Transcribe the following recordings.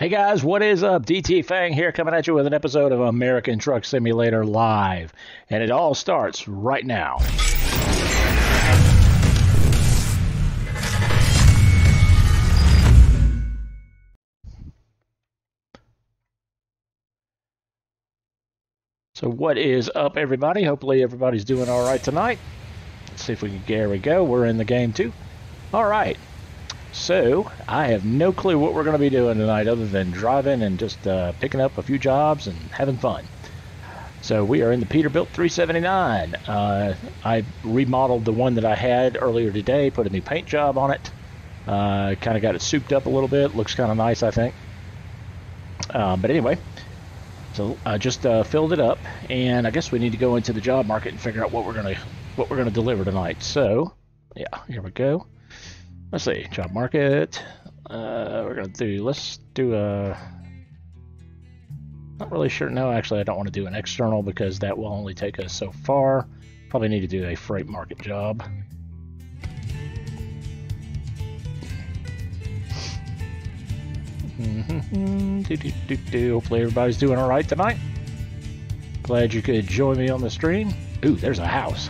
Hey guys, what is up? DTfang here, coming at you with an episode of American Truck Simulator Live. And it all starts right now. So what is up, everybody? Hopefully everybody's doing all right tonight. Let's see if we can, there we go, we're in the game too. All right. So, I have no clue what we're going to be doing tonight other than driving and just picking up a few jobs and having fun. So, we are in the Peterbilt 379. I remodeled the one that I had earlier today, put a new paint job on it. Kind of got it souped up a little bit. Looks kind of nice, I think. But anyway, so I just filled it up, and I guess we need to go into the job market and figure out what we're gonna deliver tonight. So, yeah, here we go. Let's see, job market. Let's do a, not really sure. No, actually, I don't want to do an external because that will only take us so far. Probably need to do a freight market job. Hopefully everybody's doing all right tonight. Glad you could join me on the stream. Ooh, there's a house.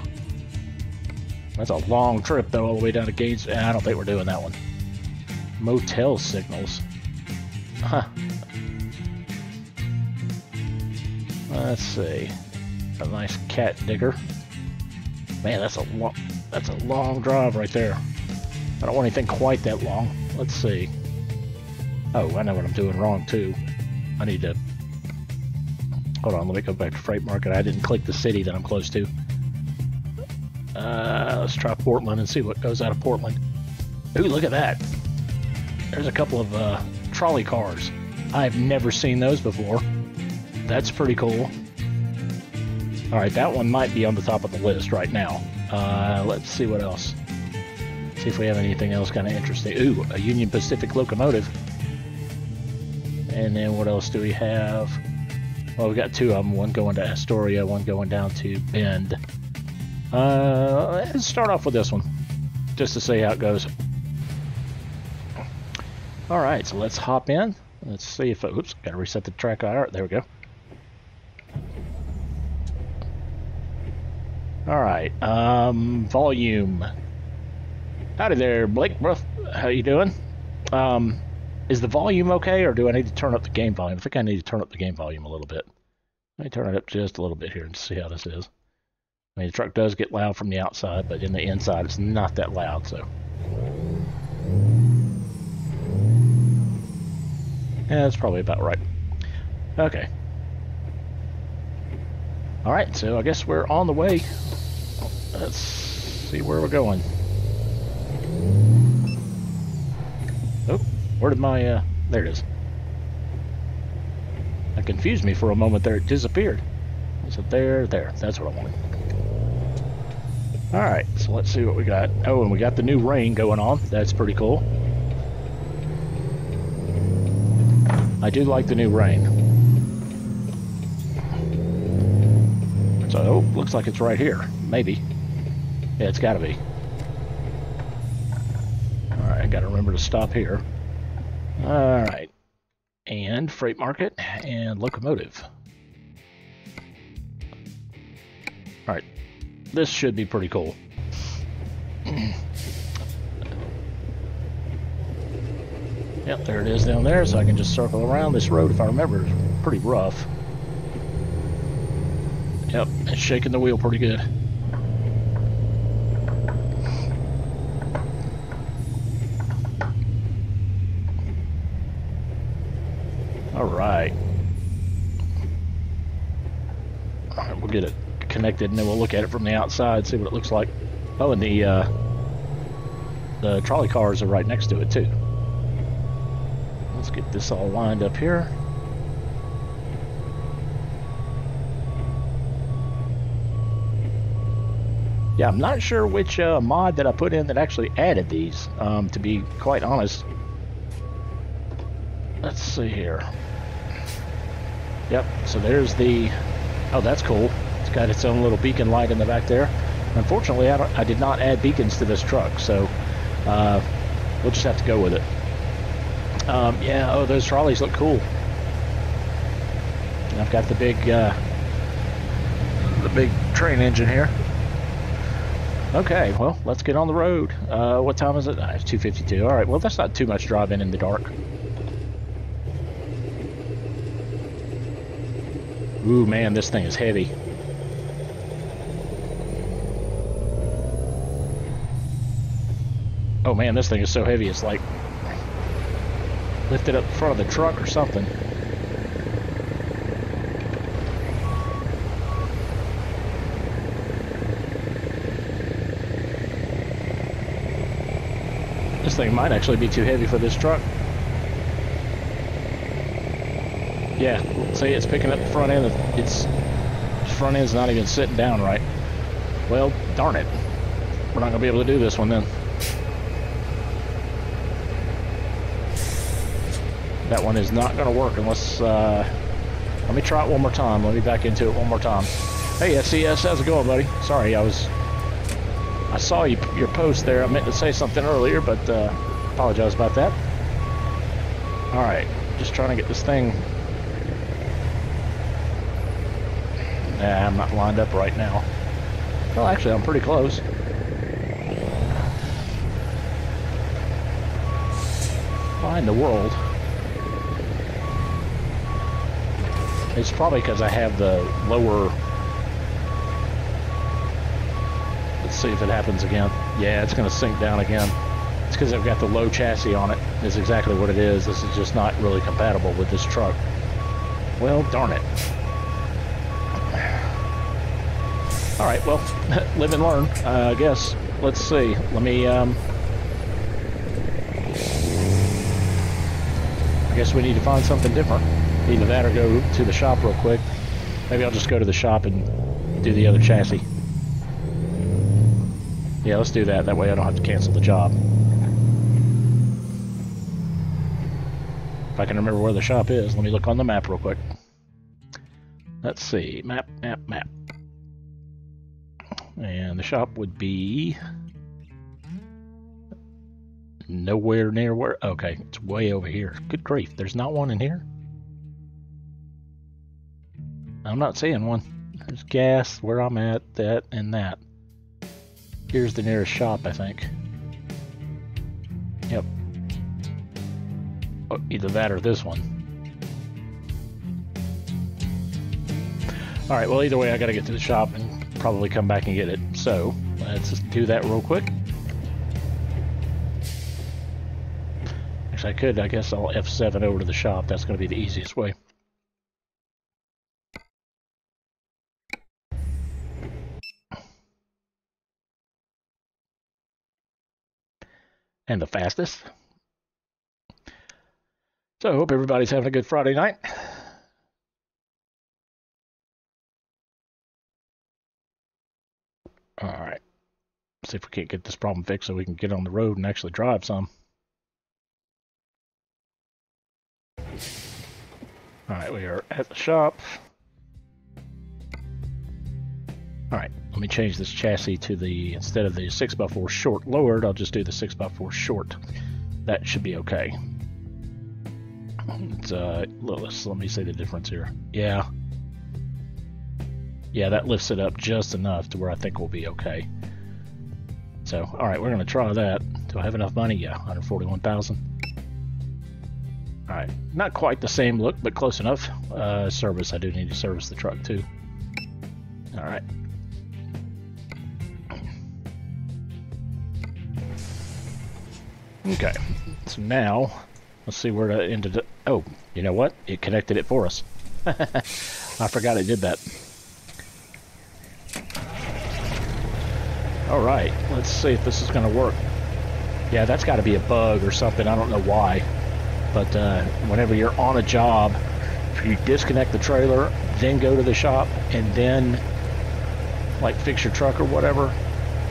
That's a long trip, though, all the way down to Gaines. I don't think we're doing that one. Motel signals. Huh. Let's see. A nice cat digger. Man, that's a long drive right there. I don't want anything quite that long. Let's see. Oh, I know what I'm doing wrong, too. I need to... Hold on, let me go back to Freight Market. I didn't click the city that I'm close to. Let's try Portland and see what goes out of Portland. Ooh, look at that. There's a couple of trolley cars. I've never seen those before. That's pretty cool. Alright, that one might be on the top of the list right now. Let's see what else. See if we have anything else kind of interesting. Ooh, a Union Pacific locomotive. And then what else do we have? Well, we got two of them. One going to Astoria, one going down to Bend. Let's start off with this one, just to see how it goes. Alright, so let's hop in. Let's see if... Oops, gotta reset the track. Alright, there we go. Alright, volume. Howdy there, Blake. How you doing? Is the volume okay, or do I need to turn up the game volume? I think I need to turn up the game volume a little bit. Let me turn it up just a little bit here and see how this is. I mean, the truck does get loud from the outside, but in the inside it's not that loud, so. Yeah, that's probably about right. Okay. Alright, so I guess we're on the way. Let's see where we're going. Oh, where did my, there it is. That confused me for a moment there, it disappeared. So there, that's what I wanted. Alright, so let's see what we got. Oh, and we got the new rain going on. That's pretty cool. I do like the new rain. So, oh, looks like it's right here. Maybe. Yeah, it's gotta be. Alright, I gotta remember to stop here. Alright. And freight market and locomotive. Alright. This should be pretty cool. Yep, there it is down there, so I can just circle around. This road, if I remember, is pretty rough. Yep, it's shaking the wheel pretty good. Alright. Alright, we'll get it connected and then we'll look at it from the outside, see what it looks like. Oh, and the trolley cars are right next to it too. Let's get this all lined up here. Yeah, I'm not sure which mod that I put in that actually added these, to be quite honest. Let's see here. Yep, so there's the... Oh, that's cool. It's got its own little beacon light in the back there. Unfortunately, I did not add beacons to this truck, so we'll just have to go with it. Yeah, oh, those trolleys look cool. And I've got the big train engine here. Okay, well, let's get on the road. What time is it? It's 2:52. All right, well, that's not too much driving in the dark. Ooh, man, this thing is heavy. Oh, man, this thing is so heavy, it's like lifted up in front of the truck or something. This thing might actually be too heavy for this truck. Yeah, see, it's picking up the front end. Its front end's not even sitting down right. Well, darn it. We're not going to be able to do this one then. That one is not going to work unless... let me try it one more time. Let me back into it one more time. Hey, SES, how's it going, buddy? Sorry, I saw your post there. I meant to say something earlier, but apologize about that. Alright, just trying to get this thing... Nah, I'm not lined up right now. Well, actually, I'm pretty close. Why in the world? It's probably because I have the lower... Let's see if it happens again. Yeah, it's going to sink down again. It's because I've got the low chassis on it. That's exactly what it is. This is just not really compatible with this truck. Well, darn it. Alright, well, live and learn, I guess. Let's see. Let me, I guess we need to find something different. Either that or go to the shop real quick. Maybe I'll just go to the shop and do the other chassis. Yeah, let's do that. That way I don't have to cancel the job. If I can remember where the shop is, let me look on the map real quick. Let's see. Map. And the shop would be... nowhere near where... Okay, it's way over here. Good grief, there's not one in here? I'm not seeing one. There's gas, where I'm at, that, and that. Here's the nearest shop, I think. Yep. Oh, either that or this one. Alright, well, either way, I gotta get to the shop and probably come back and get it. So, let's just do that real quick. Actually, I could, I guess I'll F7 over to the shop. That's going to be the easiest way. And the fastest. So I hope everybody's having a good Friday night. Alright. See if we can't get this problem fixed so we can get on the road and actually drive some. Alright, we are at the shop. Alright, let me change this chassis to the, instead of the 6x4 short lowered, I'll just do the 6x4 short. That should be okay. It's, let me see the difference here. Yeah, that lifts it up just enough to where I think we'll be okay. So, alright, we're going to try that. Do I have enough money? Yeah, 141,000. Alright, not quite the same look, but close enough. Service, I do need to service the truck too. Alright. Okay, so now, let's see where it ended up. Oh, you know what? It connected it for us. I forgot it did that. Alright, let's see if this is going to work. Yeah, that's got to be a bug or something. I don't know why. But whenever you're on a job, if you disconnect the trailer, then go to the shop, and then like fix your truck or whatever,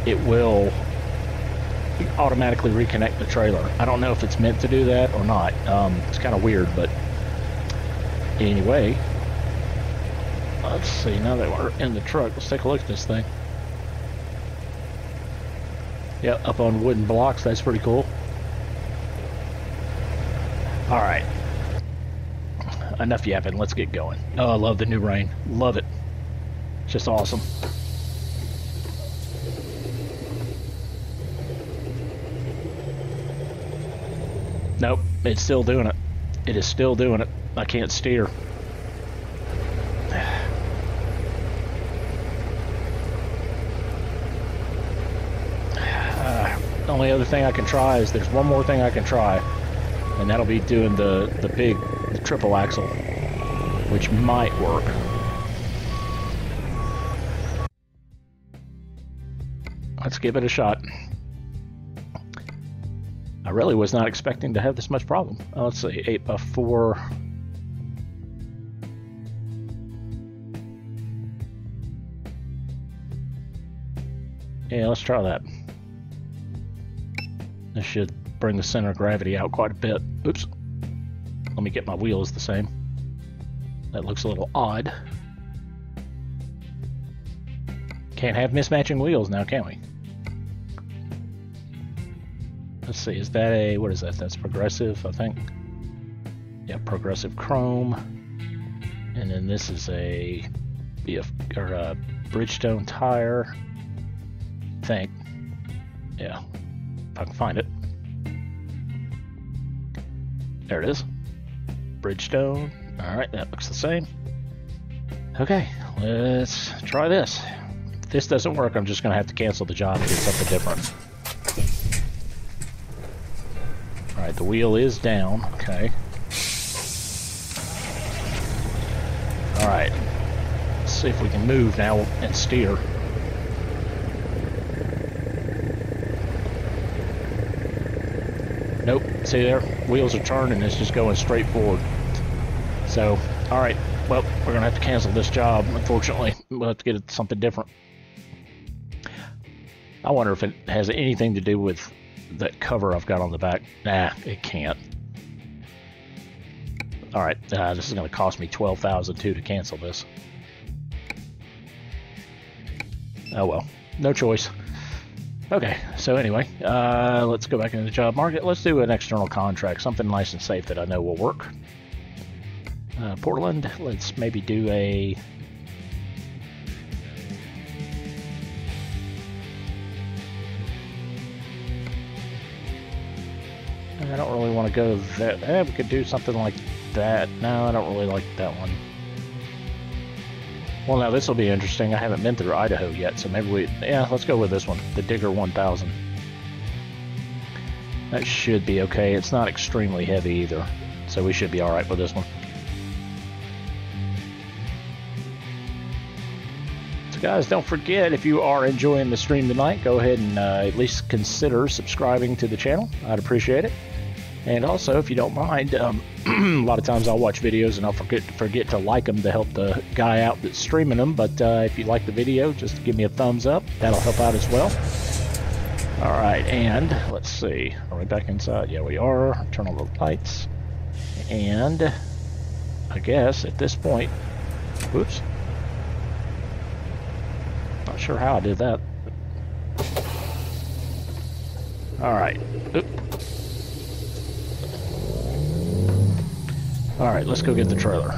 it will automatically reconnect the trailer. I don't know if it's meant to do that or not. It's kind of weird, but anyway, let's see. Now that we're in the truck, let's take a look at this thing. Yeah, up on wooden blocks. That's pretty cool. All right. Enough yapping. Let's get going. Oh, I love the new rain. Love it. It's just awesome. Nope, it's still doing it. It is still doing it. I can't steer. The only other thing I can try is there's one more thing I can try, and that'll be doing the triple axle, which might work. Let's give it a shot. I really was not expecting to have this much problem. Let's see, 8x4. Yeah, let's try that. This should bring the center of gravity out quite a bit. Oops. Let me get my wheels the same. That looks a little odd. Can't have mismatching wheels now, can we? Let's see, is that a, what is that? That's progressive, I think. Yeah, progressive chrome. And then this is a Bridgestone tire. I think. Yeah, if I can find it. There it is. Bridgestone. Alright, that looks the same. Okay, let's try this. If this doesn't work, I'm just going to have to cancel the job and get something different. Alright, the wheel is down. Okay. Alright. Let's see if we can move now and steer. Nope. See there? Wheels are turning. It's just going straight forward. So, alright. Well, we're going to have to cancel this job, unfortunately. We'll have to get it something different. I wonder if it has anything to do with that cover I've got on the back. Nah, it can't. Alright, this is going to cost me $12,000 to cancel this. Oh well, no choice. Okay, so anyway, let's go back into the job market. Let's do an external contract, something nice and safe that I know will work. Portland, let's maybe do a... I don't really want to go that. We could do something like that. No, I don't really like that one. Well, now this will be interesting. I haven't been through Idaho yet, so maybe we... Yeah, let's go with this one. The Digger 1000. That should be okay. It's not extremely heavy either, so we should be alright with this one. So guys, don't forget, if you are enjoying the stream tonight, go ahead and at least consider subscribing to the channel. I'd appreciate it. And also, if you don't mind, a lot of times I'll watch videos and I'll forget to like them to help the guy out that's streaming them. But if you like the video, just give me a thumbs up. That'll help out as well. All right, and let's see. Are we back inside? Yeah, we are. Turn on the lights. And I guess at this point, whoops. Not sure how I did that. All right. Oop. Alright, let's go get the trailer.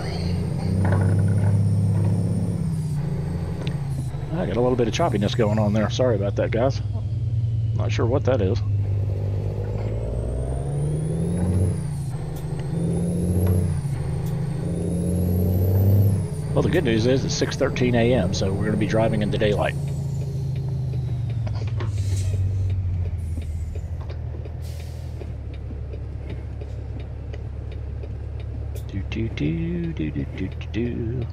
I got a little bit of choppiness going on there. Sorry about that, guys. Not sure what that is. Well, the good news is it's 6:13 a.m., so we're going to be driving in the daylight. Do.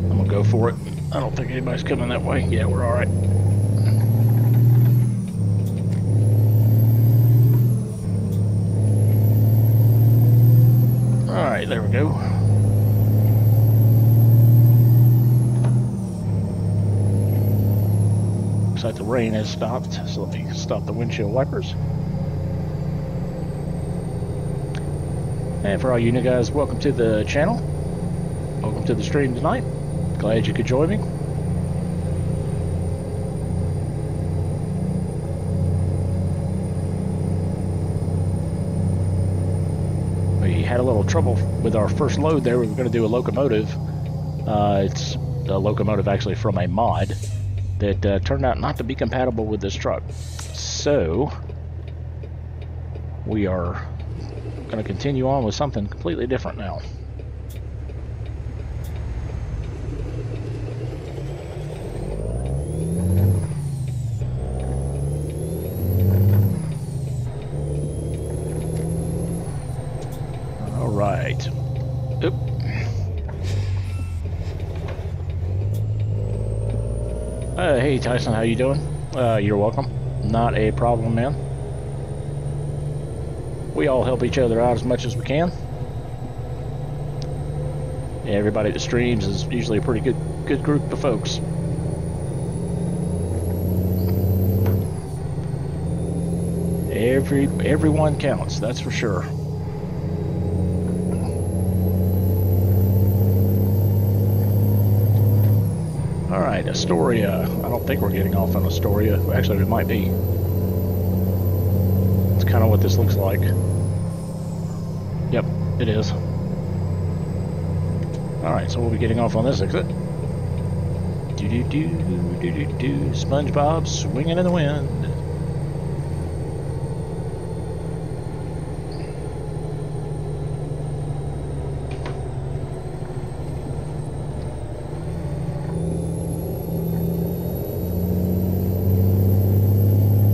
I'm gonna go for it. I don't think anybody's coming that way. Yeah, we're all right. All right, there we go. Looks like the rain has stopped, so let me stop the windshield wipers. And for all you new guys, welcome to the channel. Welcome to the stream tonight. Glad you could join me. We had a little trouble with our first load there. We were going to do a locomotive. It's a locomotive actually from a mod that turned out not to be compatible with this truck. So we are going to continue on with something completely different now. All right. Oop. Hey Tyson, how you doing? You're welcome. Not a problem, man. We all help each other out as much as we can. Yeah, everybody that streams is usually a pretty good group of folks. Everyone counts, that's for sure. All right, Astoria. I don't think we're getting off on Astoria. Actually, we might be. It's kind of what this looks like. Yep, it is. All right, so we'll be getting off on this exit. SpongeBob swinging in the wind.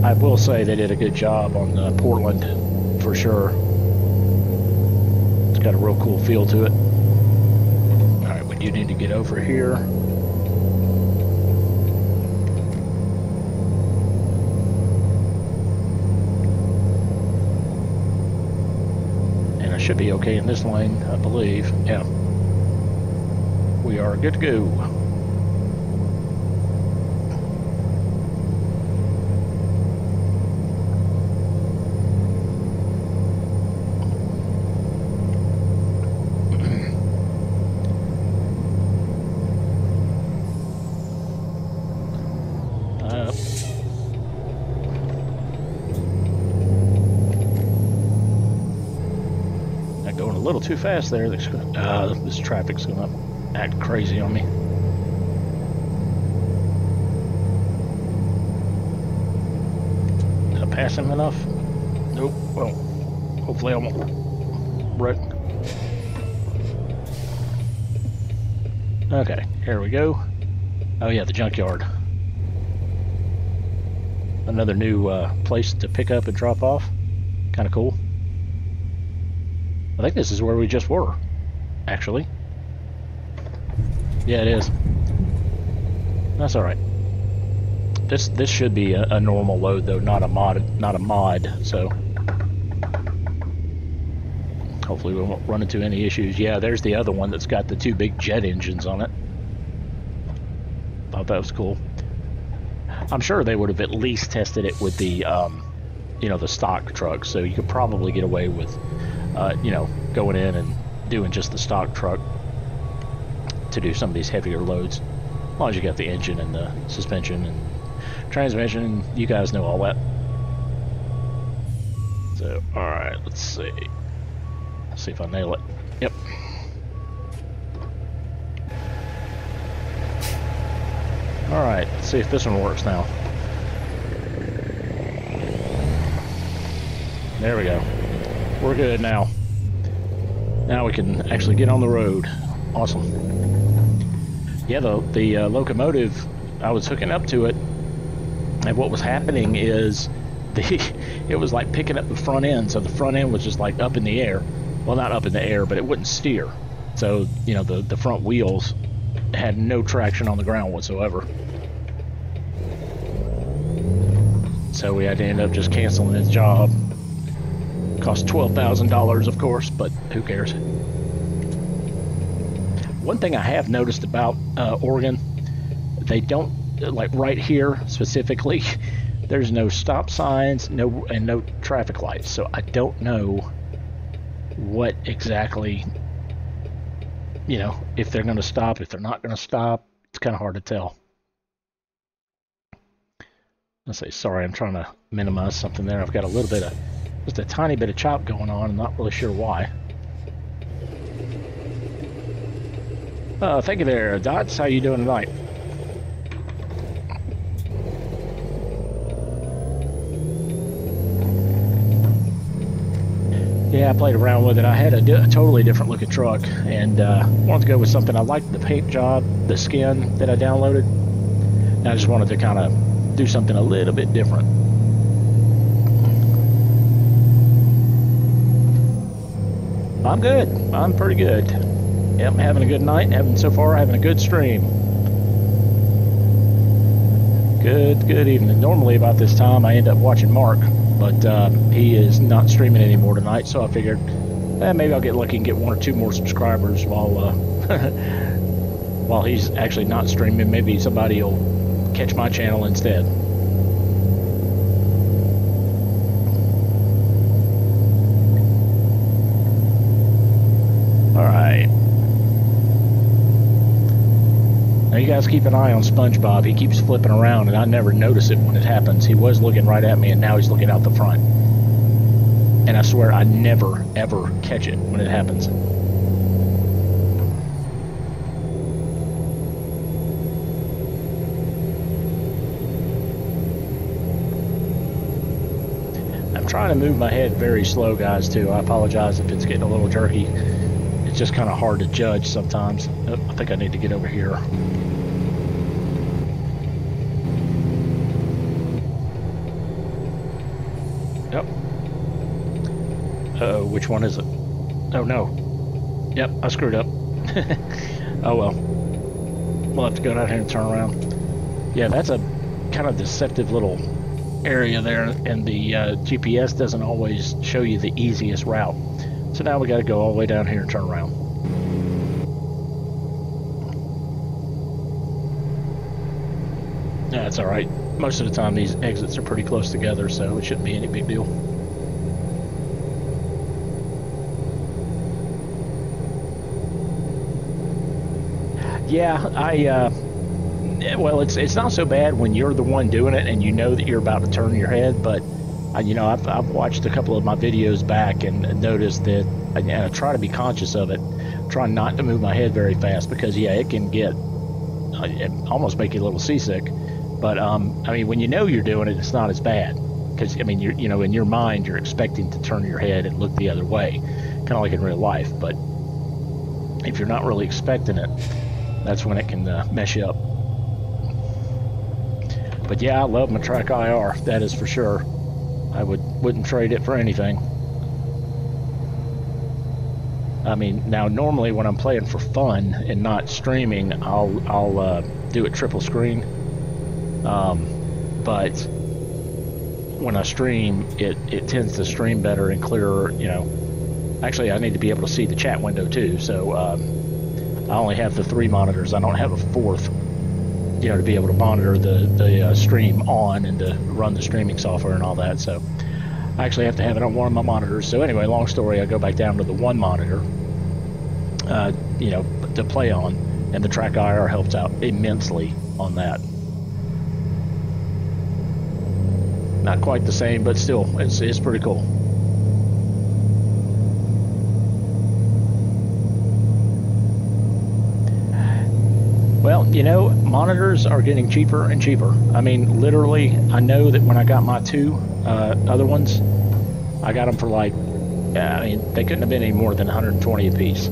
I will say they did a good job on Portland, for sure. It's got a real cool feel to it. Alright, we do need to get over here. And I should be okay in this lane, I believe. Yeah. We are good to go. A little too fast there. This traffic's gonna act crazy on me. Did I pass him enough? Nope. Well, hopefully I won't wreck. Okay, here we go. Oh yeah, the junkyard. Another new place to pick up and drop off. Kind of cool. I think this is where we just were, actually. Yeah, it is. That's all right. This should be a normal load though, not a mod. So hopefully we won't run into any issues. Yeah, there's the other one that's got the two big jet engines on it. Thought that was cool. I'm sure they would have at least tested it with the you know, the stock truck, so you could probably get away with you know, going in and doing just the stock truck to do some of these heavier loads. As long as you got the engine and the suspension and transmission, you guys know all that. So, alright, let's see. Let's see if I nail it. Yep. Alright, let's see if this one works now. There we go. We're good now. Now we can actually get on the road. Awesome. Yeah, the locomotive, I was hooking up to it, and what was happening is it was like picking up the front end, so the front end was just like up in the air. Well, not up in the air, but it wouldn't steer. So, you know, the front wheels had no traction on the ground whatsoever. So we had to end up just canceling his job. Cost $12,000, of course, but who cares? One thing I have noticed about Oregon, they don't, like right here specifically, there's no stop signs, no traffic lights. So I don't know what exactly, you know, if they're going to stop, if they're not going to stop. It's kind of hard to tell. Let's say, sorry, I'm trying to minimize something there. I've got a little bit of, just a tiny bit of chop going on. I'm not really sure why. Thank you there, Dots. How you doing tonight? Yeah, I played around with it. I had a totally different looking truck, and wanted to go with something. I liked the paint job, the skin that I downloaded. And I just wanted to kind of do something a little bit different. I'm good. I'm pretty good. Yep, I'm having a good night. So far, having a good stream. Good evening. Normally about this time, I end up watching Mark, but he is not streaming anymore tonight, so I figured maybe I'll get lucky and get 1 or 2 more subscribers while while he's actually not streaming. Maybe somebody will catch my channel instead. Alright. Now you guys keep an eye on SpongeBob. He keeps flipping around and I never notice it when it happens. He was looking right at me and now he's looking out the front. And I swear I never, ever catch it when it happens. I'm trying to move my head very slow, guys, too. I apologize if it's getting a little jerky. It's just kind of hard to judge sometimes. Oh, I think I need to get over here. Yep. Uh-oh, which one is it? Oh, no. Yep, I screwed up. Oh, well. We'll have to go down here and turn around. Yeah, that's a kind of deceptive little area there, and the GPS doesn't always show you the easiest route. So now we got to go all the way down here and turn around. Yeah, that's all right. Most of the time these exits are pretty close together, so it shouldn't be any big deal. Yeah, well, it's not so bad when you're the one doing it and you know that you're about to turn your head, but you know, I've watched a couple of my videos back and noticed that, and I try to be conscious of it, try not to move my head very fast, because yeah, it can get almost make you a little seasick. But I mean, when you know you're doing it, it's not as bad, because I mean, you know, in your mind you're expecting to turn your head and look the other way, kind of like in real life. But if you're not really expecting it, that's when it can mess you up. But yeah, I love my Track IR, that is for sure. I wouldn't trade it for anything. I mean, now normally when I'm playing for fun and not streaming, I'll do it triple screen. But when I stream, it tends to stream better and clearer. You know, actually, I need to be able to see the chat window too. So I only have the 3 monitors. I don't have a 4th. You know, to be able to monitor the stream on and to run the streaming software and all that. So I actually have to have it on one of my monitors. So anyway, long story, I go back down to the 1 monitor, you know, to play on, and the Track IR helps out immensely on that. Not quite the same, but still, it's pretty cool. Well, you know, monitors are getting cheaper and cheaper. I mean, literally, I know that when I got my 2 other ones, I got them for like, I mean, they couldn't have been any more than 120 a piece.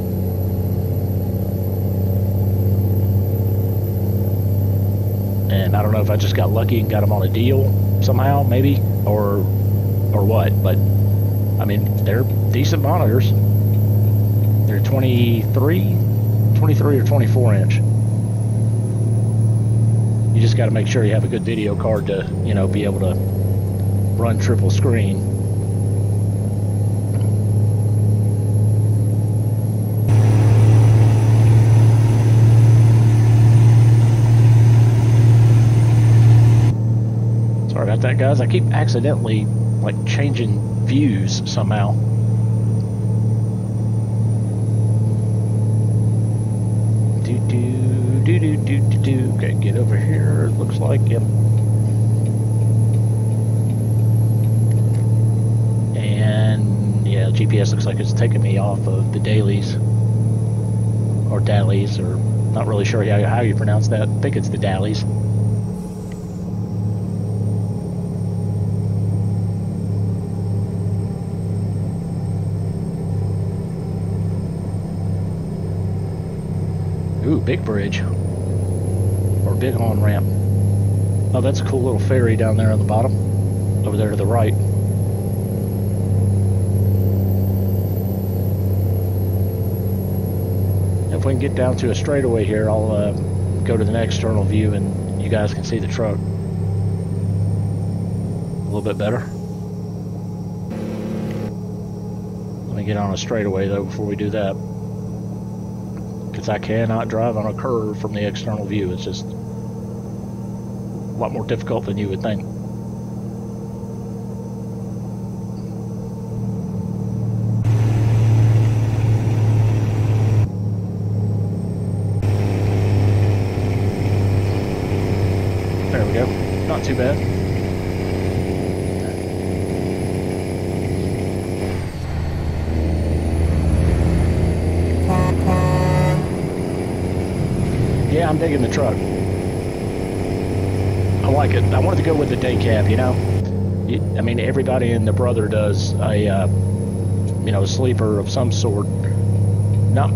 And I don't know if I just got lucky and got them on a deal somehow, maybe, or what. But I mean, they're decent monitors. They're 23 or 24 inch. You just got to make sure you have a good video card to, you know, be able to run triple screen. Sorry about that, guys. I keep accidentally, like, changing views somehow. Okay, get over here. It looks like, yep. And yeah, GPS looks like it's taking me off of the dailies. Or dallies, or not really sure how you pronounce that. I think it's the dallies. Ooh, big bridge. Or big on-ramp. Oh, that's a cool little ferry down there on the bottom. Over there to the right. If we can get down to a straightaway here, I'll go to the external view and you guys can see the truck. A little bit better. Let me get on a straightaway though before we do that. Because I cannot drive on a curve from the external view. It's just a lot more difficult than you would think. There we go. Not too bad. Yeah, I'm digging the truck. I like it. I wanted to go with the day cab, you know? I mean, everybody and their brother does a, you know, a sleeper of some sort.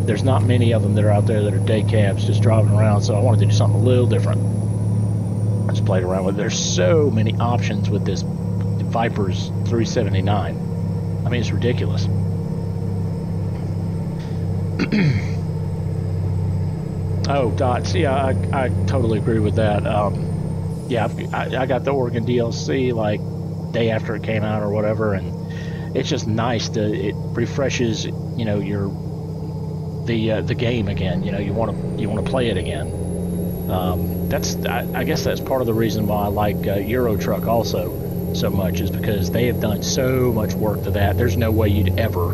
There's not many of them that are out there that are day cabs just driving around, so I wanted to do something a little different. I just played around with it. There's so many options with this Viper's 379. I mean, it's ridiculous. Oh, dots. Yeah, I totally agree with that. Yeah, I got the Oregon DLC like day after it came out or whatever, and it's just nice to it refreshes, you know, the game again. You know, you want to play it again. I guess that's part of the reason why I like Euro Truck also so much, is because they have done so much work to that. There's no way you'd ever,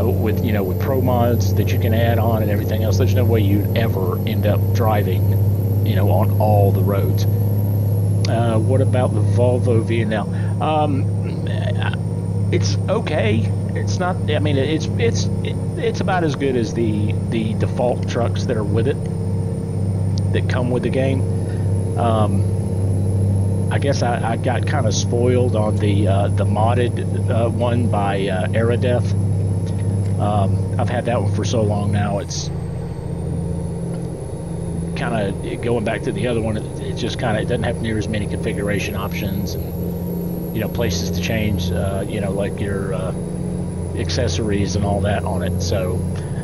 with, you know, with pro mods that you can add on and everything else, there's no way you'd ever end up driving, you know, on all the roads. What about the Volvo V now? It's okay. It's not. I mean, it's about as good as the default trucks that are with it, that come with the game. I guess I got kind of spoiled on the modded one by Aerodef. I've had that one for so long now. It's kind of going back to the other one. It just kind of, it doesn't have near as many configuration options, and, you know, places to change, you know, like your accessories and all that on it. So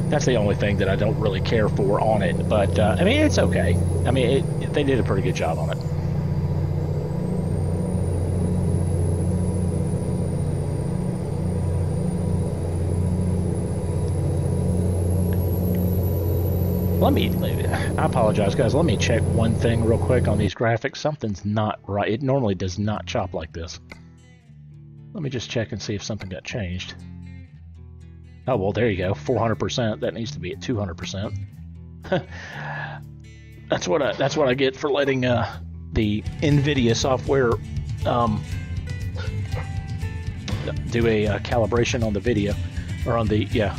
that's the only thing that I don't really care for on it. But I mean, it's okay. I mean, they did a pretty good job on it. I apologize, guys. Let me check one thing real quick on these graphics. Something's not right. It normally does not chop like this. Let me just check and see if something got changed. Oh, well, there you go. 400%. That needs to be at 200%. That's what I get for letting the Nvidia software do a calibration on the video, or on the, yeah.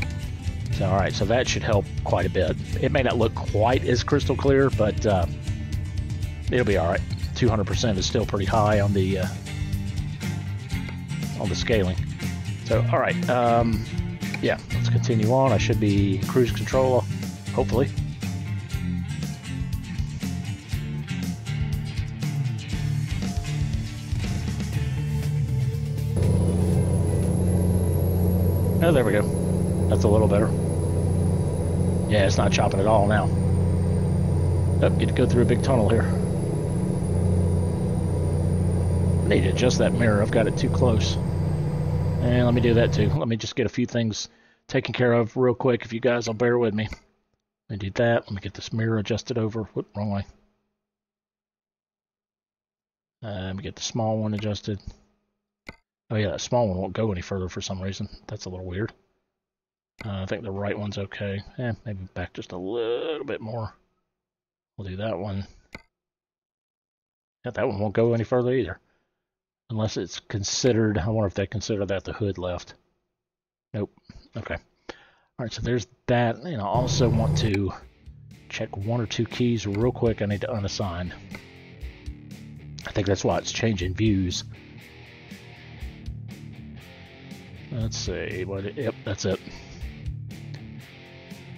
So, all right, so that should help quite a bit. It may not look quite as crystal clear, but it'll be all right. 200% is still pretty high on the scaling. So, all right, yeah, let's continue on. I should be cruise control, hopefully. Oh, there we go. That's a little better. Yeah, it's not chopping at all now. Oh, get to go through a big tunnel here. I need to adjust that mirror. I've got it too close. And let me do that too. Let me just get a few things taken care of real quick, if you guys will bear with me. Let me do that. Let me get this mirror adjusted over. Whoop, wrong way. Let me get the small one adjusted. Oh yeah, that small one won't go any further for some reason. That's a little weird. I think the right one's okay. Maybe back just a little bit more. We'll do that one. Yeah, that one won't go any further either. Unless it's considered, I wonder if they consider that the hood left. Nope. Okay. Alright, so there's that. And I also want to check one or two keys real quick. I need to unassign. I think that's why it's changing views. Let's see. Yep, that's it.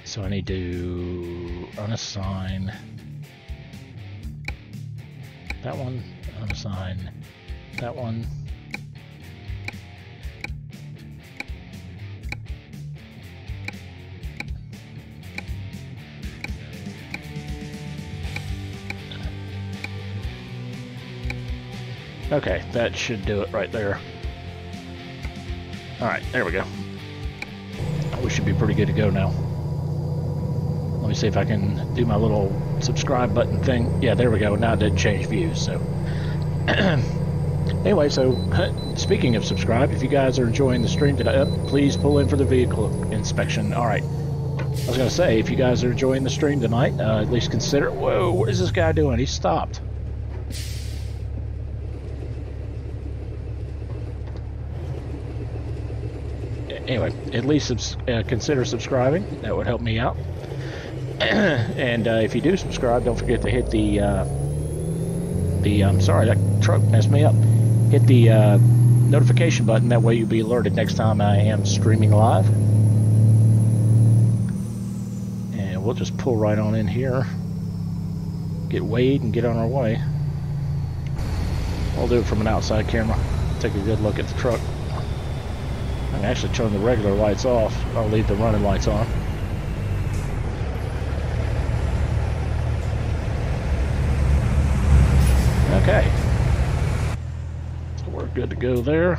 So I need to unassign that one, unassign that one. Okay, that should do it right there. Alright, there we go. We should be pretty good to go now. Let me see if I can do my little subscribe button thing. Yeah, there we go. Now it did change views, so. Anyway, so speaking of subscribe, if you guys are enjoying the stream today, please pull in for the vehicle inspection. Alright. I was going to say, if you guys are enjoying the stream tonight, at least consider... Whoa, what is this guy doing? He stopped. Anyway, at least consider subscribing. That would help me out. And if you do subscribe, don't forget to hit the sorry, that truck messed me up. Hit the notification button. That way you'll be alerted next time I am streaming live. And we'll just pull right on in here. Get weighed and get on our way. I'll do it from an outside camera. Take a good look at the truck. I can actually turn the regular lights off. I'll leave the running lights on. Okay. So we're good to go there.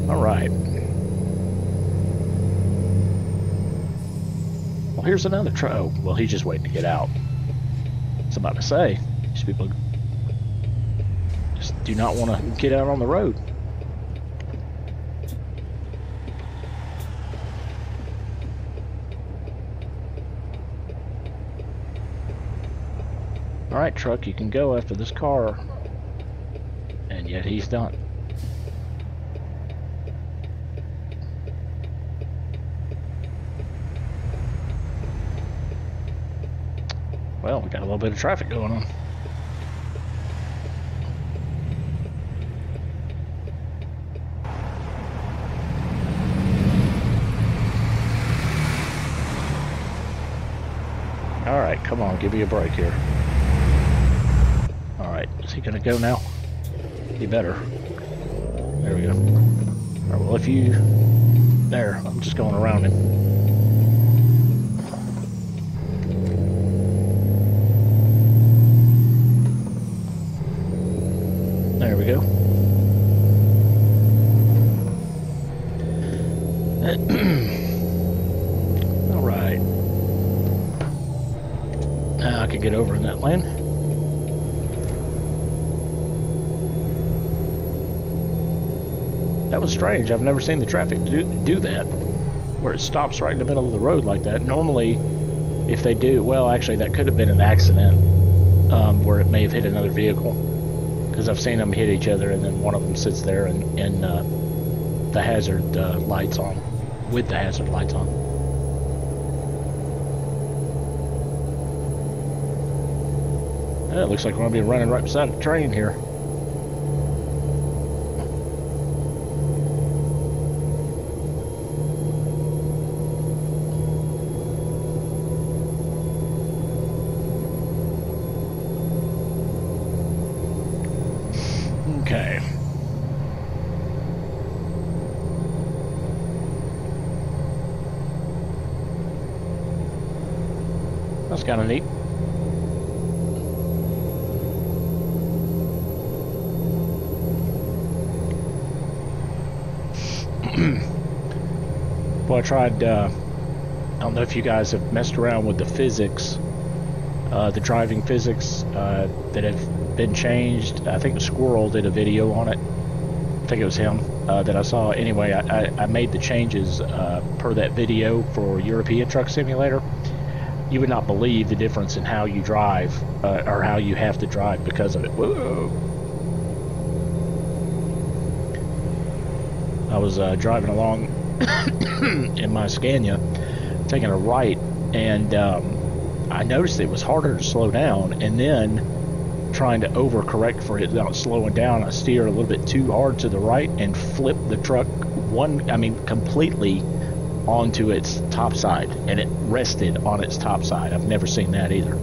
All right. Well, here's another truck. Oh, well, he's just waiting to get out. I was about to say, these people just do not want to get out on the road. All right, truck, you can go after this car. And yet he's done. Well, we got a little bit of traffic going on. All right, come on, give me a break here. All right, is he gonna go now? He better. There we go. All right, well, if you... There, I'm just going around him. There we go. All right. Now I can get over in that lane. That was strange. I've never seen the traffic do that, where it stops right in the middle of the road like that. Normally, if they do, well, actually, that could have been an accident where it may have hit another vehicle. Because I've seen them hit each other, and then one of them sits there and the hazard lights on, with the hazard lights on. It looks like we're going to be running right beside a train here. Okay. That's kind of neat. Well, I tried, I don't know if you guys have messed around with the physics the driving physics that have been changed. I think Squirrel did a video on it. I think it was him that I saw. Anyway, I made the changes per that video for European Truck Simulator. You would not believe the difference in how you drive, or how you have to drive because of it. Whoa. I was driving along in my Scania, taking a right, and I noticed it was harder to slow down, and then trying to overcorrect for it not slowing down, I steered a little bit too hard to the right and flipped the truck completely onto its top side, and it rested on its top side. I've never seen that either.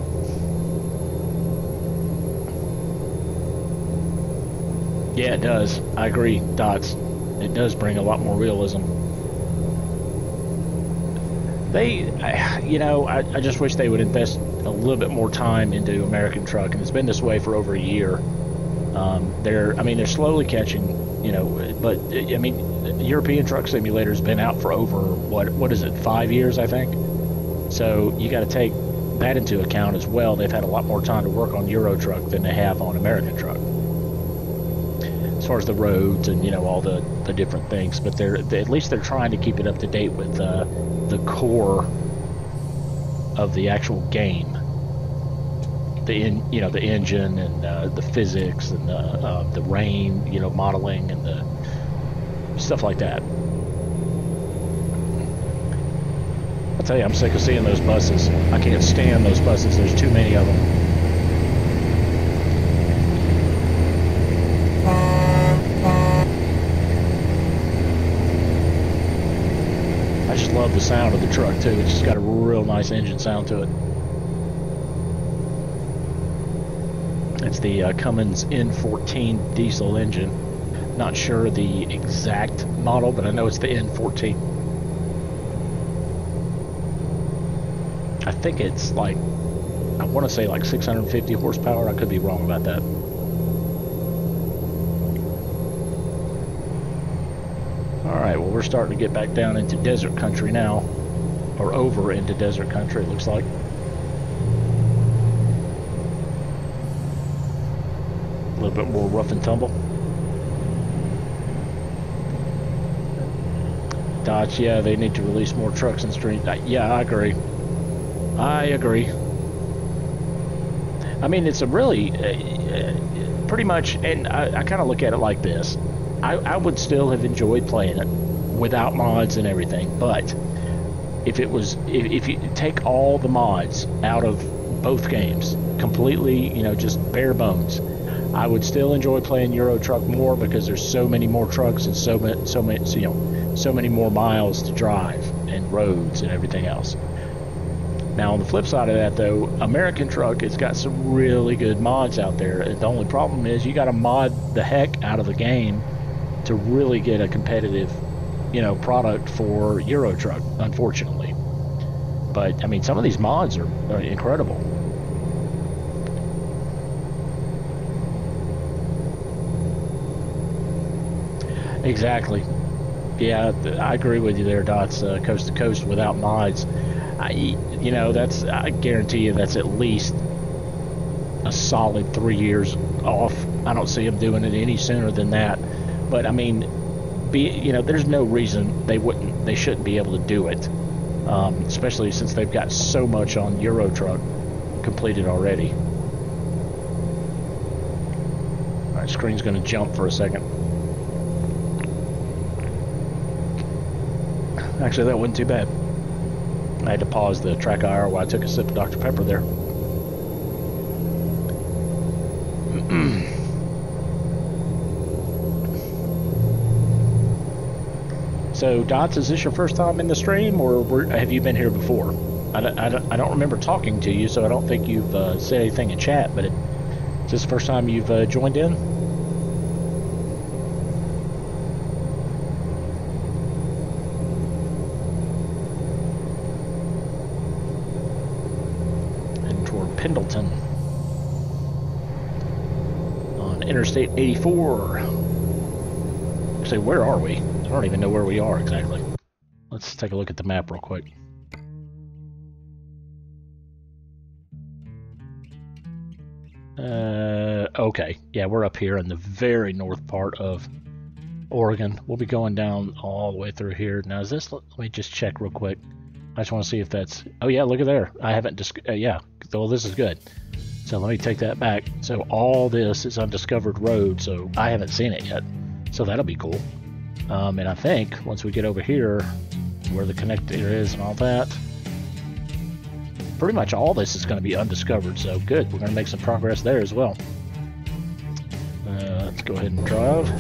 Yeah, it does. I agree, Dots. It does bring a lot more realism. I just wish they would invest a little bit more time into American Truck, and it's been this way for over a year. They're slowly catching, but I mean, European Truck Simulator's been out for over, what is it, 5 years, I think? So you got to take that into account as well. They've had a lot more time to work on Euro Truck than they have on American Truck, as far as the roads and, all the different things. But at least they're trying to keep it up to date with the core of the actual game. The engine and the physics and the rain, modeling and the stuff like that. I tell you, I'm sick of seeing those buses. I can't stand those buses. There's too many of them. I just love the sound of the truck too. It's just got a real nice engine sound to it. It's the Cummins N14 diesel engine. Not sure the exact model, but I know it's the N14. I think it's I want to say 650 horsepower. I could be wrong about that. Alright, well, we're starting to get back down into desert country now. Or over into desert country, it looks like. A little bit more rough and tumble. Dodge, yeah, they need to release more trucks and street. Yeah, I agree. I agree. I mean, it's a really, pretty much, and I kind of look at it like this. I would still have enjoyed playing it without mods and everything, but if you take all the mods out of both games, completely, just bare bones, I would still enjoy playing Euro Truck more because there's so many more trucks and so many more miles to drive and roads and everything else. Now, on the flip side of that, though, American Truck, it's got some really good mods out there. The only problem is you got to mod the heck out of the game to really get a competitive, product for Euro Truck, unfortunately. But, I mean, some of these mods are incredible. Exactly. Yeah, I agree with you there, Dots. Coast to coast without mods. I guarantee you that's at least a solid 3 years off. I don't see them doing it any sooner than that. But I mean, there's no reason they shouldn't be able to do it, especially since they've got so much on Euro Truck completed already. All right, screen's going to jump for a second. Actually, that wasn't too bad. I had to pause the track IR while I took a sip of Dr. Pepper there. So, Dots, is this your first time in the stream, or have you been here before? I don't remember talking to you, so I don't think you've said anything in chat, but is this the first time you've joined in? Pendleton on Interstate 84. Actually, where are we? I don't even know where we are exactly. Let's take a look at the map real quick. Okay. Yeah, we're up here in the very north part of Oregon. We'll be going down all the way through here. Now, is this... Let me just check real quick. I just want to see if that's... Oh, yeah, look at there. I haven't... yeah, well, this is good. So let me take that back. So all this is undiscovered road, so I haven't seen it yet. So that'll be cool. And I think once we get over here, where the connector is and all that, pretty much all this is going to be undiscovered. So good. We're going to make some progress there as well. Let's go ahead and drive.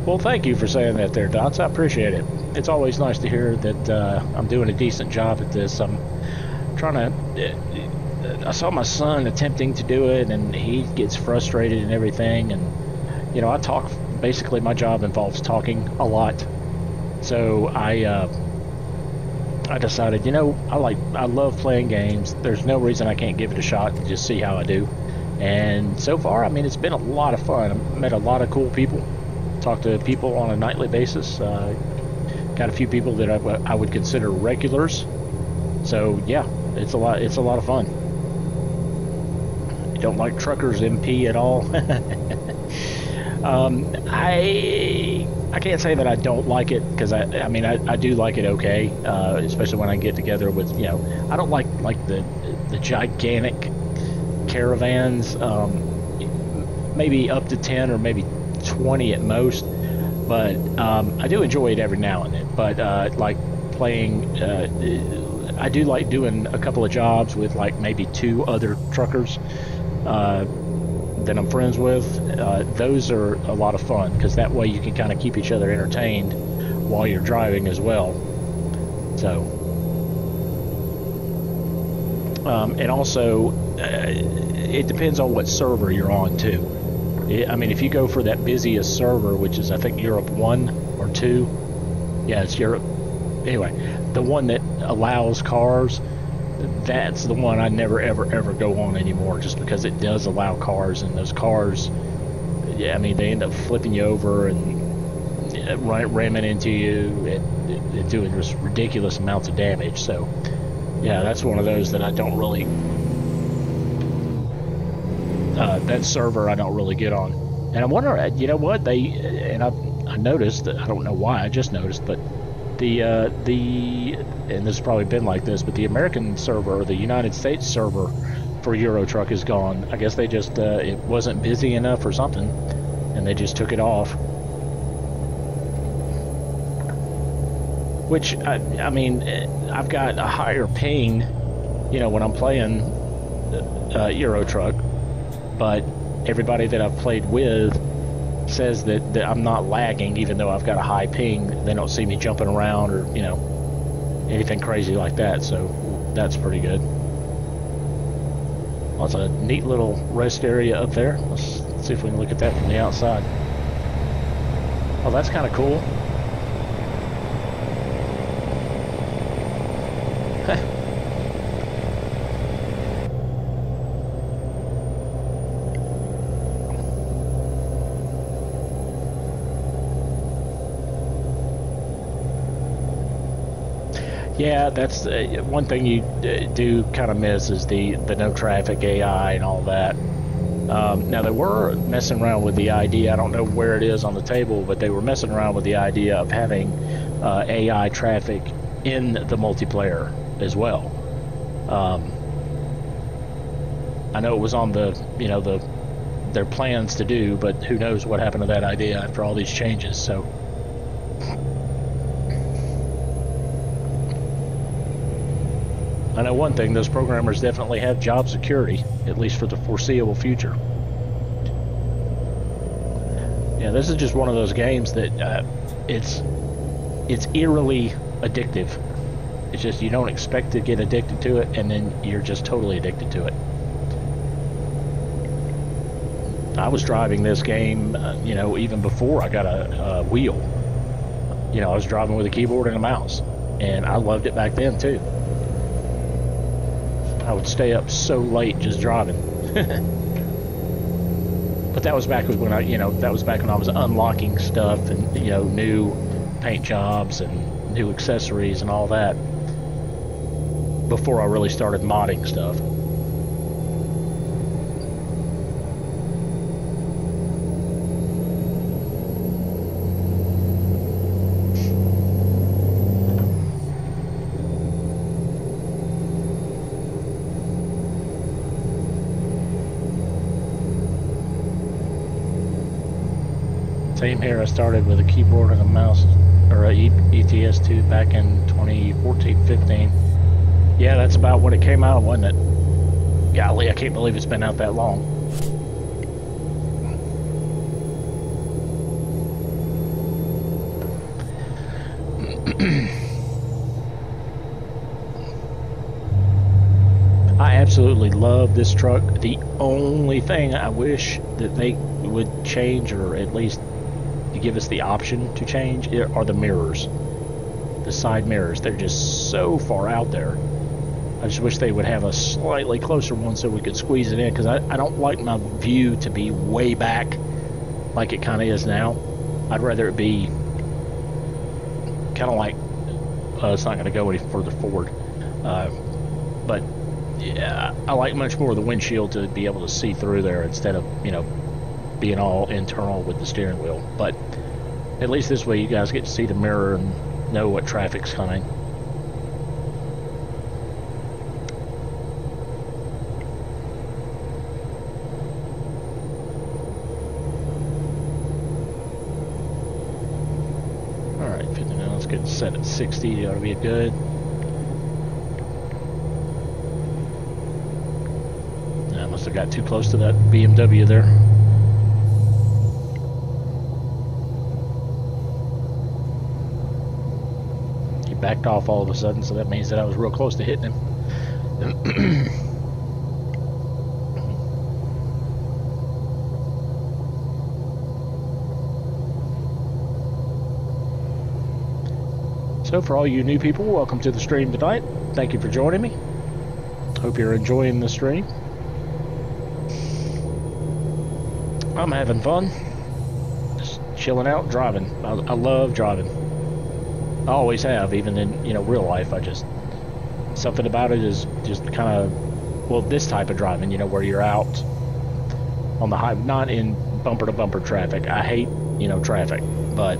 Well, thank you for saying that there, Dots. I appreciate it. It's always nice to hear that I'm doing a decent job at this. I'm trying to... I saw my son attempting to do it, and he gets frustrated and everything. And, you know, I talk... Basically, my job involves talking a lot. So I decided, you know, I love playing games. There's no reason I can't give it a shot and just see how I do. And so far, I mean, it's been a lot of fun. I've met a lot of cool people. Talk to people on a nightly basis. Got a few people that I would consider regulars. So yeah, it's a lot of fun. You don't like truckers MP at all? I can't say that I don't like it, because I mean I do like it okay, especially when I get together with, you know, I don't like the gigantic caravans, maybe up to 10 or maybe 20 at most, but I do enjoy it every now and then. But like playing, I do like doing a couple of jobs with like maybe 2 other truckers that I'm friends with. Those are a lot of fun, because that way you can kind of keep each other entertained while you're driving as well. So and also it depends on what server you're on too. I mean, if you go for that busiest server, which is I think Europe 1 or 2, yeah, it's Europe. Anyway, the one that allows cars, that's the one I never ever go on anymore, just because it does allow cars, and those cars, yeah, I mean, they end up flipping you over and ramming into you and doing just ridiculous amounts of damage. So yeah, that's one of those that I don't really, that server I don't really get on. And I wonder, you know what, I noticed that, I don't know why, I just noticed, but and this has probably been like this, but the American server, or the United States server for Euro Truck is gone. I guess they just, it wasn't busy enough or something, and they just took it off. Which, I mean, I've got a higher ping, you know, when I'm playing Euro Truck, but everybody that I've played with says that I'm not lagging, even though I've got a high ping. They don't see me jumping around or, you know, anything crazy like that, so that's pretty good. Well, it's a neat little rest area up there. Let's see if we can look at that from the outside. Oh, that's kind of cool. Yeah, that's one thing you do kind of miss, is the no traffic AI and all that. Now, they were messing around with the idea, I don't know where it is on the table, but they were messing around with the idea of having AI traffic in the multiplayer as well. I know it was on the, you know, their plans to do, but who knows what happened to that idea after all these changes. So I know one thing, those programmers definitely have job security, at least for the foreseeable future. Yeah, this is just one of those games that it's eerily addictive. It's just, you don't expect to get addicted to it, and then you're just totally addicted to it. I was driving this game, you know, even before I got a wheel. You know, I was driving with a keyboard and a mouse. and I loved it back then too. I would stay up so late just driving. But that was back when that was back when I was unlocking stuff and, new paint jobs and new accessories and all that, before I really started modding stuff. Same here. I started with a keyboard and a mouse, or a ETS2 back in 2014-15. Yeah, that's about when it came out, wasn't it? Golly, I can't believe it's been out that long. I absolutely love this truck. The only thing I wish that they would change, or at least to give us the option to change, are the mirrors. The side mirrors. They're just so far out there. I just wish they would have a slightly closer one so we could squeeze it in, because I don't like my view to be way back like it kind of is now. I'd rather it be kind of like, it's not going to go any further forward, but yeah, I like much more the windshield to be able to see through there instead of, being all internal with the steering wheel. But at least this way you guys get to see the mirror and know what traffic's coming. Alright, 59, let's get set at 60, ought to be good. I must have got too close to that BMW there. Backed off all of a sudden, so that means that I was real close to hitting him. So for all you new people, welcome to the stream tonight. Thank you for joining me. Hope you're enjoying the stream. I'm having fun. Just chilling out, driving. I love driving. I always have, even in real life. I just, something about it is just kind of, well, this type of driving, where you're out on the high, not in bumper to bumper traffic. I hate traffic, but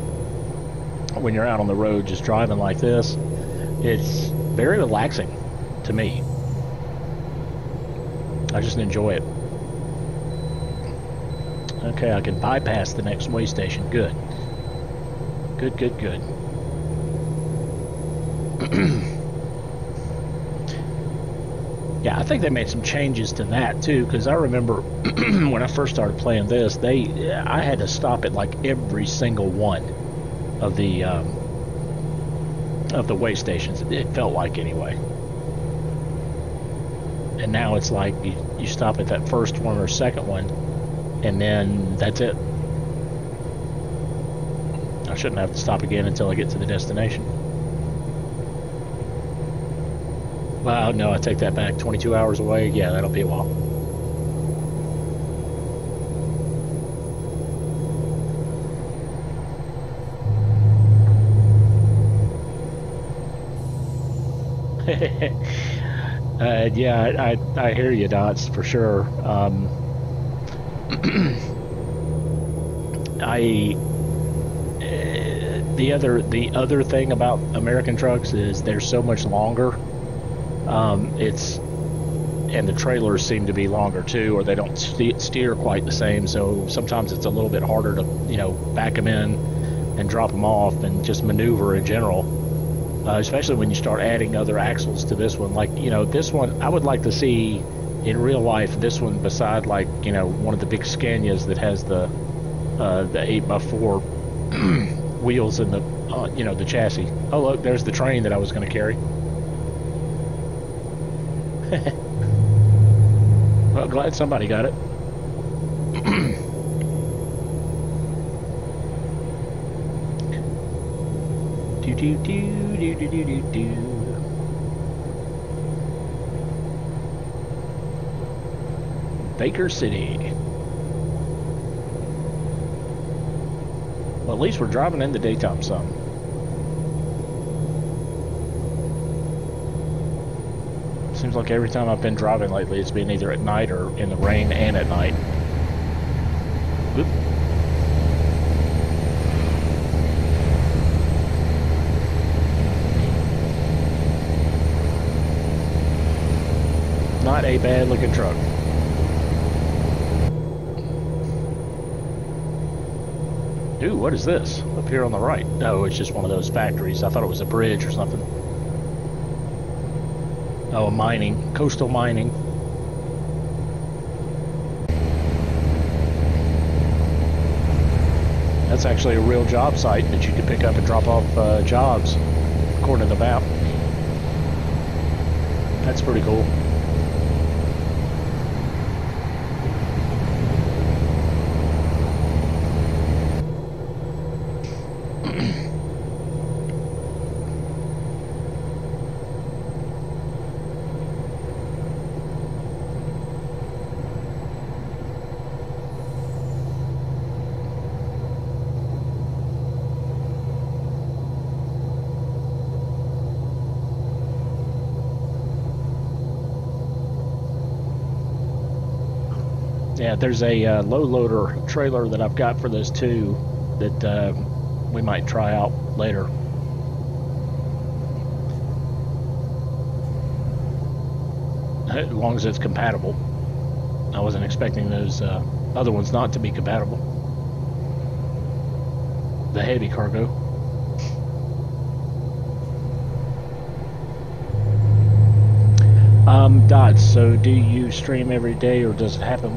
when you're out on the road just driving like this, it's very relaxing to me. I just enjoy it. Okay, I can bypass the next way station. Good. Good. Yeah, I think they made some changes to that too, because I remember when I first started playing this, I had to stop at like every single one of the way stations. It felt like, anyway. And now it's like you stop at that first one or second one, and then that's it. I shouldn't have to stop again until I get to the destination. Well, no, I take that back. 22 hours away, yeah, that'll be a while. Yeah, I hear you, Dots, for sure. The other thing about American trucks is they're so much longer. And the trailers seem to be longer too, or they don't steer quite the same, so sometimes it's a little bit harder to back them in and drop them off and just maneuver in general, especially when you start adding other axles to this one. Like, this one, I would like to see in real life, this one beside, like, one of the big Scanias that has the 8x4 wheels in the the chassis. Oh look, there's the train that I was going to carry. Well, glad somebody got it. Do do do do do do do do. Baker City. Well, at least we're driving in the daytime some. Seems like every time I've been driving lately, it's been either at night or in the rain and at night. Whoop. Not a bad looking truck. Dude, what is this? Up here on the right. No, it's just one of those factories. I thought it was a bridge or something. Oh, mining. Coastal mining. That's actually a real job site that you can pick up and drop off jobs, according to the map. That's pretty cool. Yeah, there's a low loader trailer that I've got for those two that we might try out later. As long as it's compatible. I wasn't expecting those other ones not to be compatible. The heavy cargo. Dots, so do you stream every day, or does it happen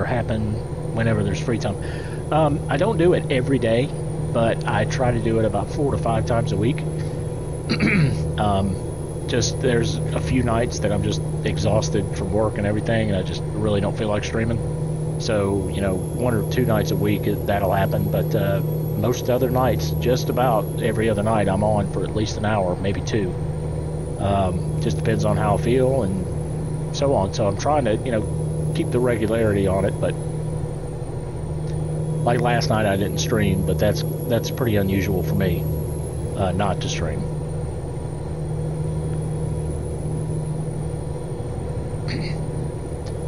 happen whenever there's free time? I don't do it every day, but I try to do it about 4 to 5 times a week. Just there's a few nights that I'm just exhausted from work and everything, and I just really don't feel like streaming. So, you know, 1 or 2 nights a week that'll happen, but most other nights, just about every other night, I'm on for at least an hour, maybe 2. Just depends on how I feel and so on. So I'm trying to, you know, keep the regularity on it. But like last night, I didn't stream, but that's pretty unusual for me not to stream.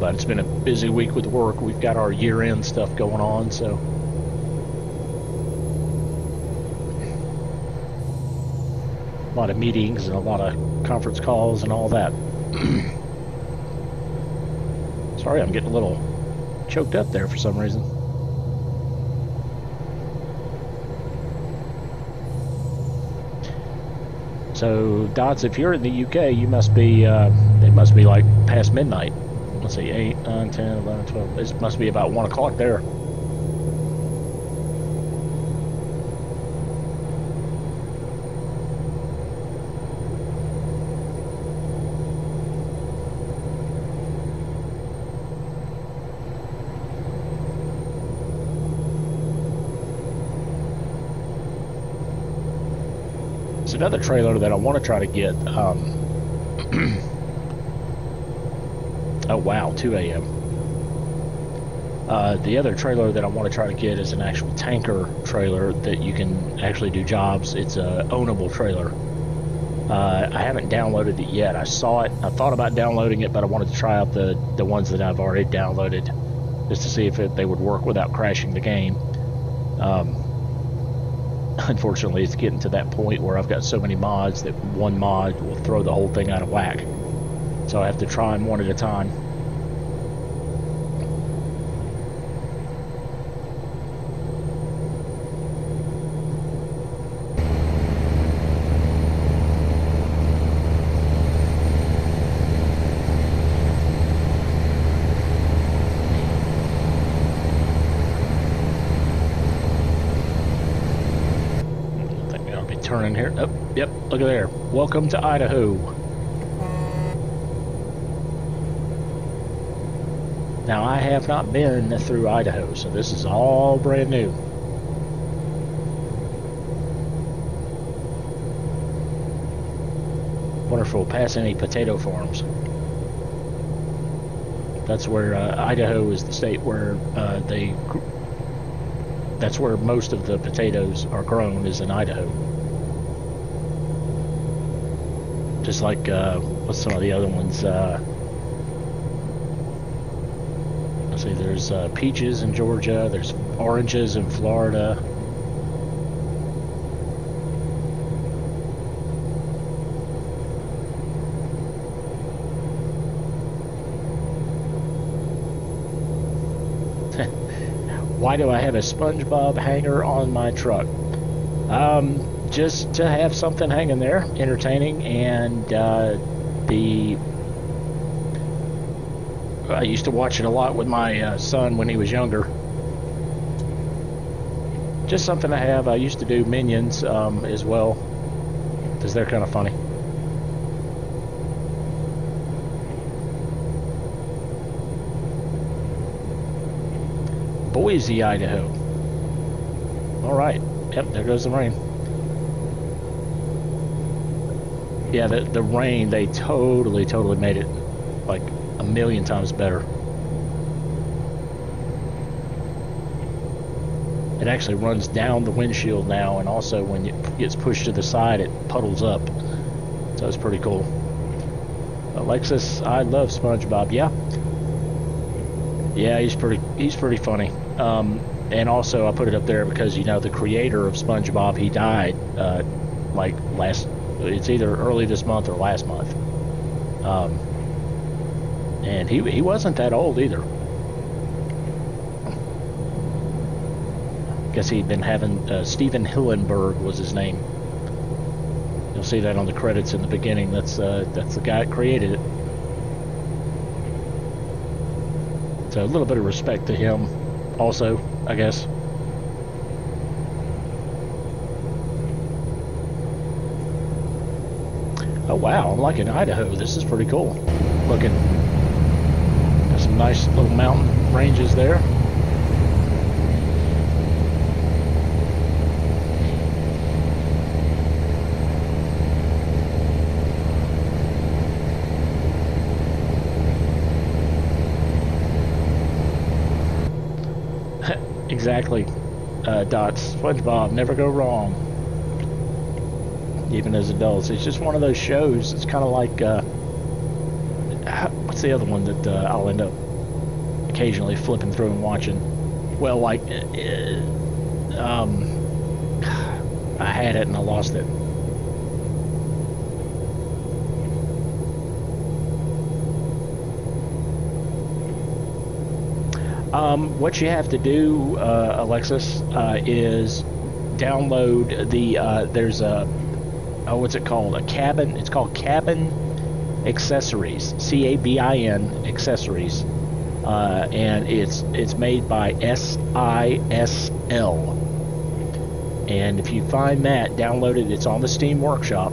But it's been a busy week with work. We've got our year-end stuff going on, so. A lot of meetings and a lot of conference calls and all that. Sorry, I'm getting a little choked up there for some reason. So, Dots, if you're in the UK, you must be, it must be like past midnight. Let's see, 8, 9, 10, 11, 12. It must be about 1 o'clock there. Another trailer that I want to try to get. Oh wow, 2 a.m. The other trailer that I want to try to get is an actual tanker trailer that you can actually do jobs. It's a ownable trailer. I haven't downloaded it yet. I saw it. I thought about downloading it, but I wanted to try out the ones that I've already downloaded just to see if they would work without crashing the game. Unfortunately, it's getting to that point where I've got so many mods that one mod will throw the whole thing out of whack. So I have to try them one at a time. Turning here. Oh, yep, look at there. Welcome to Idaho. Now, I have not been through Idaho, so this is all brand new. if we'll pass any potato farms. That's where Idaho is the state where that's where most of the potatoes are grown, is in Idaho. Just like, what's some of the other ones? Let's see, there's peaches in Georgia, there's oranges in Florida. Why do I have a SpongeBob hanger on my truck? Just to have something hanging there, entertaining, and I used to watch it a lot with my son when he was younger. Just something to have. I used to do Minions as well, because they're kind of funny. Boise, Idaho. All right. Yep, there goes the rain. Yeah, the rain, they totally made it like a million times better. It actually runs down the windshield now, and also when it gets pushed to the side, it puddles up. So it's pretty cool. Alexis, I love SpongeBob. Yeah, he's pretty funny. And also I put it up there because, you know, the creator of SpongeBob, he died like it's either early this month or last month. And he wasn't that old either. Guess he'd been having Steven Hillenburg was his name. You'll see that on the credits in the beginning. That's the guy that created it. So a little bit of respect to him also, I guess. Oh wow, I'm liking Idaho. This is pretty cool looking. Got some nice little mountain ranges there. Exactly. Dots. SpongeBob, never go wrong. Even as adults. It's just one of those shows. It's kind of like, what's the other one that I'll end up occasionally flipping through and watching? Well, like, I had it and I lost it. What you have to do, Alexis, is download the, there's a, what's it called? A cabin, it's called Cabin Accessories, C-A-B-I-N Accessories, and it's made by SISL, and if you find that, download it, it's on the Steam Workshop,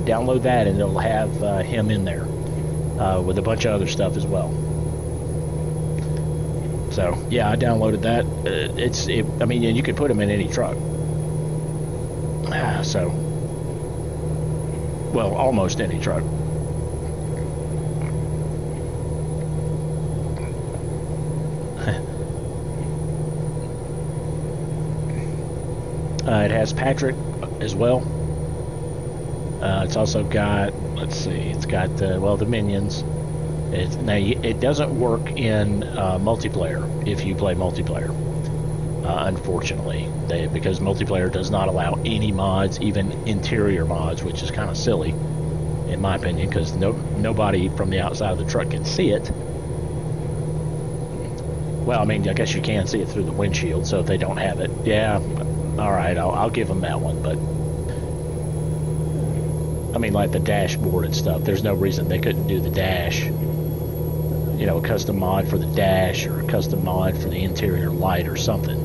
download that and it'll have him in there, with a bunch of other stuff as well. So yeah, I downloaded that. I mean, you could put them in any truck. So, well, almost any truck. It has Patrick as well. It's also got, let's see, it's got well, the Minions. Now, it doesn't work in multiplayer if you play multiplayer, unfortunately, because multiplayer does not allow any mods, even interior mods, which is kind of silly, in my opinion, because nobody from the outside of the truck can see it. Well, I mean, I guess you can see it through the windshield, so if they don't have it, yeah, all right, I'll give them that one, but I mean, like the dashboard and stuff, there's no reason they couldn't do the dash. You know, a custom mod for the dash or a custom mod for the interior light or something.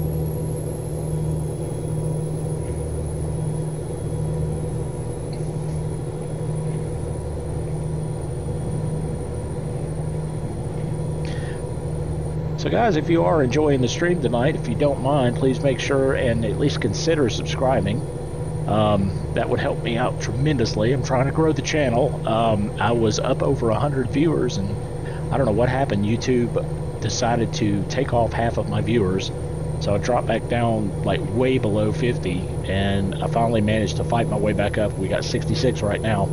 So guys, if you are enjoying the stream tonight, if you don't mind, please make sure and at least consider subscribing. That would help me out tremendously. I'm trying to grow the channel. I was up over 100 viewers, and I don't know what happened. YouTube decided to take off half of my viewers, so I dropped back down like way below 50, and I finally managed to fight my way back up. We got 66 right now,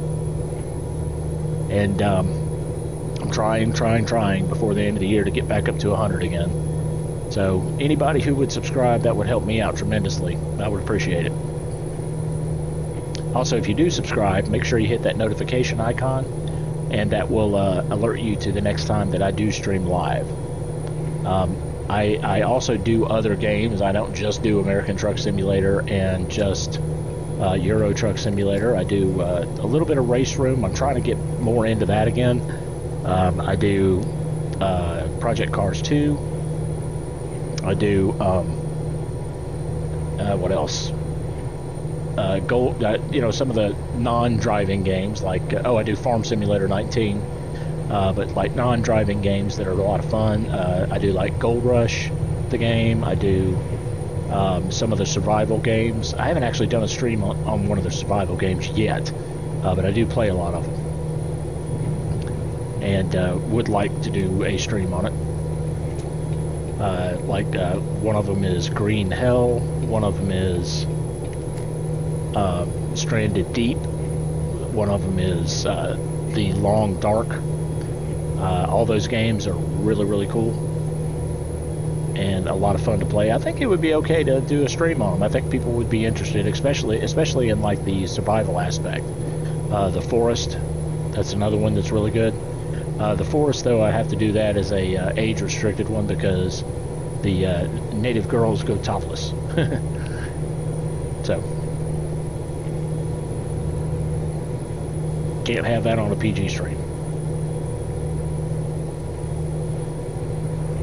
and I'm trying before the end of the year to get back up to 100 again. So anybody who would subscribe, that would help me out tremendously. I would appreciate it. Also, if you do subscribe, make sure you hit that notification icon, and that will alert you to the next time that I do stream live. I also do other games. I don't just do American Truck Simulator and just Euro Truck Simulator. I do a little bit of Race Room. I'm trying to get more into that again. I do Project Cars 2. I do what else? Some of the non-driving games, like I do Farm Simulator 19, but like non-driving games that are a lot of fun. I do like Gold Rush, the game. I do some of the survival games. I haven't actually done a stream on one of the survival games yet, but I do play a lot of them, and would like to do a stream on it. One of them is Green Hell, one of them is Stranded Deep, one of them is The Long Dark. All those games are really, really cool and a lot of fun to play. I think it would be okay to do a stream on them. I think people would be interested, especially in like the survival aspect. The Forest, that's another one that's really good. The Forest, though, I have to do that as a age-restricted one because the native girls go topless. So can't have that on a PG stream.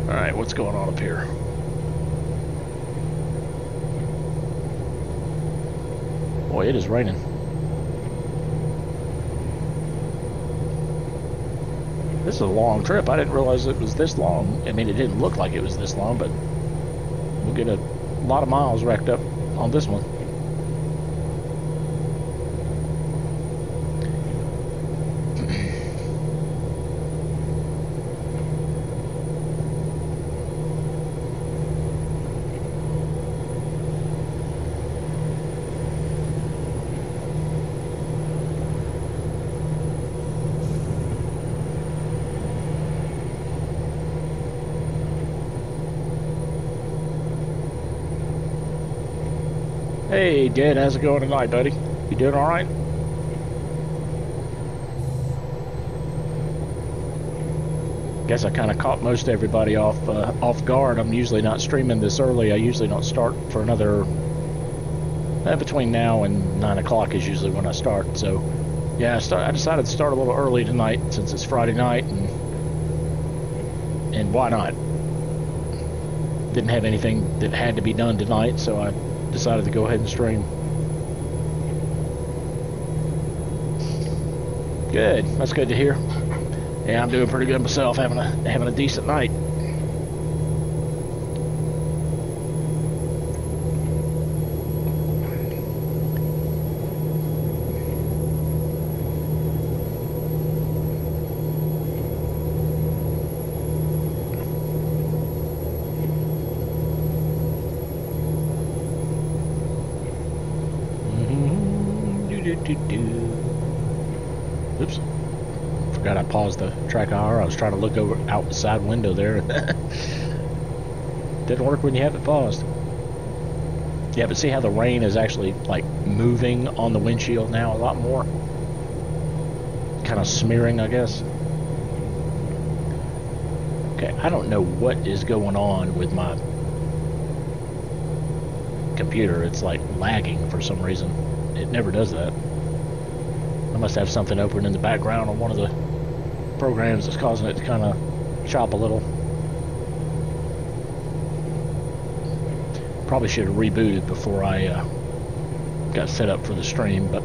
Alright, what's going on up here? Boy, it is raining. This is a long trip. I didn't realize it was this long. I mean, it didn't look like it was this long, but we'll get a lot of miles racked up on this one. Hey, Dan, how's it going tonight, buddy? You doing all right? Guess I kind of caught most everybody off guard. I'm usually not streaming this early. I usually don't start for another between now and 9 o'clock is usually when I start. So, yeah, I decided to start a little early tonight since it's Friday night, and why not? Didn't have anything that had to be done tonight, so I decided to go ahead and stream. Good, that's good to hear. Yeah, I'm doing pretty good myself, having a decent night. Oops. Forgot I paused the track hour. I was trying to look out the side window there. Didn't work when you have it paused. Yeah, but see how the rain is actually like moving on the windshield now a lot more? Kind of smearing, I guess. Okay, I don't know what is going on with my computer. It's like lagging for some reason. It never does that. I must have something open in the background on one of the programs that's causing it to kind of chop a little. Probably should have rebooted before I got set up for the stream, but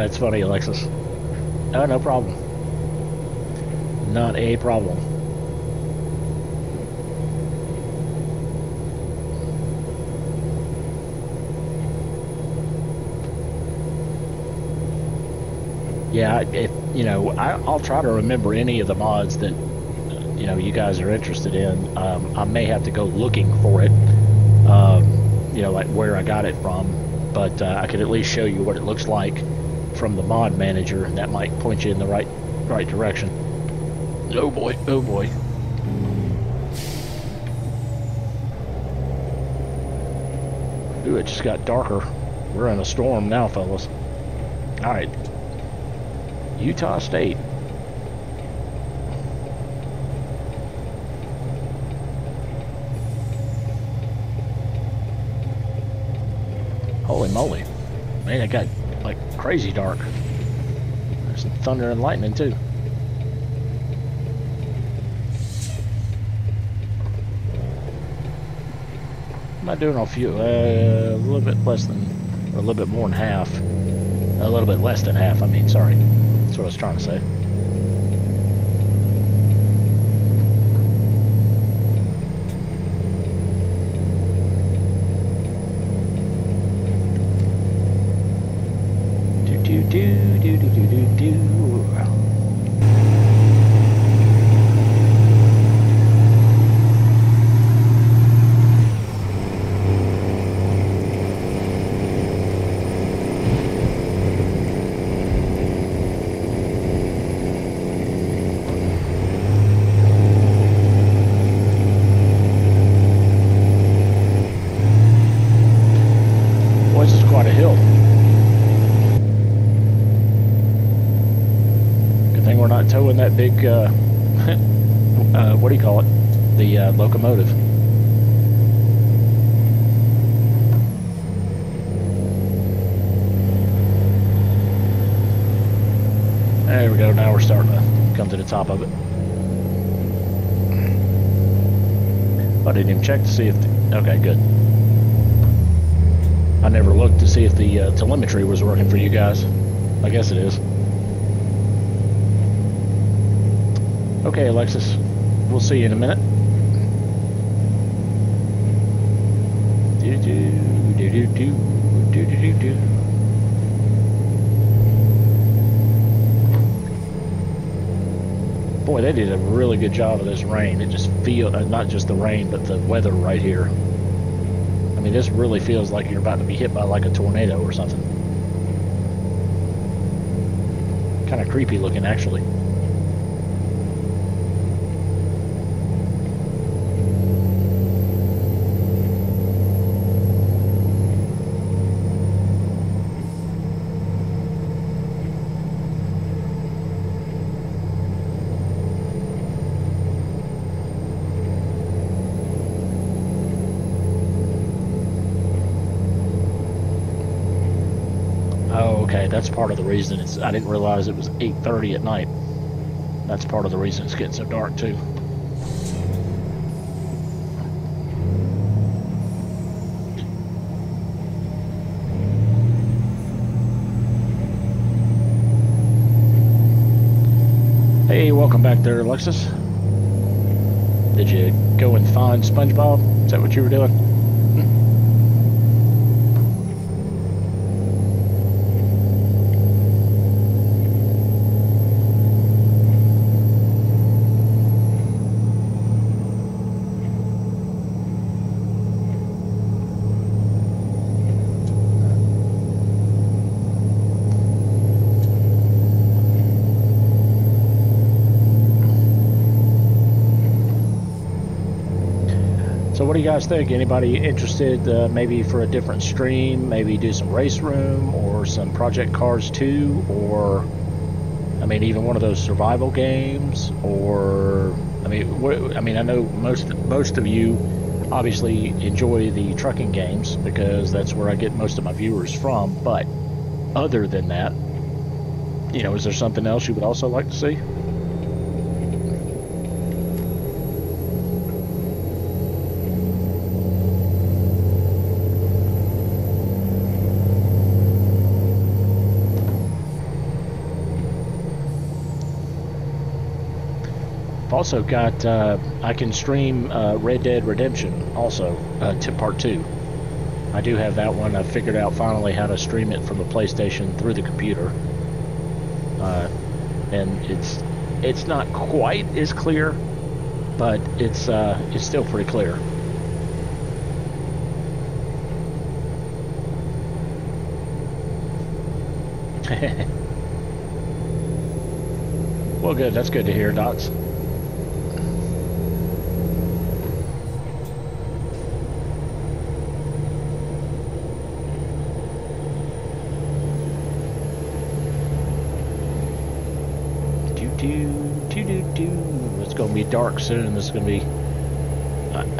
it's funny, Alexis. Oh, no problem. Not a problem. Yeah, if you know, I'll try to remember any of the mods that you know you guys are interested in. I may have to go looking for it. You know, like where I got it from, but I could at least show you what it looks like from the mod manager, and that might point you in the right direction. Oh boy, oh boy. Ooh, it just got darker. We're in a storm now, fellas. All right, Utah State. Holy moly. Man, it got like crazy dark. There's some thunder and lightning too. Am I doing a few? A little bit less than, or a little bit more than half. A little bit less than half, I mean, sorry. That's what I was trying to say. Do. Boy, this is quite a hill. We're not towing that big, what do you call it? The locomotive. There we go. Now we're starting to come to the top of it. I didn't even check to see if... Okay, good. I never looked to see if the telemetry was working for you guys. I guess it is. Okay, Alexis, we'll see you in a minute. Boy, they did a really good job of this rain. It just feels, not just the rain, but the weather right here. I mean, this really feels like you're about to be hit by like a tornado or something. Kind of creepy looking, actually. Okay, that's part of the reason it's... I didn't realize it was 8:30 at night. That's part of the reason it's getting so dark, too. Hey, welcome back there, Alexis. Did you go and find SpongeBob? Is that what you were doing? So what do you guys think? Anybody interested maybe for a different stream, maybe do some Race Room or some Project Cars 2, or I mean even one of those survival games, or I mean I know most of you obviously enjoy the trucking games because that's where I get most of my viewers from, but other than that, you know, is there something else you would also like to see? Also got I can stream Red Dead Redemption also to part 2. I do have that one. I figured out finally how to stream it from the PlayStation through the computer. and it's not quite as clear, but it's still pretty clear. Well, good. That's good to hear, Dots. It's going to be dark soon. This is going to be...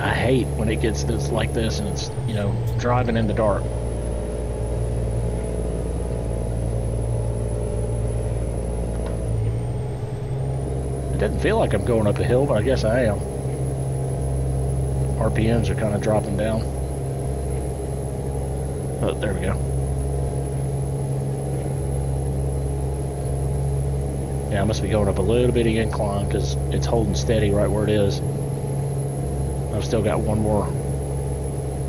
I hate when it gets this like this and it's, you know, driving in the dark. It doesn't feel like I'm going up a hill, but I guess I am. RPMs are kind of dropping down. Oh, there we go. Yeah, I must be going up a little bitty incline because it's holding steady right where it is. I've still got one more,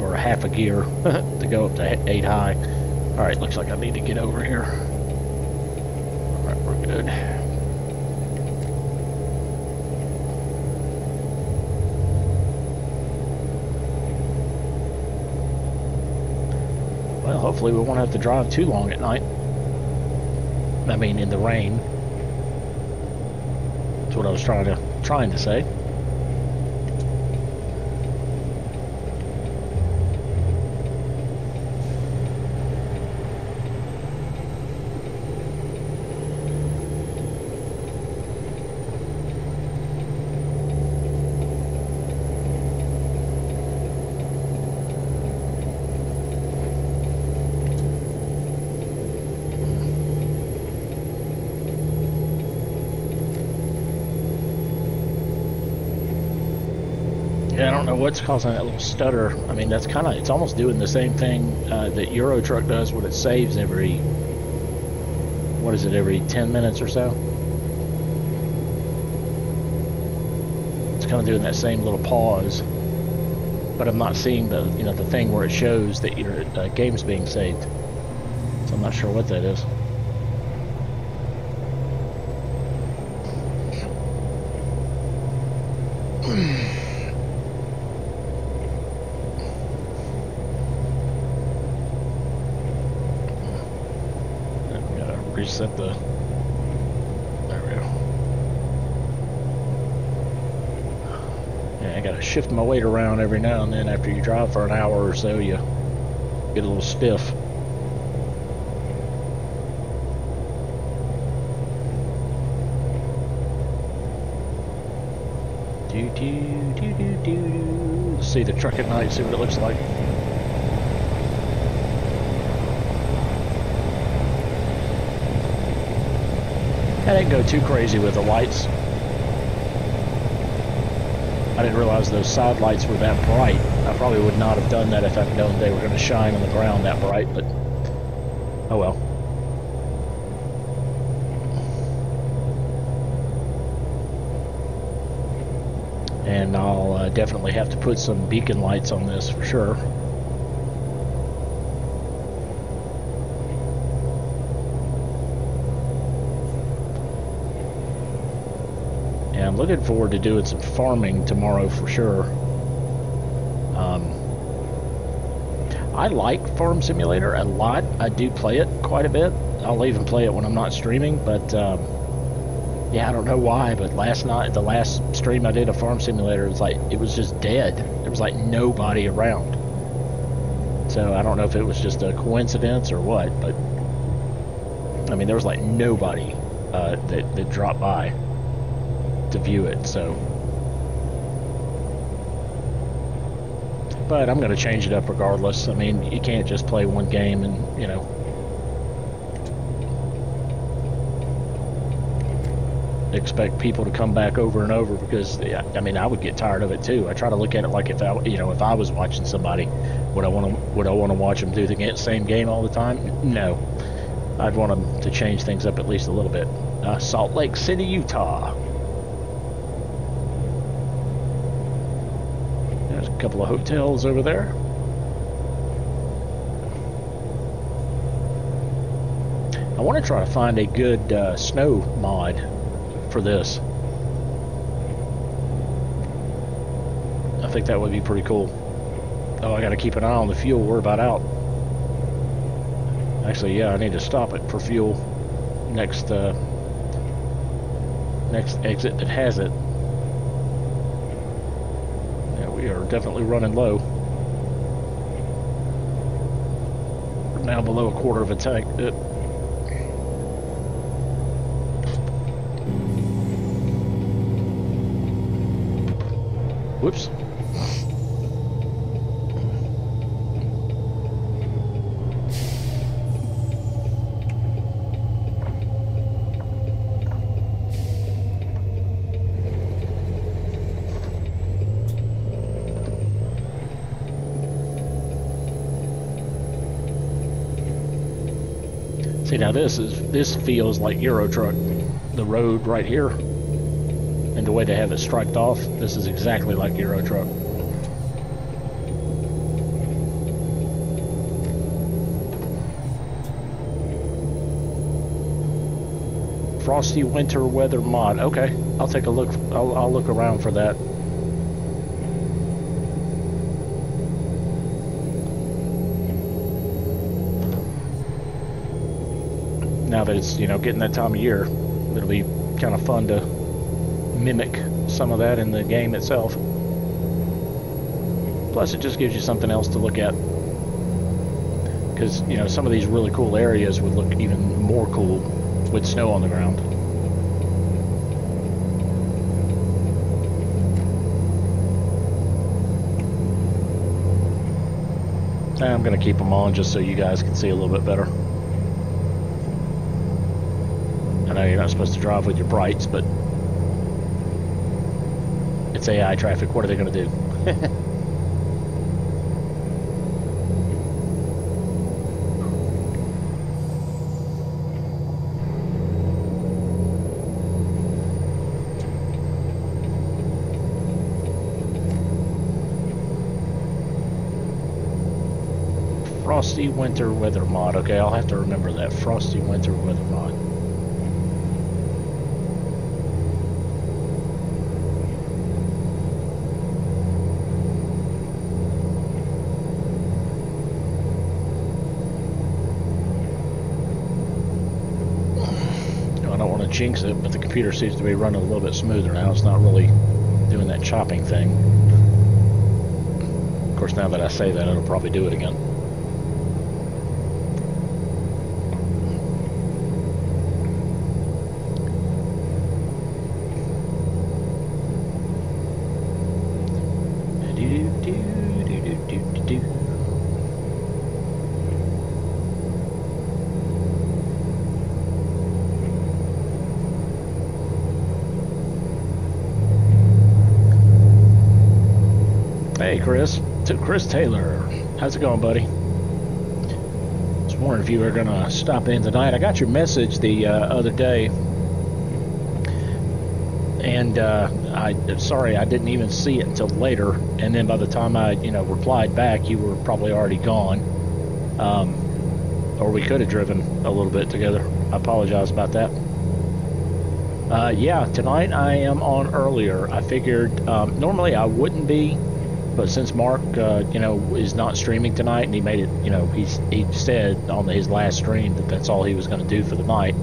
or a half a gear to go up to 8 high. All right, looks like I need to get over here. All right, we're good. Well, hopefully we won't have to drive too long at night. I mean, in the rain. That's what I was trying to say. I don't know what's causing that little stutter. I mean, that's kind of, it's almost doing the same thing that Euro Truck does when it saves every, what is it, every 10 minutes or so? It's kind of doing that same little pause, but I'm not seeing the, you know, the thing where it shows that your game's being saved. So I'm not sure what that is. Reset the, there we go. Yeah, I gotta shift my weight around every now and then. After you drive for an hour or so, you get a little stiff. Let's see the truck at night, see what it looks like. I didn't go too crazy with the lights. I didn't realize those side lights were that bright. I probably would not have done that if I'd known they were going to shine on the ground that bright, but oh well. And I'll definitely have to put some beacon lights on this for sure. I'm looking forward to doing some farming tomorrow for sure. I like Farm Simulator a lot. I do play it quite a bit. I'll even play it when I'm not streaming, but yeah, I don't know why, but last night, the last stream I did of Farm Simulator, it was just dead. There was like nobody around. So I don't know if it was just a coincidence or what, but I mean, there was like nobody that dropped by to view it, so. But I'm going to change it up regardless. I mean, you can't just play one game and, you know, expect people to come back over and over, because, I mean, I would get tired of it too. I try to look at it like if I, you know, if I was watching somebody, would I want to watch them do the same game all the time? No. I'd want them to change things up at least a little bit. Salt Lake City, Utah. There's a couple of hotels over there. I want to try to find a good snow mod for this. I think that would be pretty cool. Oh, I got to keep an eye on the fuel. We're about out. Actually, yeah, I need to stop it for fuel. Next exit that has it. Yeah, we are definitely running low. We're now below a quarter of a tank. Whoops. See, now this feels like Euro Truck. The road right here, and the way they have it striped off, this is exactly like Euro Truck. Frosty winter weather mod. Okay, I'll take a look. I'll look around for that. Now that it's, you know, getting that time of year, it'll be kind of fun to mimic some of that in the game itself. Plus, it just gives you something else to look at. Because, you know, some of these really cool areas would look even more cool with snow on the ground. I'm going to keep them on just so you guys can see a little bit better. I know you're not supposed to drive with your brights, but it's AI traffic. What are they going to do? Frosty winter weather mod. Okay, I'll have to remember that. Frosty winter weather mod. Jinx it, but the computer seems to be running a little bit smoother now. It's not really doing that chopping thing. Of course, now that I say that, it'll probably do it again. Hey Chris, Chris Taylor, how's it going, buddy? Just wondering if you were gonna stop in tonight. I got your message the other day, and I'm sorry I didn't even see it until later. And then by the time I, replied back, you were probably already gone, or we could have driven a little bit together. I apologize about that. Yeah, tonight I am on earlier. I figured normally I wouldn't be. But since Mark, is not streaming tonight, and he made it, he said on his last stream that that's all he was going to do for the night.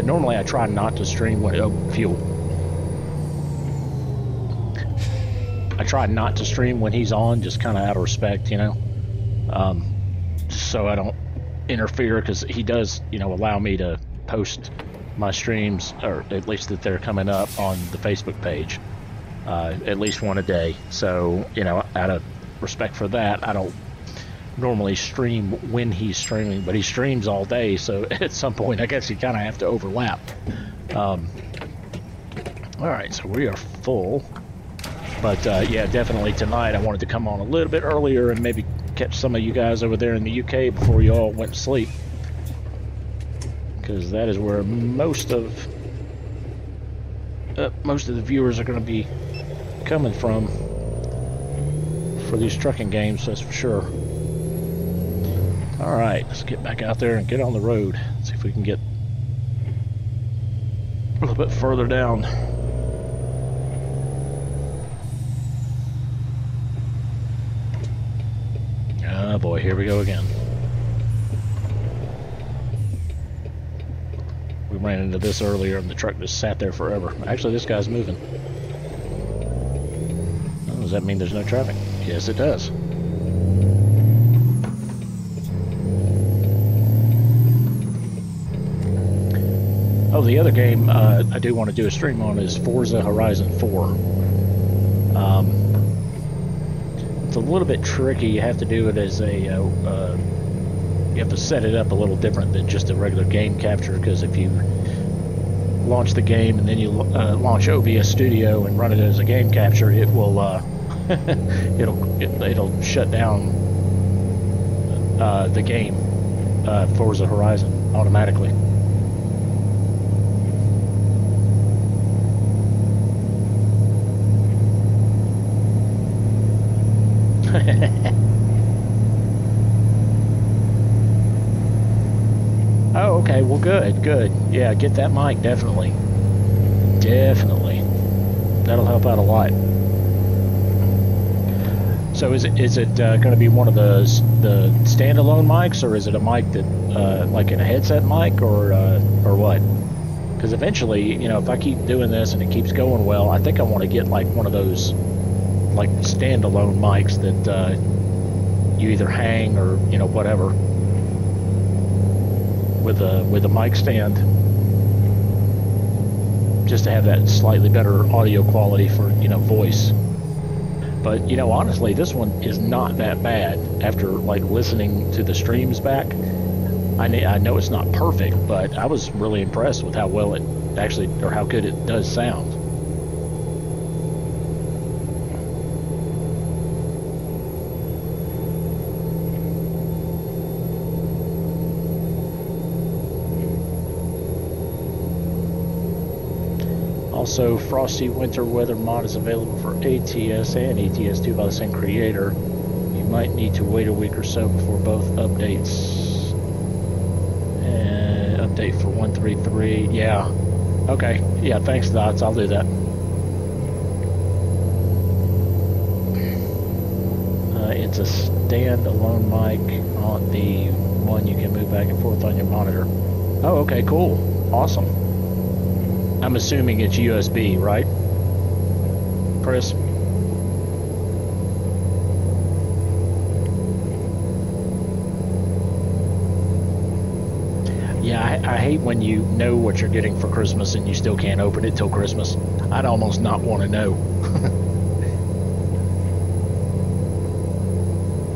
Normally, I try not to stream when fuel. I try not to stream when he's on, just kind of out of respect, so I don't interfere, because he does, allow me to post my streams, or at least that they're coming up on the Facebook page. At least one a day. So, out of respect for that, I don't normally stream when he's streaming, but he streams all day, so at some point I guess you kind of have to overlap. Alright, so we are full. But yeah, definitely tonight I wanted to come on a little bit earlier and maybe catch some of you guys over there in the UK before you all went to sleep. Because that is where most of the viewers are going to be coming from for these trucking games, that's for sure. All right, let's get back out there and get on the road. See if we can get a little bit further down. Oh boy, here we go again. We ran into this earlier and the truck just sat there forever. Actually, this guy's moving. Oh, does that mean there's no traffic? Yes, it does. Oh, the other game I do want to do a stream on is Forza Horizon 4. It's a little bit tricky. You have to do it as a, you have to set it up a little different than just a regular game capture, because if you launch the game and then you launch OBS Studio and run it as a game capture, it will, it'll shut down the game, Forza Horizon, automatically. Oh, okay, well good. Yeah, get that mic, definitely. That'll help out a lot. So is it going to be one of the standalone mics, or is it a mic that, like a headset mic, or what? Because eventually, you know, if I keep doing this and it keeps going well, I think I want to get like one of those like standalone mics that you either hang or, you know, whatever, with a mic stand, just to have that slightly better audio quality for, you know, voice. But, you know, honestly, this one is not that bad after like listening to the streams back. I know it's not perfect, but I was really impressed with how well it actually, or how good it does sound. Also, Frosty Winter Weather mod is available for ATS and ETS2 by the same creator. You might need to wait a week or so before both updates. Update for 1.3.3. Yeah. Okay. Yeah, thanks, Dots. I'll do that. It's a standalone mic on the one you can move back and forth on your monitor. Oh, okay, cool. Awesome. I'm assuming it's USB, right, Chris? Yeah, I hate when you know what you're getting for Christmas and you still can't open it till Christmas. I'd almost not want to know.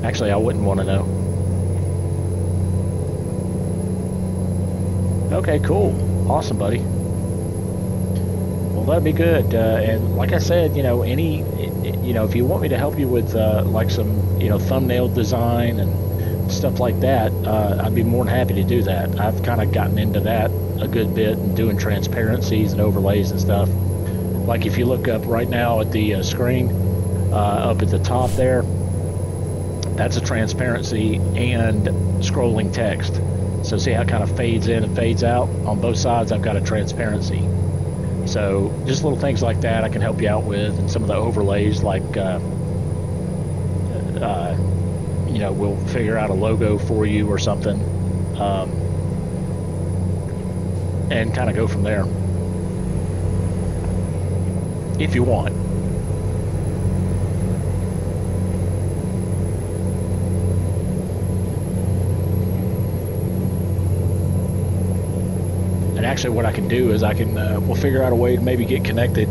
Actually, I wouldn't want to know. Okay, cool. Awesome, buddy. Well, that'd be good. And like I said, you know, if you want me to help you with like some, you know, thumbnail design and stuff like that, I'd be more than happy to do that. I've kind of gotten into that a good bit and doing transparencies and overlays and stuff. Like if you look up right now at the screen, up at the top there, that's a transparency and scrolling text. So see how it kind of fades in and fades out? On both sides, I've got a transparency. So just little things like that I can help you out with, and some of the overlays, like, you know, we'll figure out a logo for you or something, and kind of go from there, if you want. And actually what I can do is I can, we'll figure out a way to maybe get connected,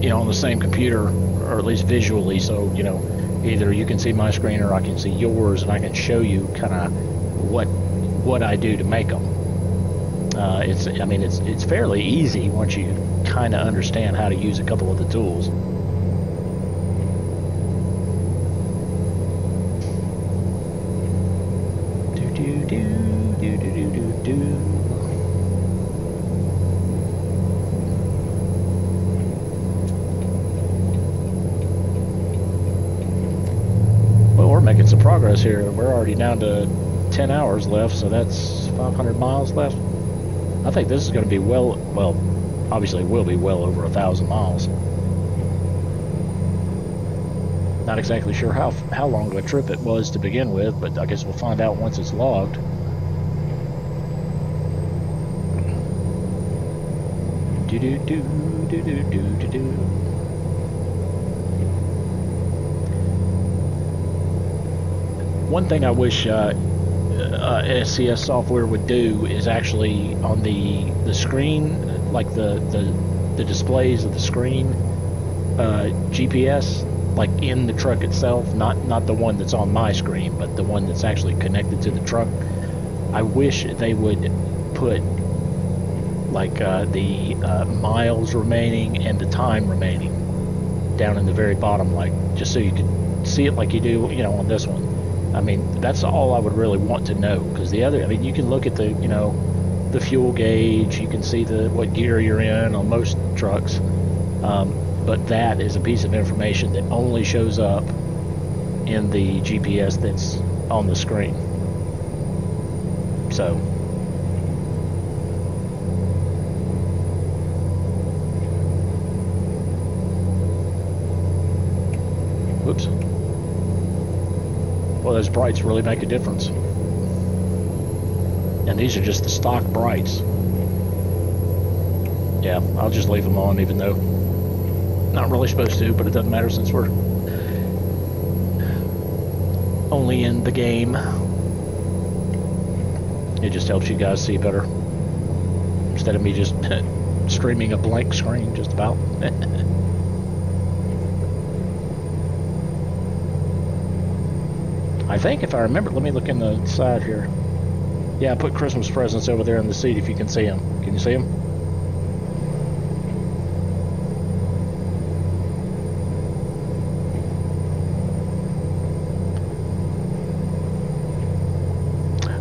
you know, on the same computer, or at least visually, so, you know, either you can see my screen or I can see yours, and I can show you kind of what I do to make them. I mean, it's fairly easy once you kind of understand how to use a couple of the tools. Well, we're making some progress here. We're already down to 10 hours left, so that's 500 miles left. I think this is going to be well, obviously it will be well over 1,000 miles. Not exactly sure how long of a trip it was to begin with, but I guess we'll find out once it's logged. One thing I wish SCS software would do is actually on the screen, like the displays of the screen, GPS, like in the truck itself, not the one that's on my screen, but the one that's actually connected to the truck. I wish they would put like the miles remaining and the time remaining down in the very bottom, like just so you could see it like you do, you know, on this one. I mean, that's all I would really want to know, because the other, I mean, you can look at the, you know, the fuel gauge, you can see what gear you're in on most trucks, but that is a piece of information that only shows up in the GPS that's on the screen. So whoops. Well, those brights really make a difference. And these are just the stock brights. Yeah, I'll just leave them on, even though not really supposed to, but it doesn't matter since we're only in the game. It just helps you guys see better, instead of me just streaming a blank screen just about. I think if I remember, let me look in the side here. Yeah, I put Christmas presents over there in the seat if you can see them. Can you see them?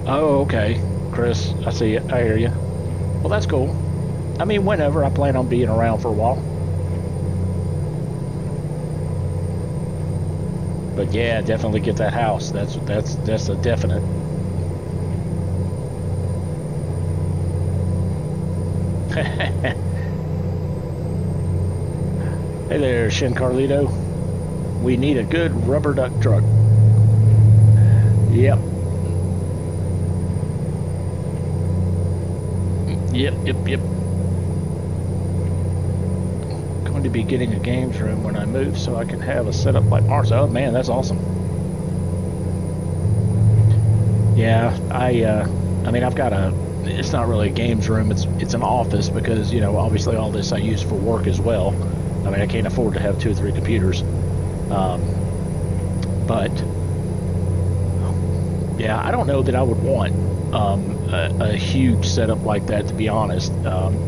Oh, okay. Chris, I see you. I hear you. Well, that's cool. I mean, whenever. I plan on being around for a while. But yeah, definitely get that house. That's a definite. Hey there, Shin Carlito. We need a good rubber duck truck. Yep. Yep. Going to be getting a games room when I move, so I can have a setup like Mars. Oh man, that's awesome. Yeah, I mean, I've got it's not really a games room, it's an office, because, you know, obviously all this I use for work as well. I mean, I can't afford to have 2 or 3 computers. But yeah, I don't know that I would want a huge setup like that, to be honest,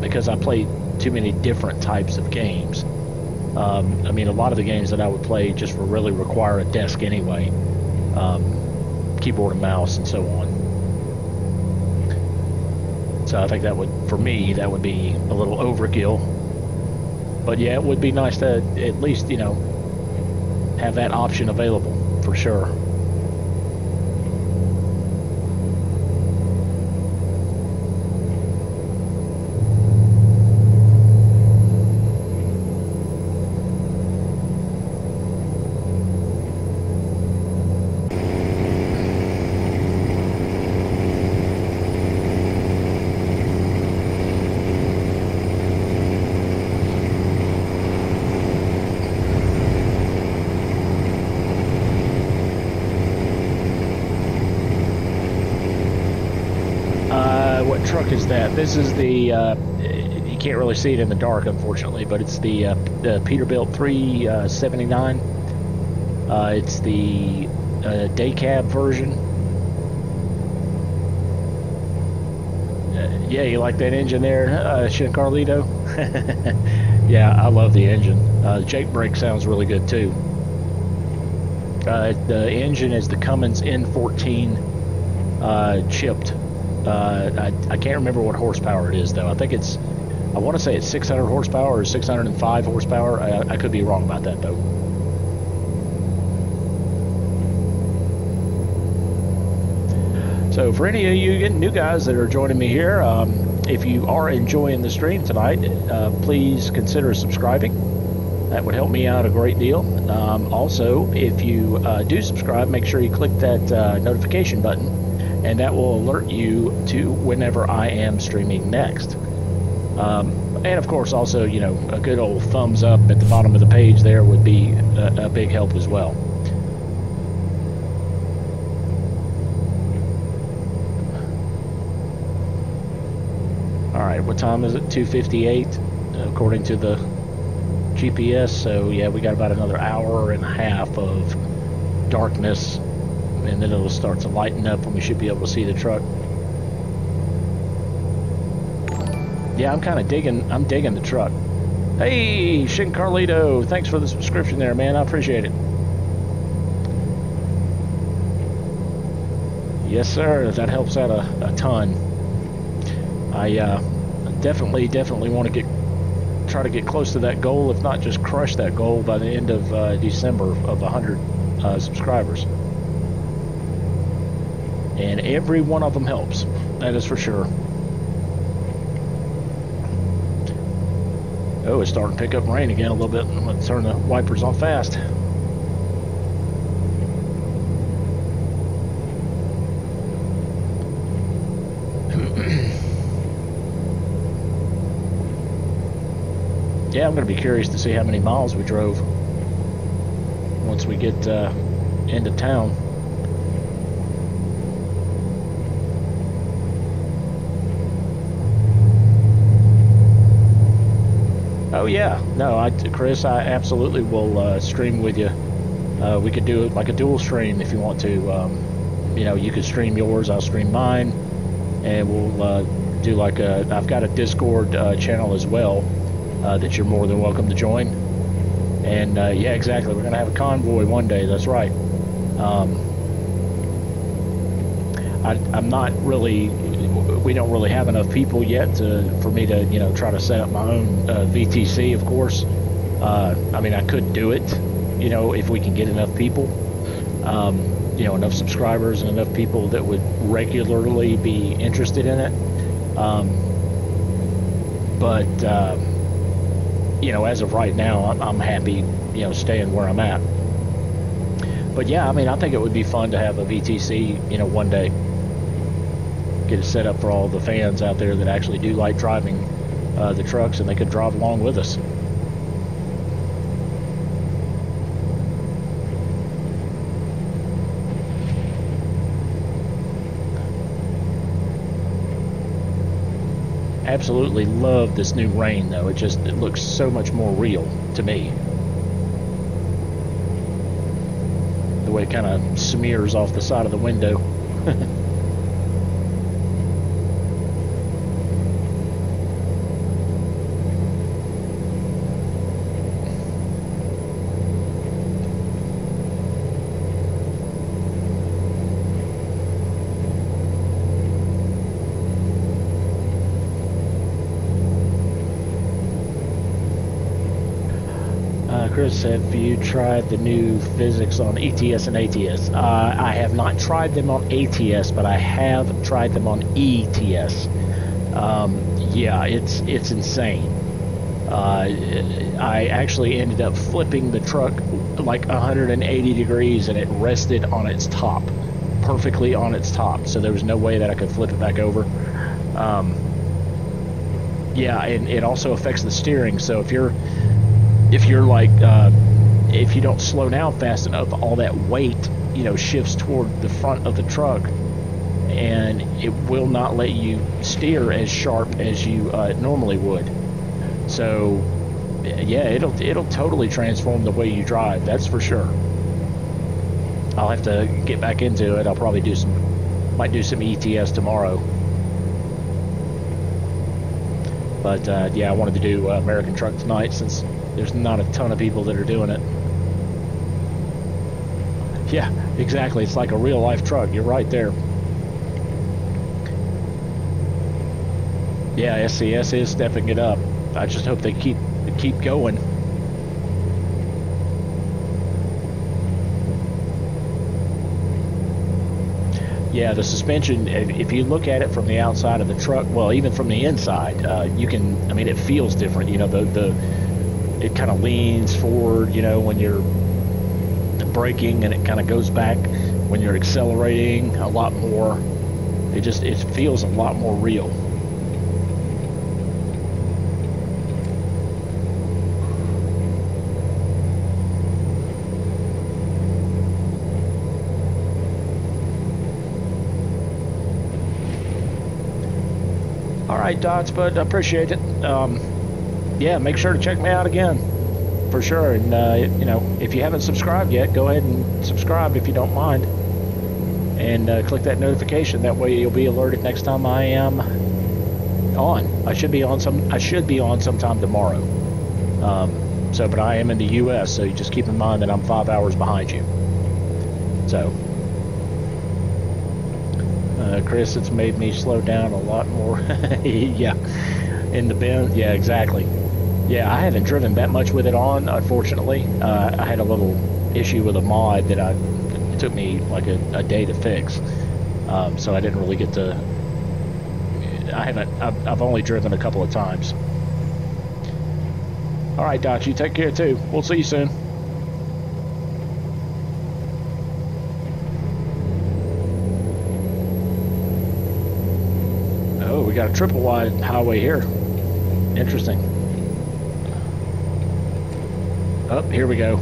because I play too many different types of games. I mean, a lot of the games that I would play just really require a desk anyway, keyboard and mouse and so on. So I think that would, for me, that would be a little overkill. But yeah, it would be nice to at least, you know, have that option available, for sure. What truck is that? This is the, you can't really see it in the dark, unfortunately, but it's the Peterbilt 379. It's the day cab version. Yeah, you like that engine there, Shin Carlito? Yeah, I love the engine. Jake brake sounds really good too. The engine is the Cummins N14 chipped. I can't remember what horsepower it is, though. I think it's, I want to say it's 600 horsepower or 605 horsepower. I could be wrong about that, though. So for any of you new guys that are joining me here, if you are enjoying the stream tonight, please consider subscribing. That would help me out a great deal. Also, if you do subscribe, make sure you click that notification button, and that will alert you to whenever I am streaming next. And of course, also, you know, a good old thumbs up at the bottom of the page there would be a big help as well. All right, what time is it? 2:58, according to the GPS. So yeah, we got about another hour and a half of darkness, and then it'll start to lighten up, and we should be able to see the truck. Yeah, I'm digging the truck. Hey, Shin Carlito, thanks for the subscription there, man. I appreciate it. Yes, sir. That helps out a ton. I definitely want to try to get close to that goal, if not just crush that goal by the end of December of 100 subscribers. And every one of them helps. That is for sure. Oh, it's starting to pick up rain again a little bit. I'm going to turn the wipers on fast. Yeah, I'm going to be curious to see how many miles we drove once we get into town. Oh yeah, no, Chris, I absolutely will stream with you. We could do it like a dual stream if you want to. You know, you could stream yours, I'll stream mine, and we'll do like I've got a Discord channel as well that you're more than welcome to join. And yeah, exactly, we're gonna have a convoy one day. That's right. I'm not really. We don't really have enough people yet for me to, you know, try to set up my own VTC, of course. I mean, I could do it, you know, if we can get enough people, you know, enough subscribers and enough people that would regularly be interested in it. But, you know, as of right now, I'm happy, you know, staying where I'm at. But yeah, I mean, I think it would be fun to have a VTC, you know, one day. Get it set up for all the fans out there that actually do like driving the trucks, and they could drive along with us. Absolutely love this new rain, though. It looks so much more real to me. The way it kind of smears off the side of the window. Chris, have you tried the new physics on ETS and ATS? I have not tried them on ATS, but I have tried them on ETS. Yeah, it's insane. I actually ended up flipping the truck like 180 degrees, and it rested on its top, perfectly on its top. So there was no way that I could flip it back over. Yeah, and it also affects the steering. So if you're like, if you don't slow down fast enough, all that weight, you know, shifts toward the front of the truck, and it will not let you steer as sharp as you normally would. So, yeah, it'll totally transform the way you drive. That's for sure. I'll have to get back into it. I'll probably might do some ETS tomorrow. But yeah, I wanted to do American Truck tonight since there's not a ton of people that are doing it. Yeah, exactly. It's like a real life truck. You're right there. Yeah, SCS is stepping it up. I just hope they keep going. Yeah, the suspension, if you look at it from the outside of the truck, well, even from the inside, you can, I mean, it feels different. You know, it kind of leans forward, you know, when you're braking, and it kind of goes back when you're accelerating a lot more. It feels a lot more real. All right, Dots, bud, I appreciate it. Yeah, make sure to check me out again, for sure. And, you know, if you haven't subscribed yet, go ahead and subscribe if you don't mind. And click that notification. That way you'll be alerted next time I am on. I should be on sometime tomorrow. But I am in the U.S., so you just keep in mind that I'm 5 hours behind you. So... Chris, it's made me slow down a lot more. Yeah, in the bend. Yeah, exactly. Yeah, I haven't driven that much with it on, unfortunately. I had a little issue with a mod that it took me like a day to fix. So I didn't really get to... I've only driven a couple of times. All right, Doc, you take care too. We'll see you soon. We got a triple wide highway here. Interesting. Oh, here we go.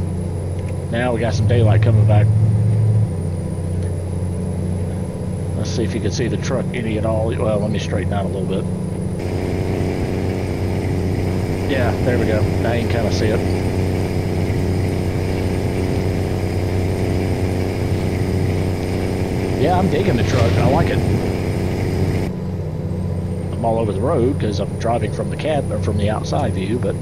Now we got some daylight coming back. Let's see if you can see the truck any at all. Well, let me straighten out a little bit. Yeah, there we go. Now you can kind of see it. Yeah, I'm digging the truck. I like it. I'm all over the road because I'm driving from the cab or from the outside view, but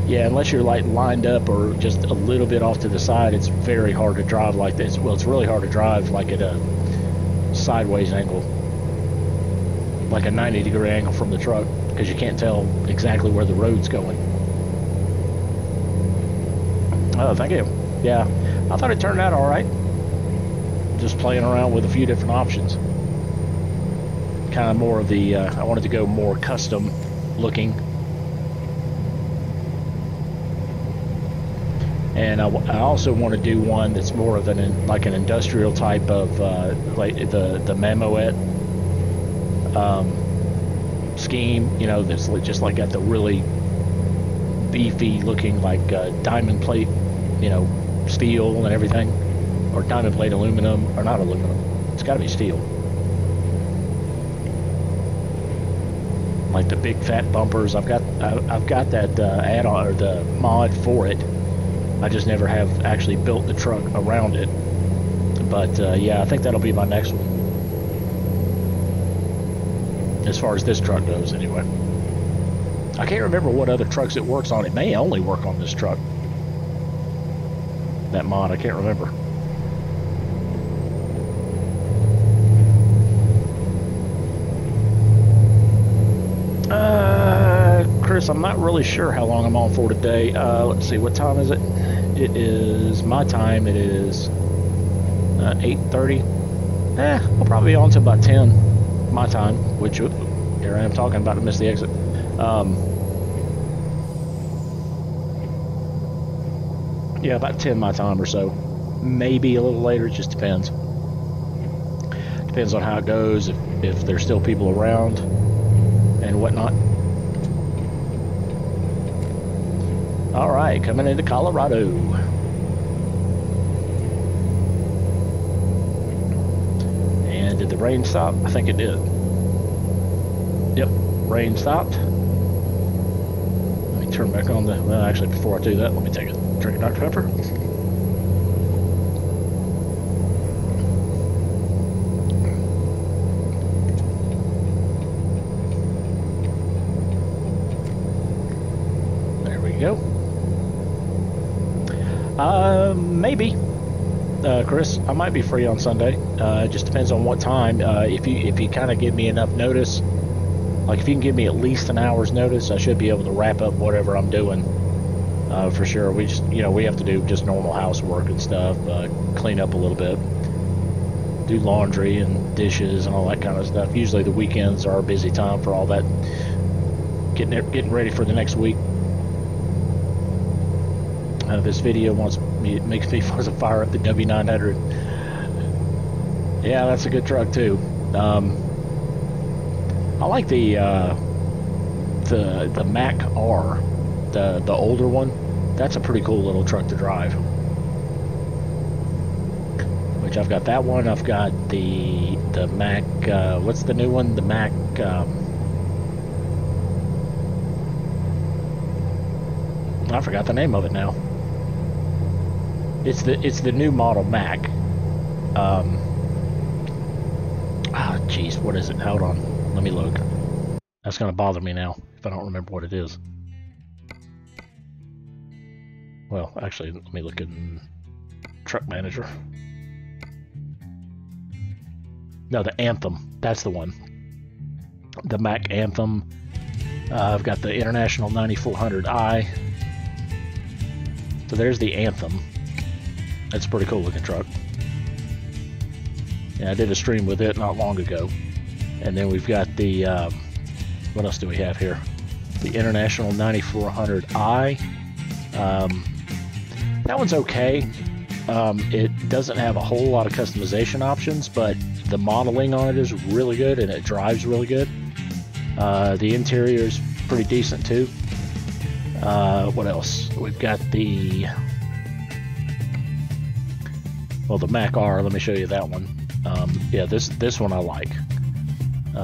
yeah, unless you're like lined up or just a little bit off to the side, it's very hard to drive like this. Well, it's really hard to drive like at a sideways angle, like a 90-degree angle from the truck, because you can't tell exactly where the road's going. Oh, thank you. Yeah, I thought it turned out all right. Just playing around with a few different options. Kind of more of the, I wanted to go more custom looking. And I also want to do one that's more of like an industrial type of, like the Mamoet scheme, you know, that's just like got the really beefy looking like diamond plate, you know, steel and everything, or diamond plate aluminum, or not aluminum, it's got to be steel, like the big fat bumpers. I've got that add-on or the mod for it. I just never have actually built the truck around it, but yeah, I think that'll be my next one, as far as this truck goes anyway. I can't remember what other trucks it works on. It may only work on this truck, that mod. I can't remember. Chris, I'm not really sure how long I'm on for today. Let's see, what time is it? It is my time. It is 8:30. I'll probably be on to about 10 my time, which here I am talking about to miss the exit. Yeah, about 10 my time or so. Maybe a little later, it just depends. Depends on how it goes, if there's still people around and whatnot. All right, coming into Colorado. And did the rain stop? I think it did. Yep, rain stopped. Let me turn back on the, well, actually, before I do that, let me take a drink of Dr. Pepper. There we go. Maybe, Chris, I might be free on Sunday. It just depends on what time. If you kind of give me enough notice, like if you can give me at least an hour's notice, I should be able to wrap up whatever I'm doing for sure. We just, we have to do just normal housework and stuff, clean up a little bit, do laundry and dishes and all that kind of stuff. Usually the weekends are a busy time for all that, getting ready for the next week. This video makes me want to fire up the W900. Yeah, that's a good truck too. I like the Mac R, the older one. That's a pretty cool little truck to drive. Which I've got that one. I've got the Mac. What's the new one? The Mac. I forgot the name of it now. It's the new model Mac. Jeez, what is it? Hold on, let me look. That's gonna bother me now if I don't remember what it is. Well, actually, let me look in Truck Manager. No, the Anthem. That's the one. The Mac Anthem. I've got the International 9400i. So there's the Anthem. That's a pretty cool looking truck. Yeah, I did a stream with it not long ago. And then we've got the, what else do we have here? The International 9400i. That one's okay. It doesn't have a whole lot of customization options, but the modeling on it is really good and it drives really good. The interior is pretty decent too. What else? We've got the Mac R. Let me show you that one. Yeah, this one I like.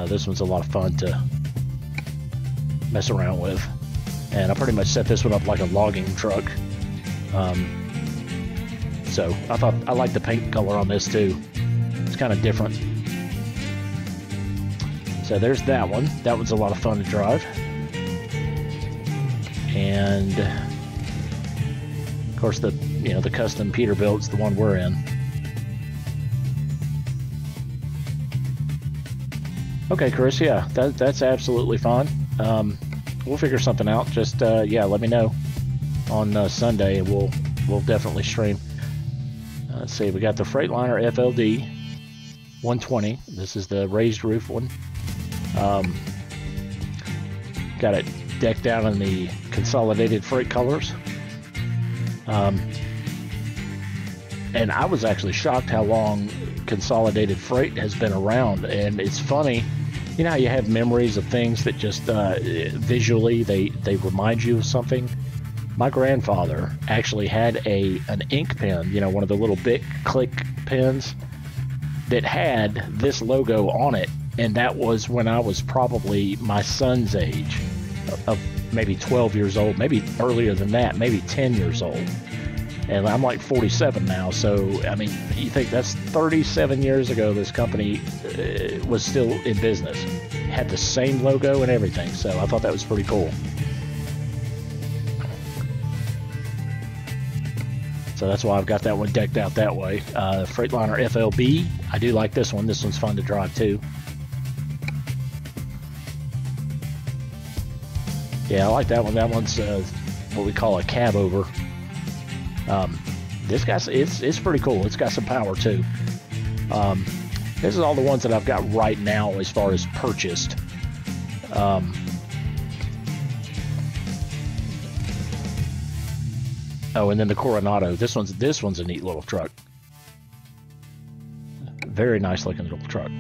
This one's a lot of fun to mess around with, and I pretty much set this one up like a logging truck. So I like the paint color on this too. It's kind of different. So there's that one. That one's a lot of fun to drive. And of course the custom Peterbilt's the one we're in. Okay, Chris, yeah, that's absolutely fine. We'll figure something out. Just yeah, let me know on Sunday, and we'll definitely stream. Let's see, we got the Freightliner FLD 120. This is the raised roof one. Got it decked out in the consolidated freight colors. And I was actually shocked how long consolidated freight has been around. And it's funny, you know how you have memories of things that just visually they remind you of something. My grandfather actually had an ink pen, one of the little Bic click pens that had this logo on it, and that was when I was probably my son's age, of maybe 12 years old, maybe earlier than that, maybe 10 years old. And I'm like 47 now, so I mean, you think that's 37 years ago this company was still in business. Had the same logo and everything, so I thought that was pretty cool. So that's why I've got that one decked out that way. Freightliner FLB, I do like this one. This one's fun to drive too. Yeah, I like that one. That one's what we call a cab over. This guy's it's pretty cool. It's got some power too. This is all the ones that I've got right now as far as purchased. Oh, and then the Coronado. This one's a neat little truck. Very nice looking little truck.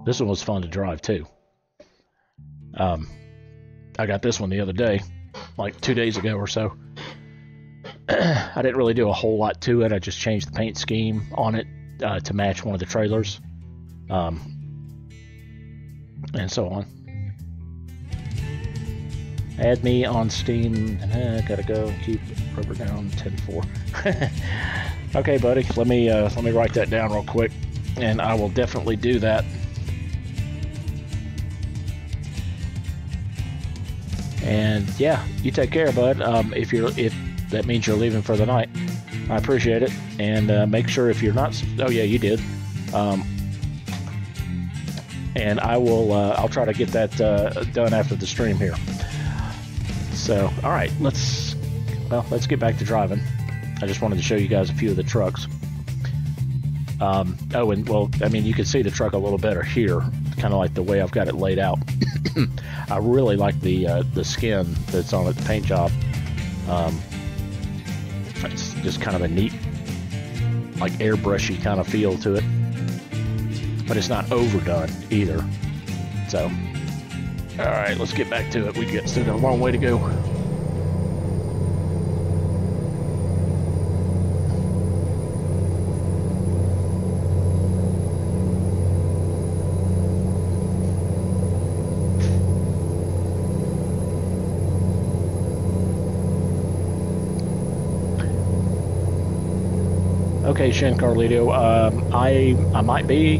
This one was fun to drive too. I got this one the other day, like 2 days ago or so. I didn't really do a whole lot to it. I just changed the paint scheme on it to match one of the trailers, and so on. Add me on Steam. Gotta go. Keep rubber down 10-4. Okay, buddy. Let me write that down real quick, and I will definitely do that. And yeah, you take care, bud. If that means you're leaving for the night, I appreciate it. And make sure if you're not. Oh yeah, you did. And I will. I'll try to get that done after the stream here. So, all right, let's well, let's get back to driving. I just wanted to show you guys a few of the trucks. Oh, and well, I mean, you can see the truck a little better here, kind of like the way I've got it laid out. I really like the skin that's on it, the paint job. It's just kind of a neat, like airbrushy kind of feel to it, but it's not overdone either. So, all right, let's get back to it. We still got a long way to go. Okay, Shin Carlito, I might be,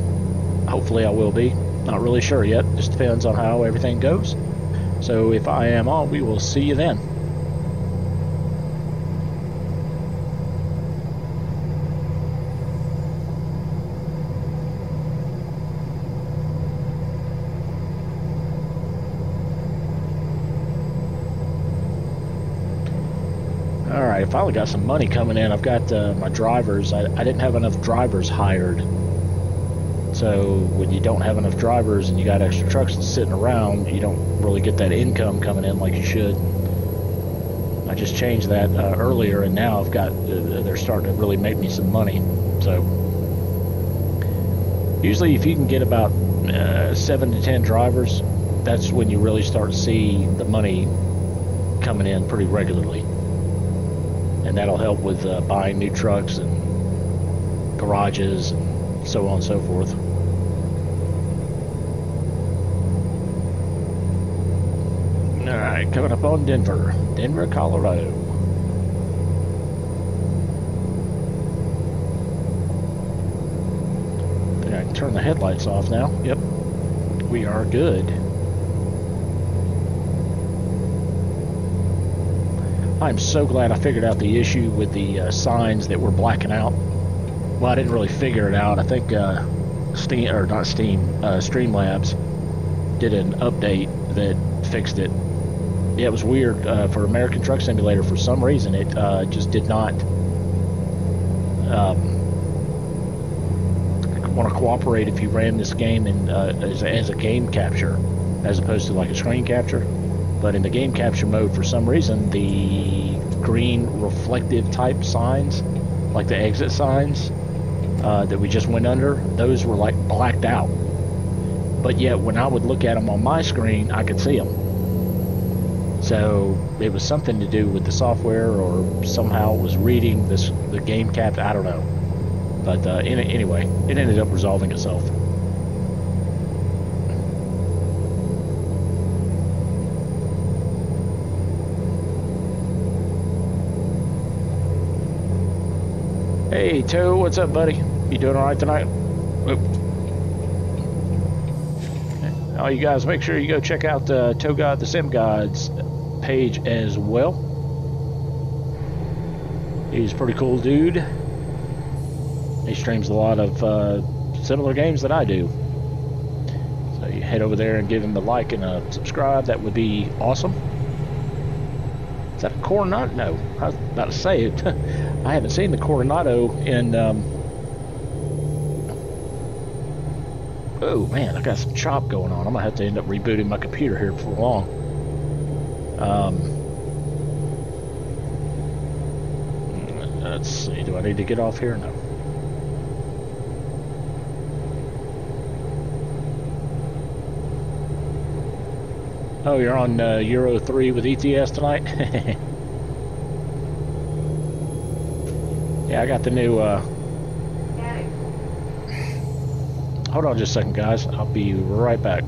hopefully I will be, not really sure yet, just depends on how everything goes. So if I am on, we will see you then. Alright, I finally got some money coming in. I've got my drivers. I didn't have enough drivers hired. So when you don't have enough drivers and you got extra trucks sitting around, you don't really get that income coming in like you should. I just changed that earlier, and now I've got, they're starting to really make me some money. So usually if you can get about 7 to 10 drivers, that's when you really start to see the money coming in pretty regularly. And that'll help with buying new trucks and garages and so on and so forth. Alright, coming up on Denver, Colorado. I can turn the headlights off now. Yep, we are good. I'm so glad I figured out the issue with the signs that were blacking out. Well, I didn't really figure it out. I think Streamlabs did an update that fixed it. Yeah, it was weird for American Truck Simulator. For some reason, it just did not want to cooperate if you ran this game in, as a game capture, as opposed to like a screen capture. But in the game capture mode, for some reason, the green reflective type signs, like the exit signs that we just went under, those were like blacked out. But yet, when I would look at them on my screen, I could see them. So it was something to do with the software, or somehow it was reading the game cap. I don't know. But anyway, it ended up resolving itself. Hey, Toe, what's up, buddy? You doing all right tonight? Oop. Oh, you guys, make sure you go check out Toe God the Sim Gods page as well. He's a pretty cool dude. He streams a lot of similar games that I do. So you head over there and give him a like and a subscribe. That would be awesome. Is that a Coronado? No, I was about to say it. I haven't seen the Coronado in. Oh man, I got some chop going on. I'm gonna have to end up rebooting my computer here before long. Let's see. Do I need to get off here? No. Oh, you're on Euro 3 with ETS tonight? Yeah, I got the new... Hold on just a second, guys. I'll be right back.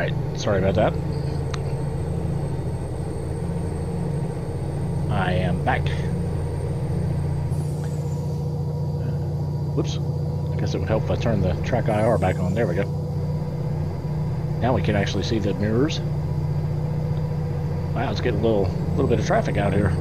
Alright, sorry about that. I am back. Whoops. I guess it would help if I turn the track IR back on. There we go. Now we can actually see the mirrors. Wow, it's getting a little bit of traffic out here.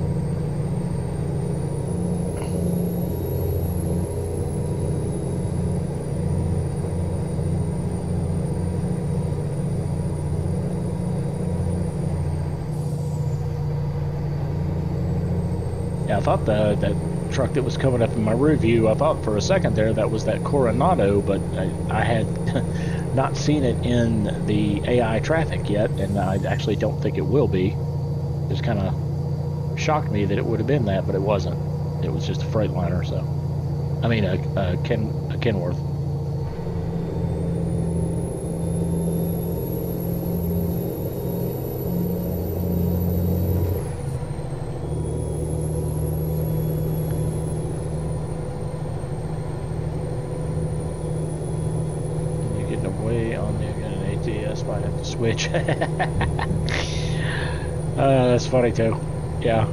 Yeah, I thought that truck that was coming up in my rear view, I thought for a second there that was that Coronado, but I had not seen it in the AI traffic yet, and I actually don't think it will be. It just kind of shocked me that it would have been that, but it wasn't. It was just a Freightliner, so. I mean, a Kenworth. Might have to switch. That's funny too. Yeah.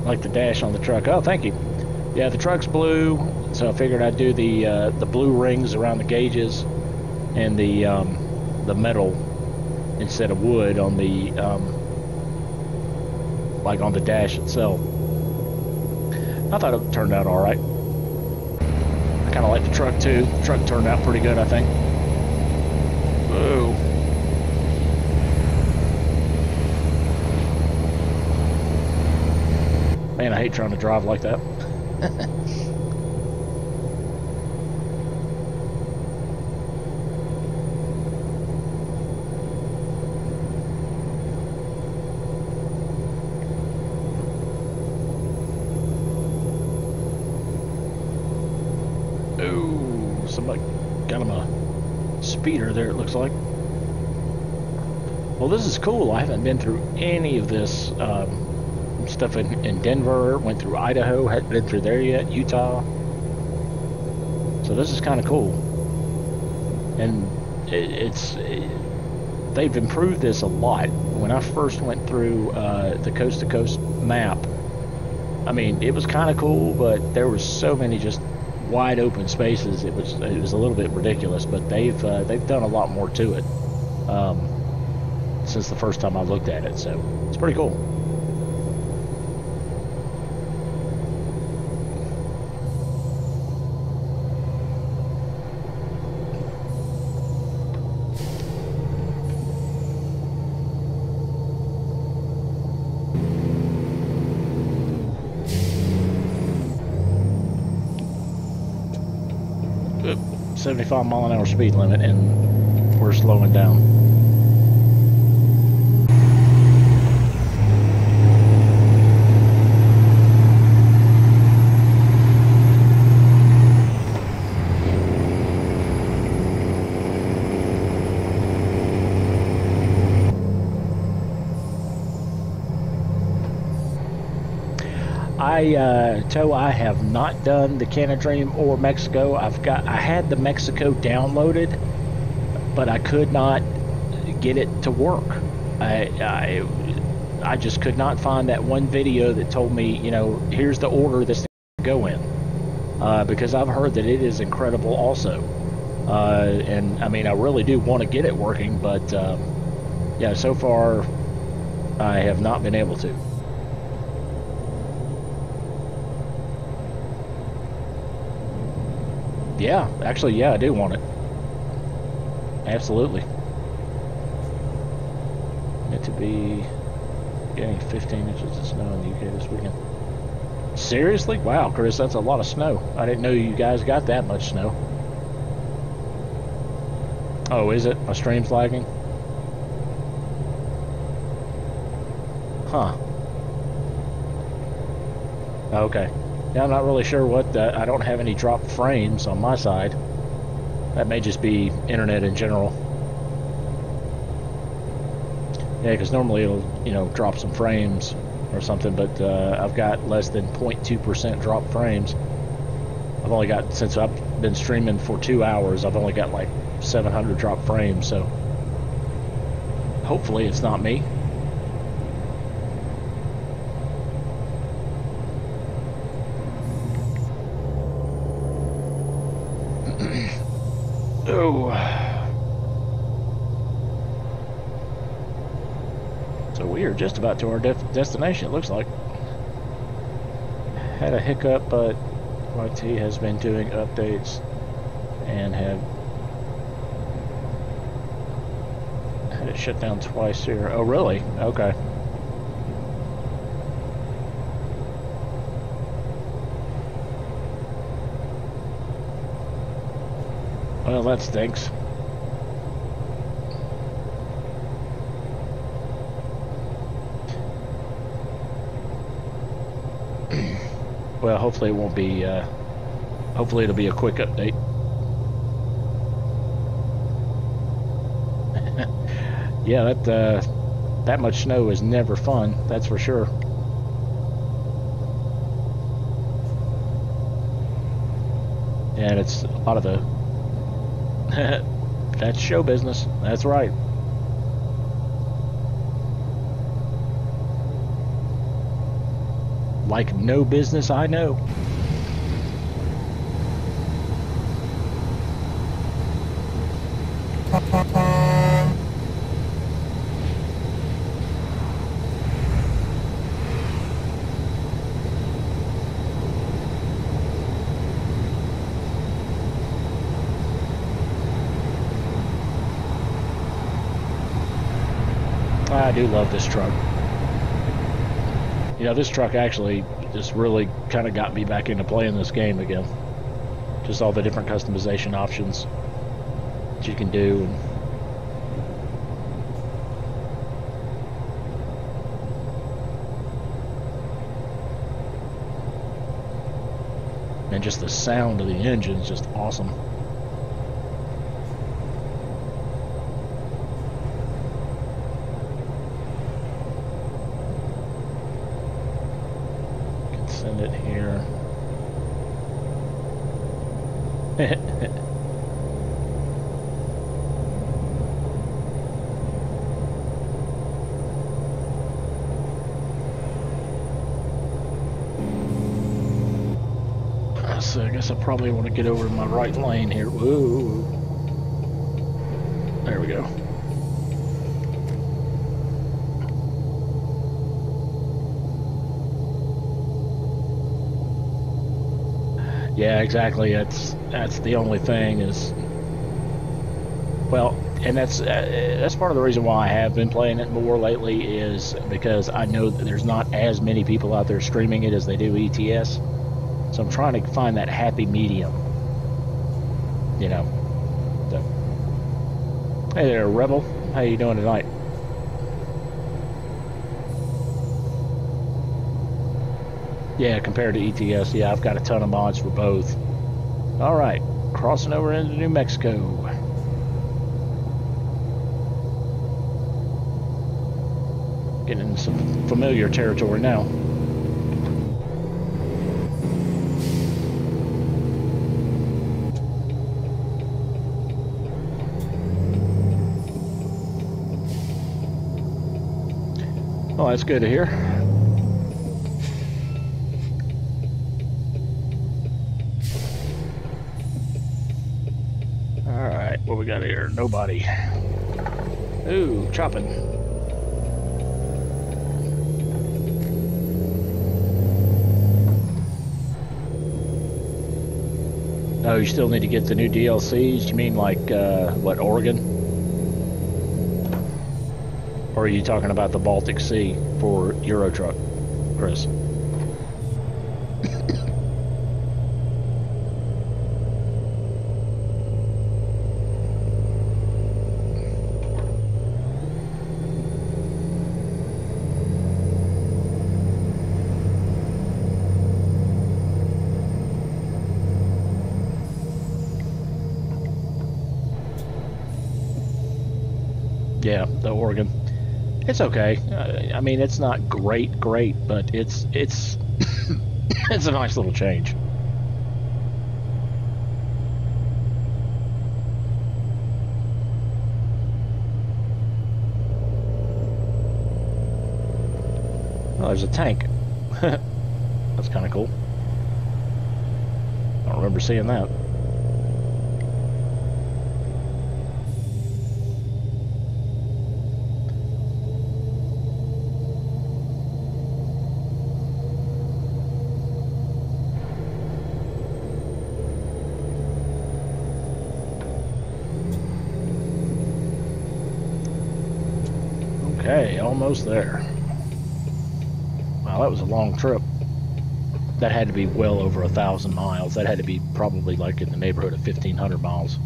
Like the dash on the truck. Oh, thank you. Yeah, the truck's blue, so I figured I'd do the blue rings around the gauges and the metal instead of wood on the like on the dash itself. I thought it turned out all right. I kind of like the truck too. The truck turned out pretty good, I think. Whoa. Man, I hate trying to drive like that. Oh, somebody got him a speeder there, it looks like. Well, this is cool. I haven't been through any of this stuff in Denver. Went through Idaho, hadn't been through there yet. Utah. So this is kind of cool. And they've improved this a lot. When I first went through the coast-to-coast map, I mean, it was kind of cool, but there was so many just wide open spaces. It was a little bit ridiculous, but they've done a lot more to it since the first time I looked at it. So it's pretty cool. Good. 75-mile-an-hour speed limit, and we're slowing down. I have not done the Canada Dream or Mexico. I had the Mexico downloaded, but I could not get it to work. I just could not find that one video that told me, you know, here's the order this to go in, because I've heard that it is incredible also, and I mean, I really do want to get it working, but yeah, so far I have not been able to. Yeah, actually, yeah, I do want it. Absolutely. Meant to be getting 15 inches of snow in the UK this weekend. Seriously? Wow, Chris, that's a lot of snow. I didn't know you guys got that much snow. Oh, is it? My stream's lagging? Huh. Okay. Yeah, I'm not really sure what I don't have any dropped frames on my side. That may just be internet in general. Yeah, because normally it'll, you know, drop some frames or something, but I've got less than 0.2% drop frames. I've only got, since I've been streaming for 2 hours, I've only got like 700 drop frames, so Hopefully it's not me. Oh. So we are just about to our destination, it looks like. Had a hiccup, but YT has been doing updates and have had it shut down twice here. Oh, really? Okay. Well, that stinks. Well, hopefully it won't be, hopefully it'll be a quick update. Yeah, that much snow is never fun, that's for sure. And it's a lot of the... That's show business, that's right. Like no business I know. I do love this truck. You know, this truck actually just really kind of got me back into playing this game again. Just all the different customization options that you can do. And just the sound of the engine is just awesome. Send it here. So I guess I probably want to get over to my right lane here. Whoa. There we go. Yeah, exactly. That's the only thing is, well, and that's part of the reason why I have been playing it more lately, is because I know that there's not as many people out there streaming it as they do ETS. So I'm trying to find that happy medium, you know. So, hey there, Rebel. How you doing tonight? Yeah, compared to ETS, yeah, I've got a ton of mods for both. All right, crossing over into New Mexico. Getting into some familiar territory now. Oh, that's good to hear. Alright, what we got here? Nobody. Ooh, chopping. Oh, you still need to get the new DLCs? You mean like, what, Oregon? Or are you talking about the Baltic Sea for Euro Truck, Chris? Yeah, the Oregon. It's okay. I mean, it's not great, but it's it's a nice little change. Oh, there's a tank. That's kind of cool. I don't remember seeing that. Okay, almost there. Wow, that was a long trip. That had to be well over 1,000 miles. That had to be probably like in the neighborhood of 1,500 miles.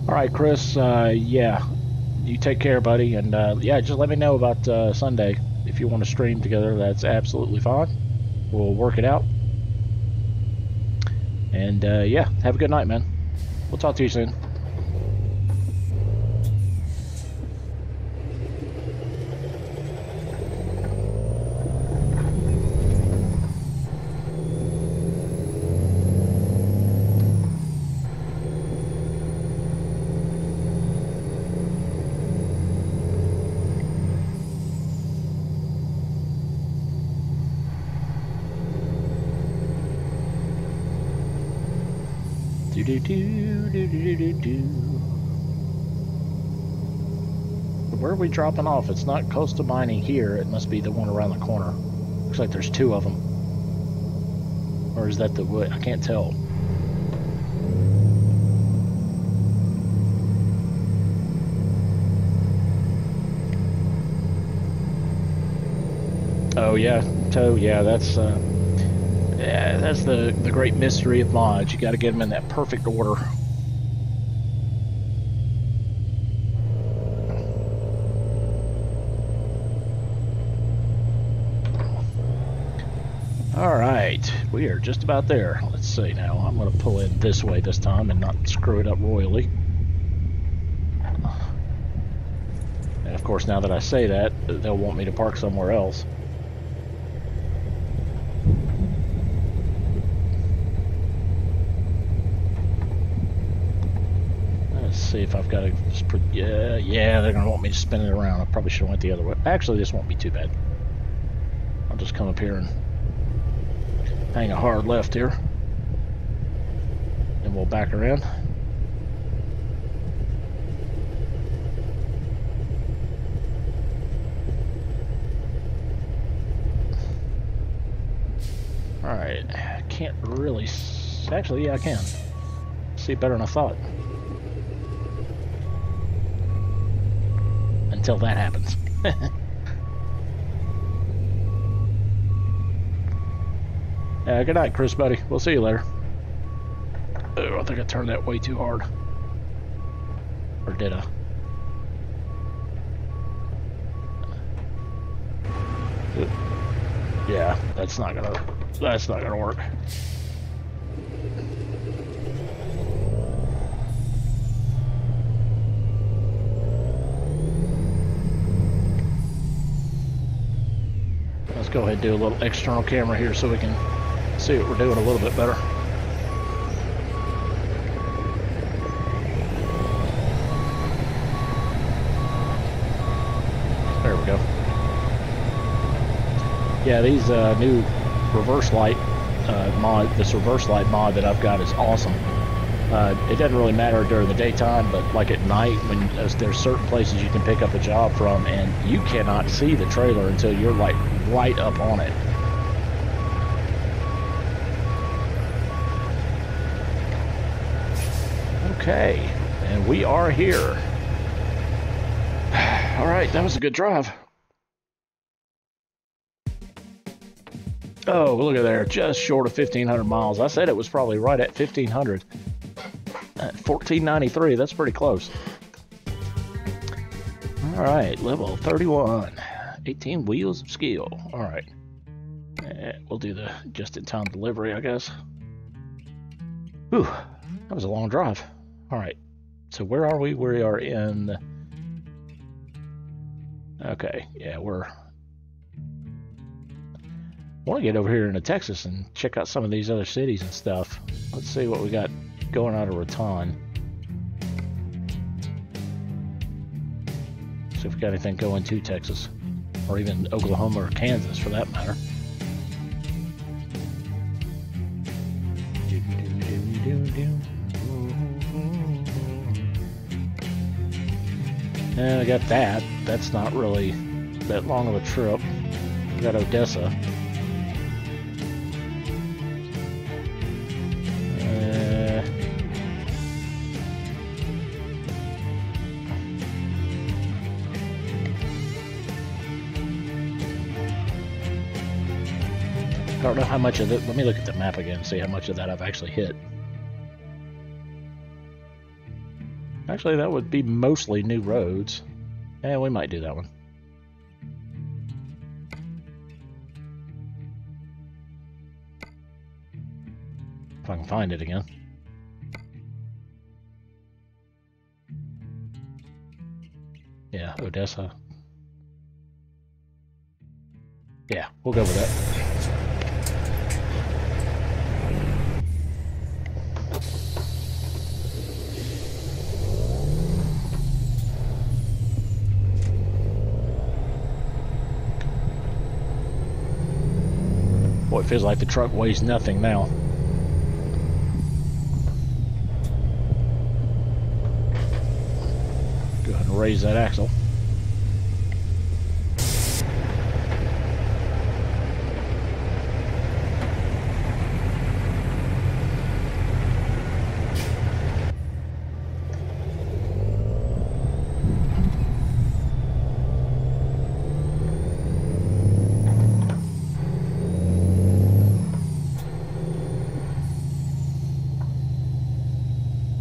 All right, Chris, yeah, you take care, buddy, and yeah, just let me know about Sunday. If you want to stream together, that's absolutely fine. We'll work it out. And yeah, have a good night, man. We'll talk to you soon. Where are we dropping off? It's not Coastal Mining here. It must be the one around the corner. Looks like there's two of them. Or is that the wood? I can't tell. Oh yeah, tow. Yeah, that's the great mystery of mods. You got to get them in that perfect order. All right, we are just about there. Let's see now. I'm going to pull in this way this time and not screw it up royally. And of course, now that I say that, they'll want me to park somewhere else. Let's see if I've got to just put, yeah, they're going to want me to spin it around. I probably should have went the other way. Actually, this won't be too bad. I'll just come up here and hang a hard left here, and we'll back around. All right, I can't really, actually, yeah, I can see better than I thought. Until that happens. Good night, Chris, buddy. We'll see you later. Oh, I think I turned that way too hard. Or did I? Yeah, that's not gonna work. Let's go ahead and do a little external camera here so we can see what we're doing a little bit better. There we go. Yeah, these new reverse light mod, this reverse light mod that I've got is awesome. It doesn't really matter during the daytime, but like at night when there's certain places you can pick up a job from and you cannot see the trailer until you're like right up on it. Okay, and we are here. All right, that was a good drive. Oh, look at there, just short of 1,500 miles. I said it was probably right at 1,500. 1493, that's pretty close. All right, level 31. 18 wheels of skill. All right. We'll do the just-in-time delivery, I guess. Whew, that was a long drive. All right, So where are we? We are in... Okay, yeah, we're... I want to get over here into Texas and check out some of these other cities and stuff. Let's see what we got going out of Raton. See if we got anything going to Texas. Or even Oklahoma or Kansas, for that matter. And I got that. That's not really that long of a trip. We got Odessa. I don't know how much of it. Let me look at the map again and see how much of that I've actually hit. Actually, that would be mostly new roads. Yeah, we might do that one. If I can find it again. Yeah, Odessa. Yeah, we'll go with that. Boy, it feels like the truck weighs nothing now. Go ahead and raise that axle.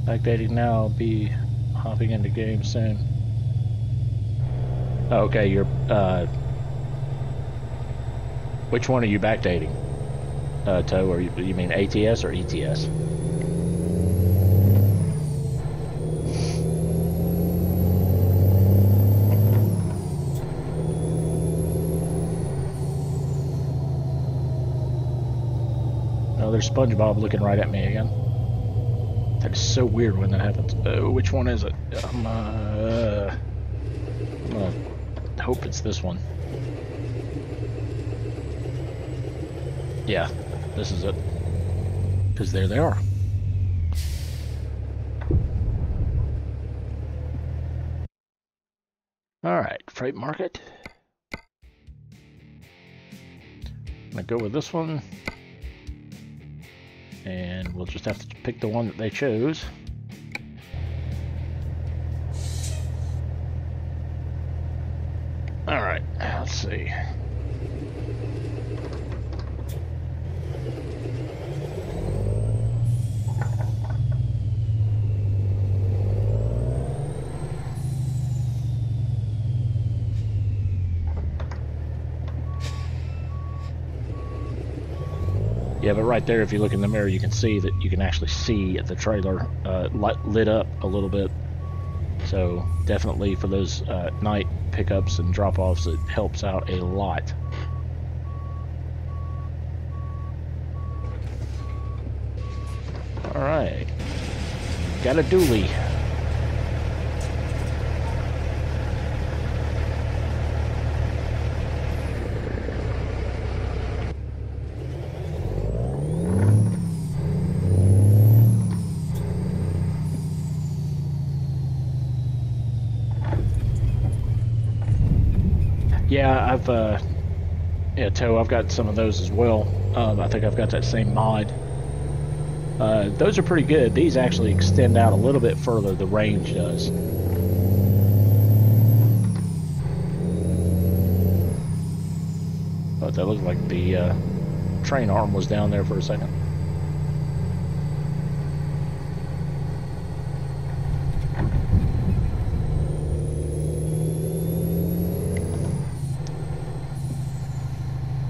Backdating now, I'll be hopping into game soon. Oh, okay, you're, which one are you backdating? Toe, or you mean ATS or ETS? Oh, there's SpongeBob looking right at me again. That is so weird when that happens. Which one is it? I'm gonna hope it's this one. Yeah, this is it. Because there they are. Alright, freight market. I'm gonna go with this one. And we'll just have to pick the one that they chose. Alright, let's see. Yeah, but right there, if you look in the mirror, you can see that you can actually see the trailer lit up a little bit. So definitely for those night pickups and drop-offs, it helps out a lot. All right, got a dually. Yeah, yeah, Toe, I've got some of those as well. I think I've got that same mod. Those are pretty good. These actually extend out a little bit further, the range does. But that looked like the train arm was down there for a second.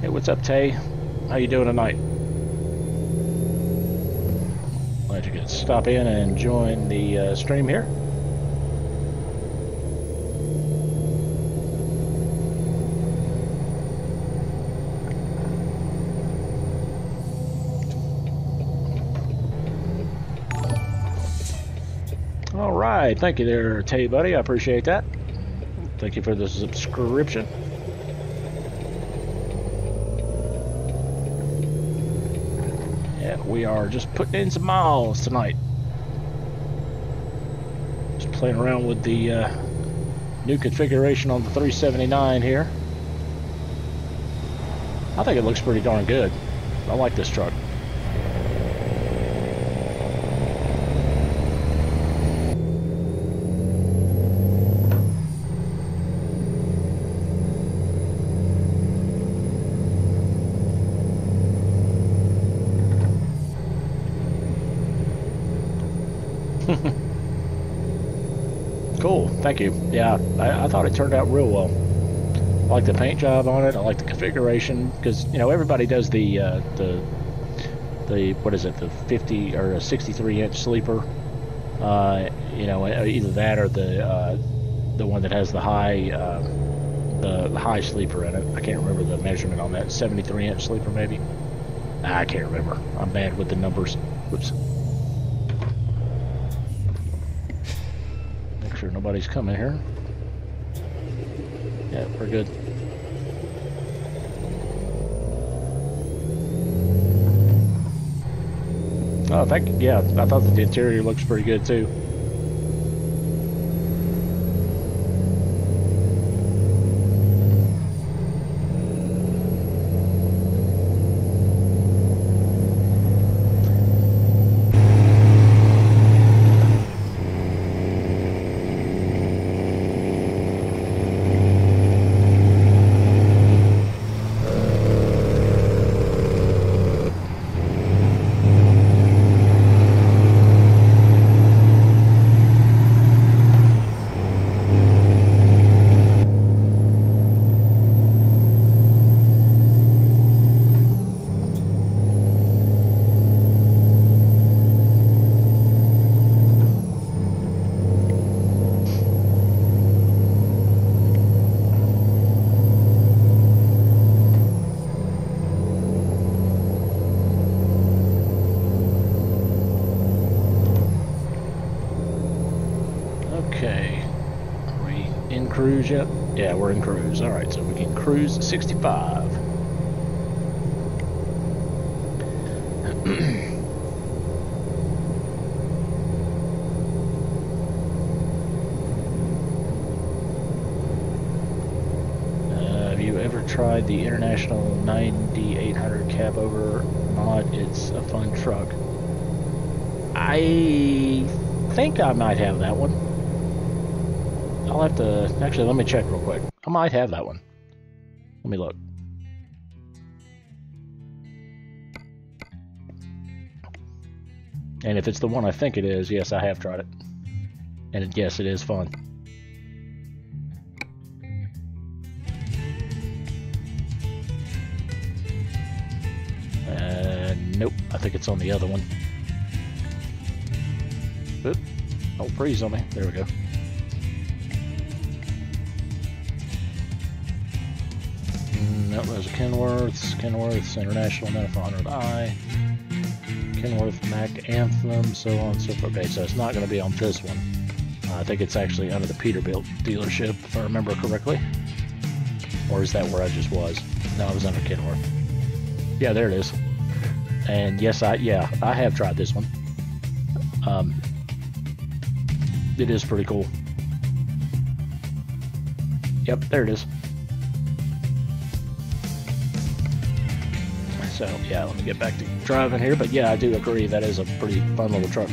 What's up, Tay? How you doing tonight? Glad you could stop in and join the stream here. All right, thank you there, Tay buddy. I appreciate that. Thank you for the subscription. Yeah, we are just putting in some miles tonight. Just playing around with the new configuration on the 379 here. I think it looks pretty darn good. I like this truck. Cool, thank you. Yeah, I thought it turned out real well. I like the paint job on it. I like the configuration because you know everybody does the what is it, the 50 or a 63-inch sleeper. You know, either that or the one that has the high sleeper in it. I can't remember the measurement on that. 73-inch sleeper maybe. I can't remember. I'm bad with the numbers. Whoops. Make sure nobody's coming here. Yeah, we're good. Oh, thank you. Yeah, I thought that the interior looks pretty good too. Okay, are we in cruise yet? Yeah, we're in cruise. All right, so we can cruise at 65. Have you ever tried the International 9800 cab over mod? It's a fun truck. I think I might have that one. I'll have to, actually, let me check real quick. I might have that one. Let me look. And if it's the one I think it is, yes, I have tried it. And yes, it is fun. Nope, I think it's on the other one. Oop, don't freeze on me. There we go. Nope, those are Kenworth's International 9500i, Kenworth Mac Anthem, so on and so forth. Okay, so it's not going to be on this one. I think it's actually under the Peterbilt dealership, if I remember correctly. Or is that where I just was? No, I was under Kenworth. Yeah, there it is. And yes, I have tried this one. It is pretty cool. Yep, there it is. So yeah, let me get back to driving here. But yeah, I do agree that is a pretty fun little truck.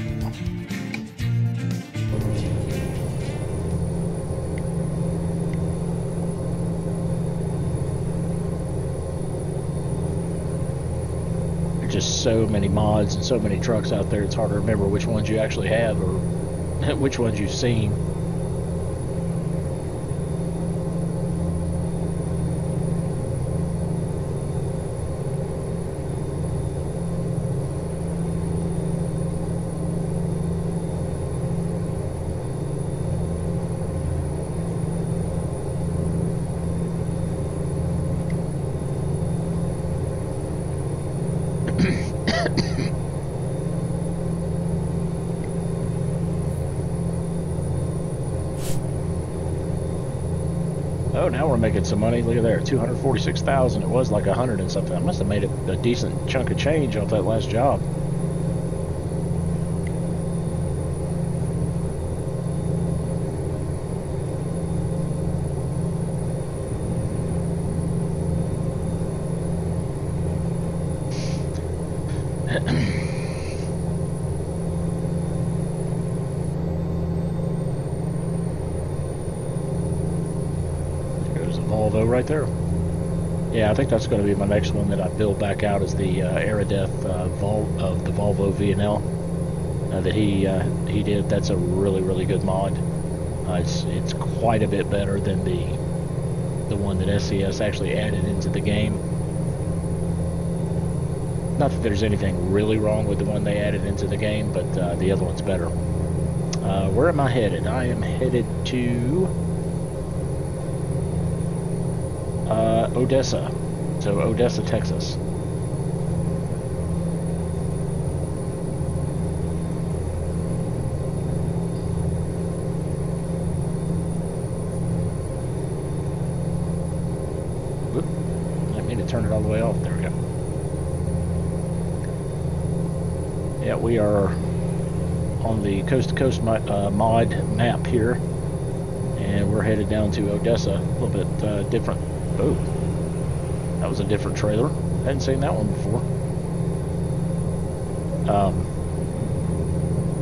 There's just so many mods and so many trucks out there, it's hard to remember which ones you actually have or which ones you've seen. Oh, now we're making some money. Look at there, 246,000. It was like 100 and something. I must have made a decent chunk of change off that last job. Volvo right there. Yeah, I think that's going to be my next one that I build back out as the Aerodeath of the Volvo V&L that he did. That's a really good mod. It's quite a bit better than the one that SCS actually added into the game. Not that there's anything really wrong with the one they added into the game, but the other one's better. Where am I headed? I am headed to Odessa. So Odessa, Texas. Whoop. I mean to turn it all the way off. There we go. Yeah, we are on the Coast to Coast mod map here, and we're headed down to Odessa. A little bit different. Oh, that was a different trailer. Hadn't seen that one before.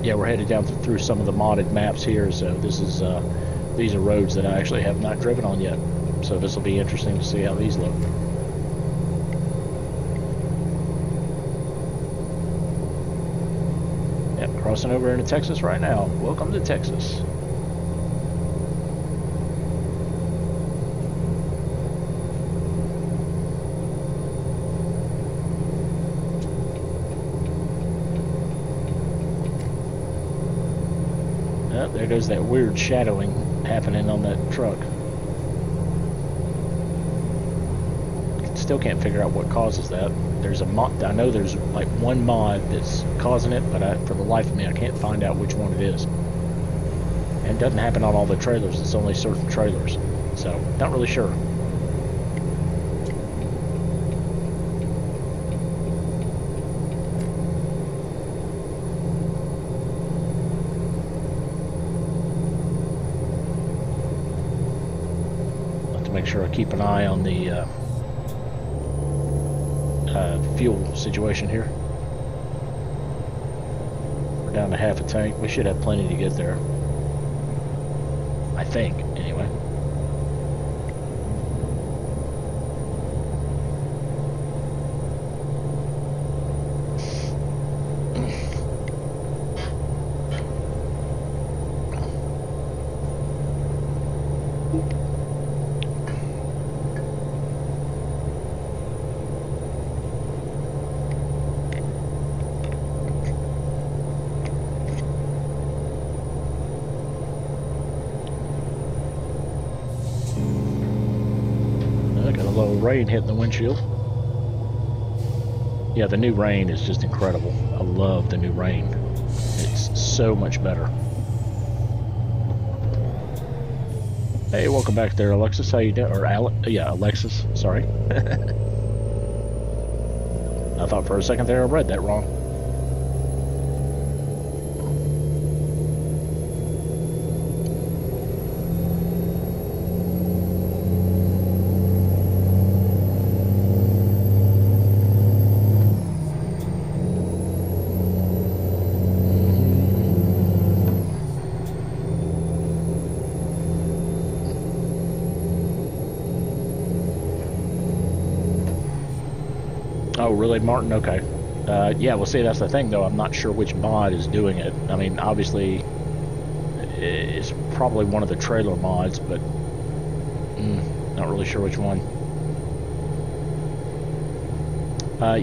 Yeah, we're headed down through some of the modded maps here. So this is these are roads that I actually have not driven on yet. So this will be interesting to see how these look. Yep, crossing over into Texas right now. Welcome to Texas. There goes that weird shadowing happening on that truck. Still can't figure out what causes that. There's a mod. I know there's like one mod that's causing it, but for the life of me, I can't find out which one it is. And it doesn't happen on all the trailers. It's only certain trailers. So, not really sure. Make sure I keep an eye on the fuel situation here. We're down to half a tank. We should have plenty to get there. I think, anyway. Rain hitting the windshield. Yeah, the new rain is just incredible. I love the new rain. It's so much better. Hey, welcome back there, Alexis. How you doing? Or yeah, Alexis. Sorry. I thought for a second there I read that wrong. Oh, really, Martin? Okay. Yeah, well, see, that's the thing, though. I'm not sure which mod is doing it. I mean, obviously, it's probably one of the trailer mods, but not really sure which one.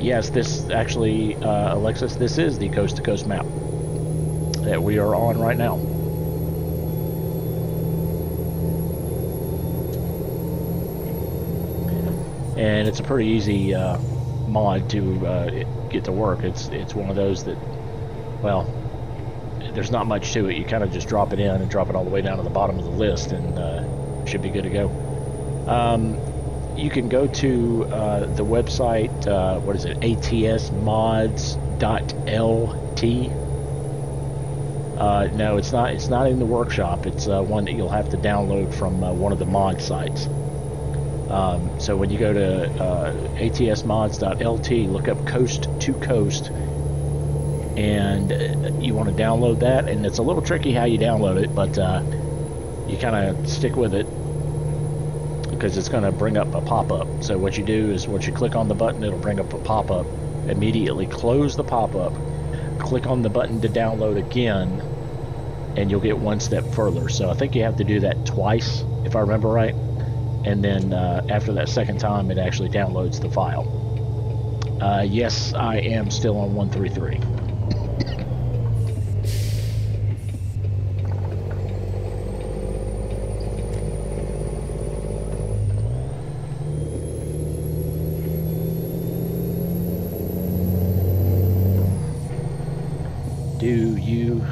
Yes, this actually, Alexis, this is the coast-to-coast map that we are on right now. And it's a pretty easy mod to get to work. It's one of those that, well, there's not much to it. You kind of just drop it in and drop it all the way down to the bottom of the list, and should be good to go. You can go to the website, what is it, atsmods.lt. No, it's not. It's not in the workshop. It's one that you'll have to download from one of the mod sites. So when you go to atsmods.lt, look up Coast to Coast, and you want to download that. And it's a little tricky how you download it, but you kind of stick with it because it's going to bring up a pop-up. So what you do is once you click on the button, it'll bring up a pop-up. Immediately close the pop-up, click on the button to download again, and you'll get one step further. So I think you have to do that twice, if I remember right. And then after that second time, it actually downloads the file. Yes, I am still on 133. Do you...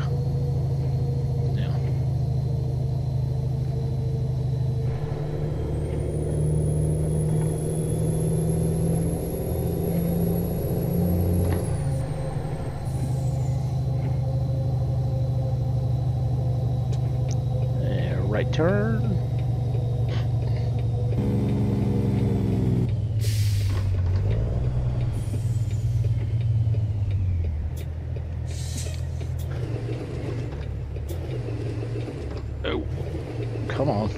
right turn. Oh, come on.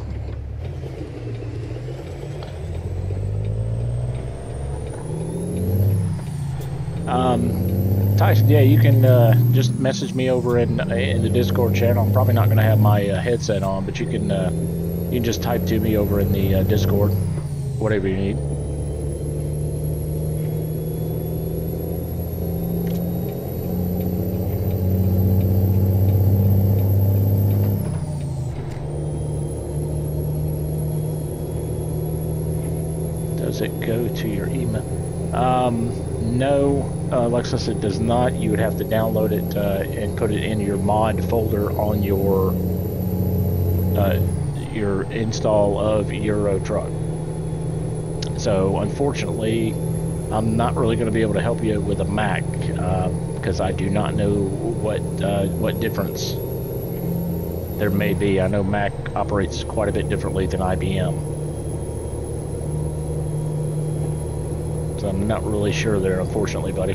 Tyson, yeah, you can just message me over in the Discord channel. I'm probably not going to have my headset on, but you can just type to me over in the Discord, whatever you need. Does it go to your email? No, Lexus, it does not. You would have to download it and put it in your mod folder on your install of Euro Truck. So unfortunately, I'm not really going to be able to help you with a Mac because I do not know what difference there may be. I know Mac operates quite a bit differently than IBM. So I'm not really sure there, unfortunately, buddy.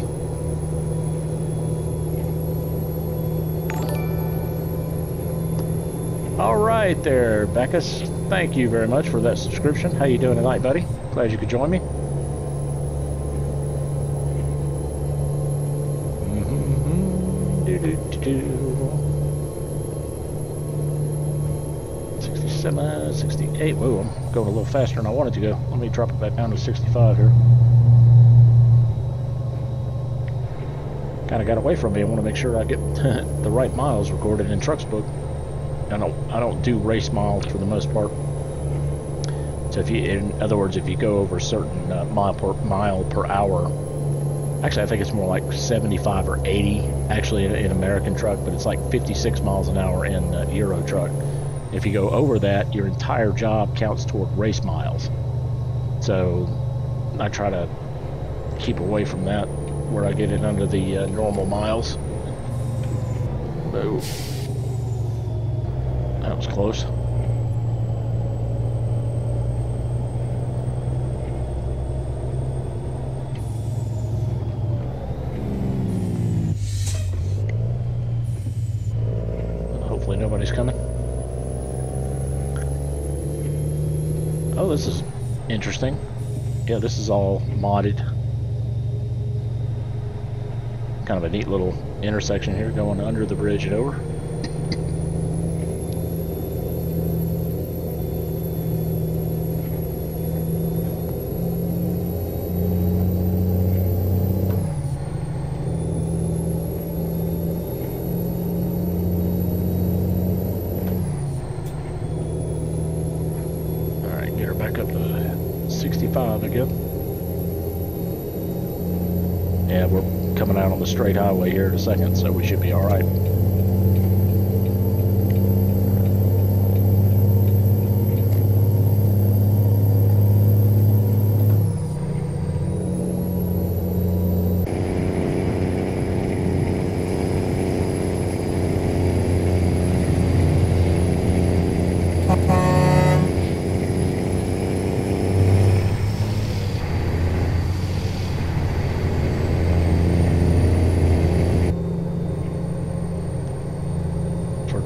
All right there, Beckus. Thank you very much for that subscription. How you doing tonight, buddy? Glad you could join me. Do. 67, 68. Whoa, I'm going a little faster than I wanted to go. Let me drop it back down to 65 here. Kind of got away from me. I want to make sure I get the right miles recorded in Trucks Book. I don't do race miles for the most part. So if you, in other words, if you go over a certain mile per hour, actually I think it's more like 75 or 80 actually in American Truck, but it's like 56 miles an hour in Euro Truck. If you go over that, your entire job counts toward race miles. So I try to keep away from that, where I get it under the normal miles. Oh, that was close. Hopefully nobody's coming. Oh, this is interesting. Yeah, this is all modded. Kind of a neat little intersection here going under the bridge and over. All right, get her back up to 65 again. Yeah, we're coming out on the straight highway here in a second, so we should be all right.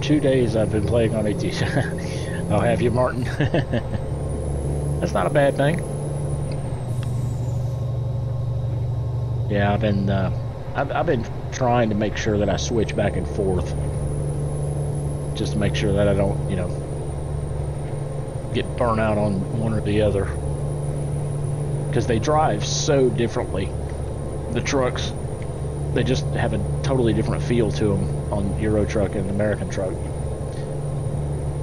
2 days I've been playing on AT. Oh, have you, Martin? That's not a bad thing. Yeah, I've been trying to make sure that I switch back and forth, just to make sure that I don't, you know, get burnt out on one or the other, because they drive so differently. The trucks, they just have a totally different feel to them on Euro Truck and American Truck.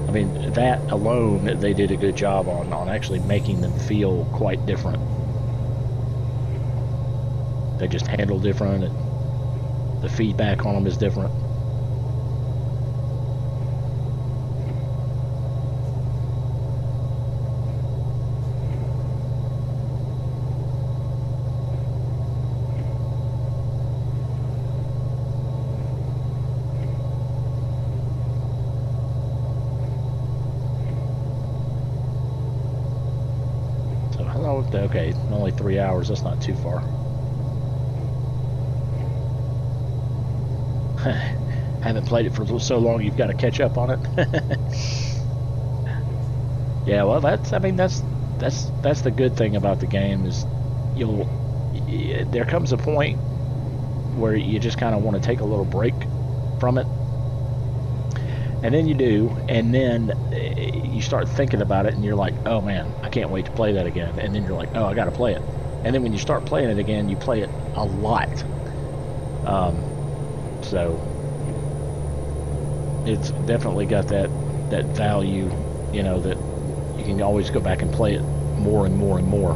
I mean, that alone, they did a good job on actually making them feel quite different. They just handle different, and the feedback on them is different. Okay, only 3 hours. That's not too far. Haven't played it for so long. You've got to catch up on it. Yeah, well, that's the good thing about the game is there comes a point where you just kind of want to take a little break from it, and then you do, and then you start thinking about it, and you're like, oh man, I can't wait to play that again. And then you're like, oh, I gotta play it. And then when you start playing it again, you play it a lot. So it's definitely got that value, you know, that you can always go back and play it more and more and more.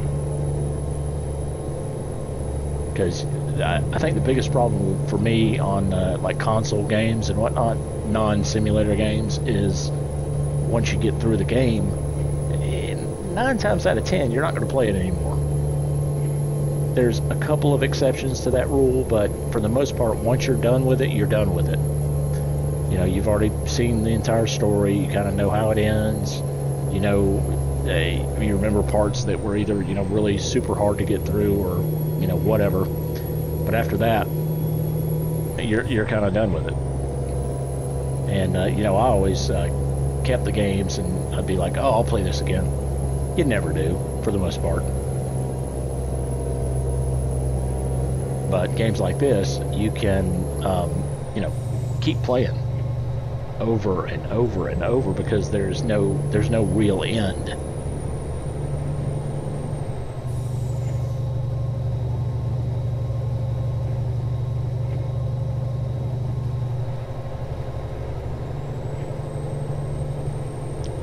Because I think the biggest problem for me on like console games and whatnot, non-simulator games, is once you get through the game, 9 times out of 10, you're not going to play it anymore. There's a couple of exceptions to that rule, but for the most part, once you're done with it, you're done with it. You know, you've already seen the entire story. You kind of know how it ends. You know, you remember parts that were either, you know, really super hard to get through, or, you know, whatever. But after that, you're kind of done with it. And you know, I always kept the games, and I'd be like, oh, I'll play this again. You never do, for the most part. But games like this, you can, you know, keep playing over and over and over, because there's no real end.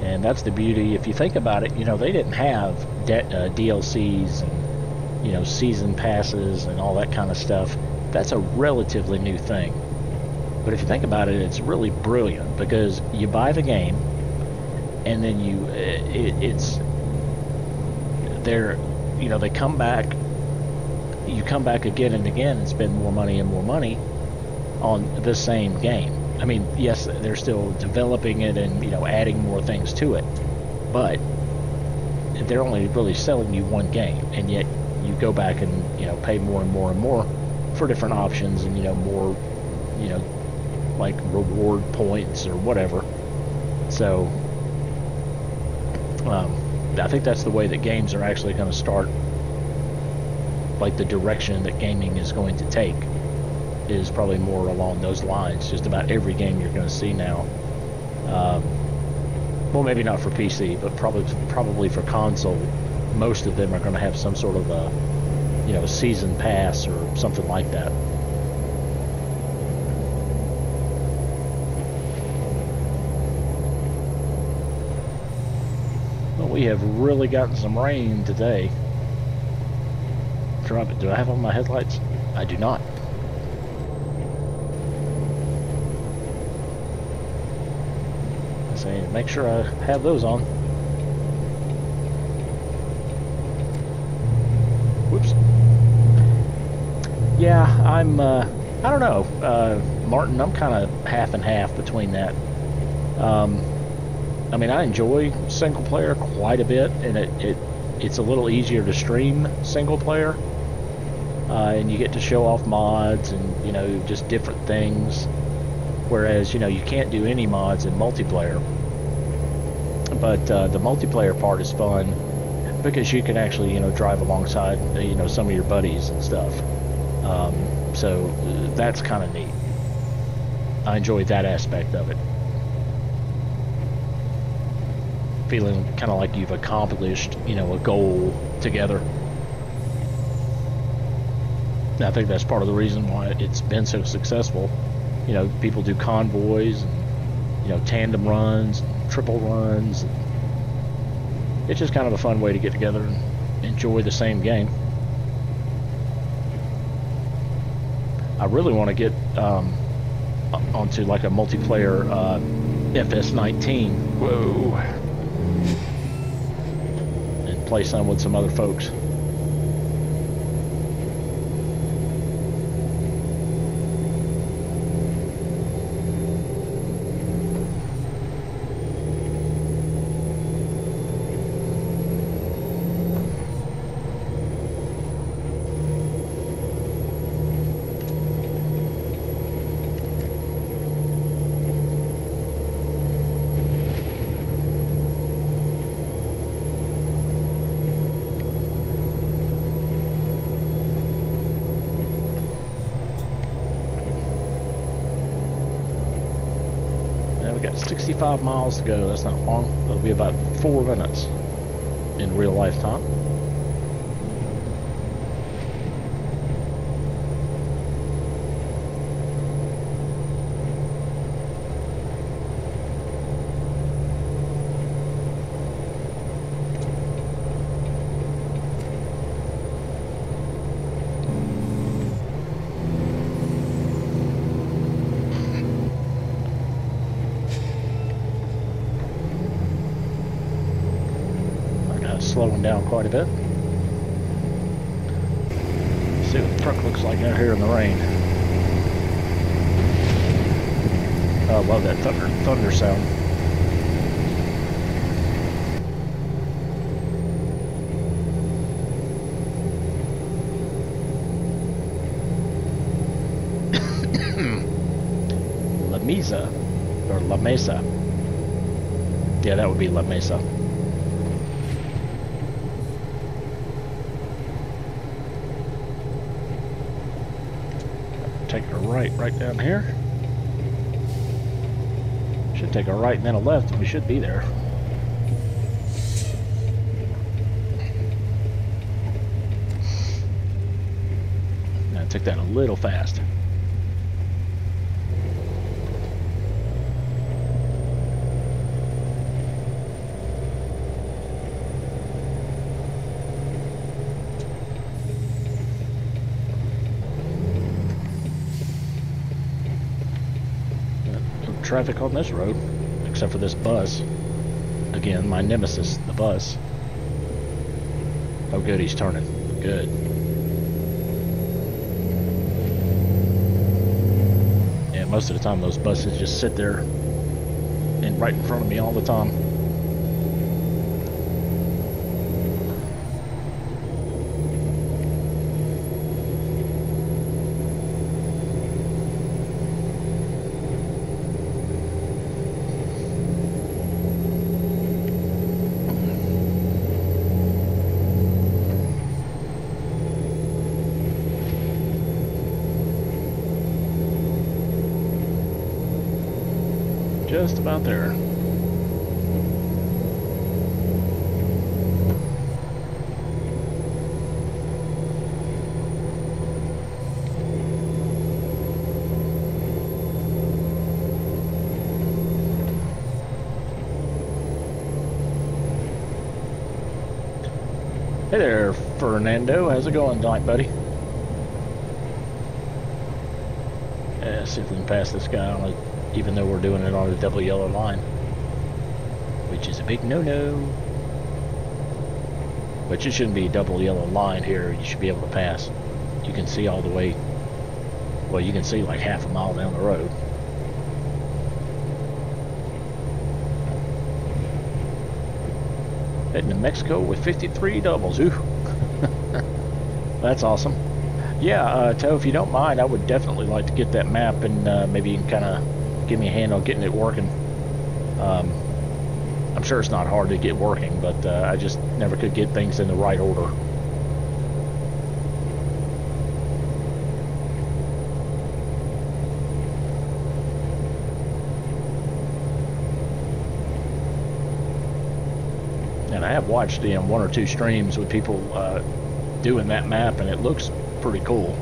And that's the beauty. If you think about it, you know, they didn't have DLCs and, you know, season passes and all that kind of stuff. That's a relatively new thing. But if you think about it, it's really brilliant, because you buy the game, and then it's there, you know, they come back, you come back again and again and spend more money and more money on the same game. I mean, yes, they're still developing it and, you know, adding more things to it, but they're only really selling you one game, and yet you go back and, you know, pay more and more and more for different options, and, you know, more, you know, like reward points or whatever. So I think that's the way that games are actually going to start, like the direction that gaming is going to take is probably more along those lines. Just about every game you're going to see now, well, maybe not for PC, but probably for console, most of them are going to have some sort of a, you know, season pass or something like that. Well, we have really gotten some rain today. Do I have on my headlights? I do not. So make sure I have those on. Whoops. Yeah, I don't know, Martin, I'm kind of half and half between that. I mean, I enjoy single player quite a bit, and it's a little easier to stream single player, and you get to show off mods and, you know, just different things. Whereas, you know, you can't do any mods in multiplayer. But the multiplayer part is fun because you can actually, you know, drive alongside, you know, some of your buddies and stuff. So that's kind of neat. I enjoy that aspect of it. Feeling kind of like you've accomplished, you know, a goal together. And I think that's part of the reason why it's been so successful. You know, people do convoys and, you know, tandem runs, triple runs. It's just kind of a fun way to get together and enjoy the same game. I really want to get onto like a multiplayer FS19. Whoa. And play some with some other folks. We got 65 miles to go. That's not long. It'll be about 4 minutes in real life time. Slowing down quite a bit. See what the truck looks like out here in the rain. Oh, I love that thunder sound. La Mesa or La Mesa. Yeah, that would be La Mesa. Take a right down here. Should take a right and then a left, and we should be there. I took that a little fast. Traffic on this road, except for this bus. Again, my nemesis, the bus. Oh good, he's turning. Good. Yeah, most of the time those buses just sit there and right in front of me all the time. Just about there. Hey there, Fernando. How's it going tonight, buddy? Yeah, see if we can pass this guy on it. Even though we're doing it on a double yellow line, which is a big no-no. But you shouldn't be a double yellow line here. You should be able to pass. You can see all the way, well, you can see like half a mile down the road. Heading to Mexico with 53 doubles. Ooh. That's awesome. Yeah, Toe, if you don't mind, I would definitely like to get that map, and maybe you can kind of give me a hand on getting it working. I'm sure it's not hard to get working, but I just never could get things in the right order. And I have watched one or two streams with people doing that map, and it looks pretty cool.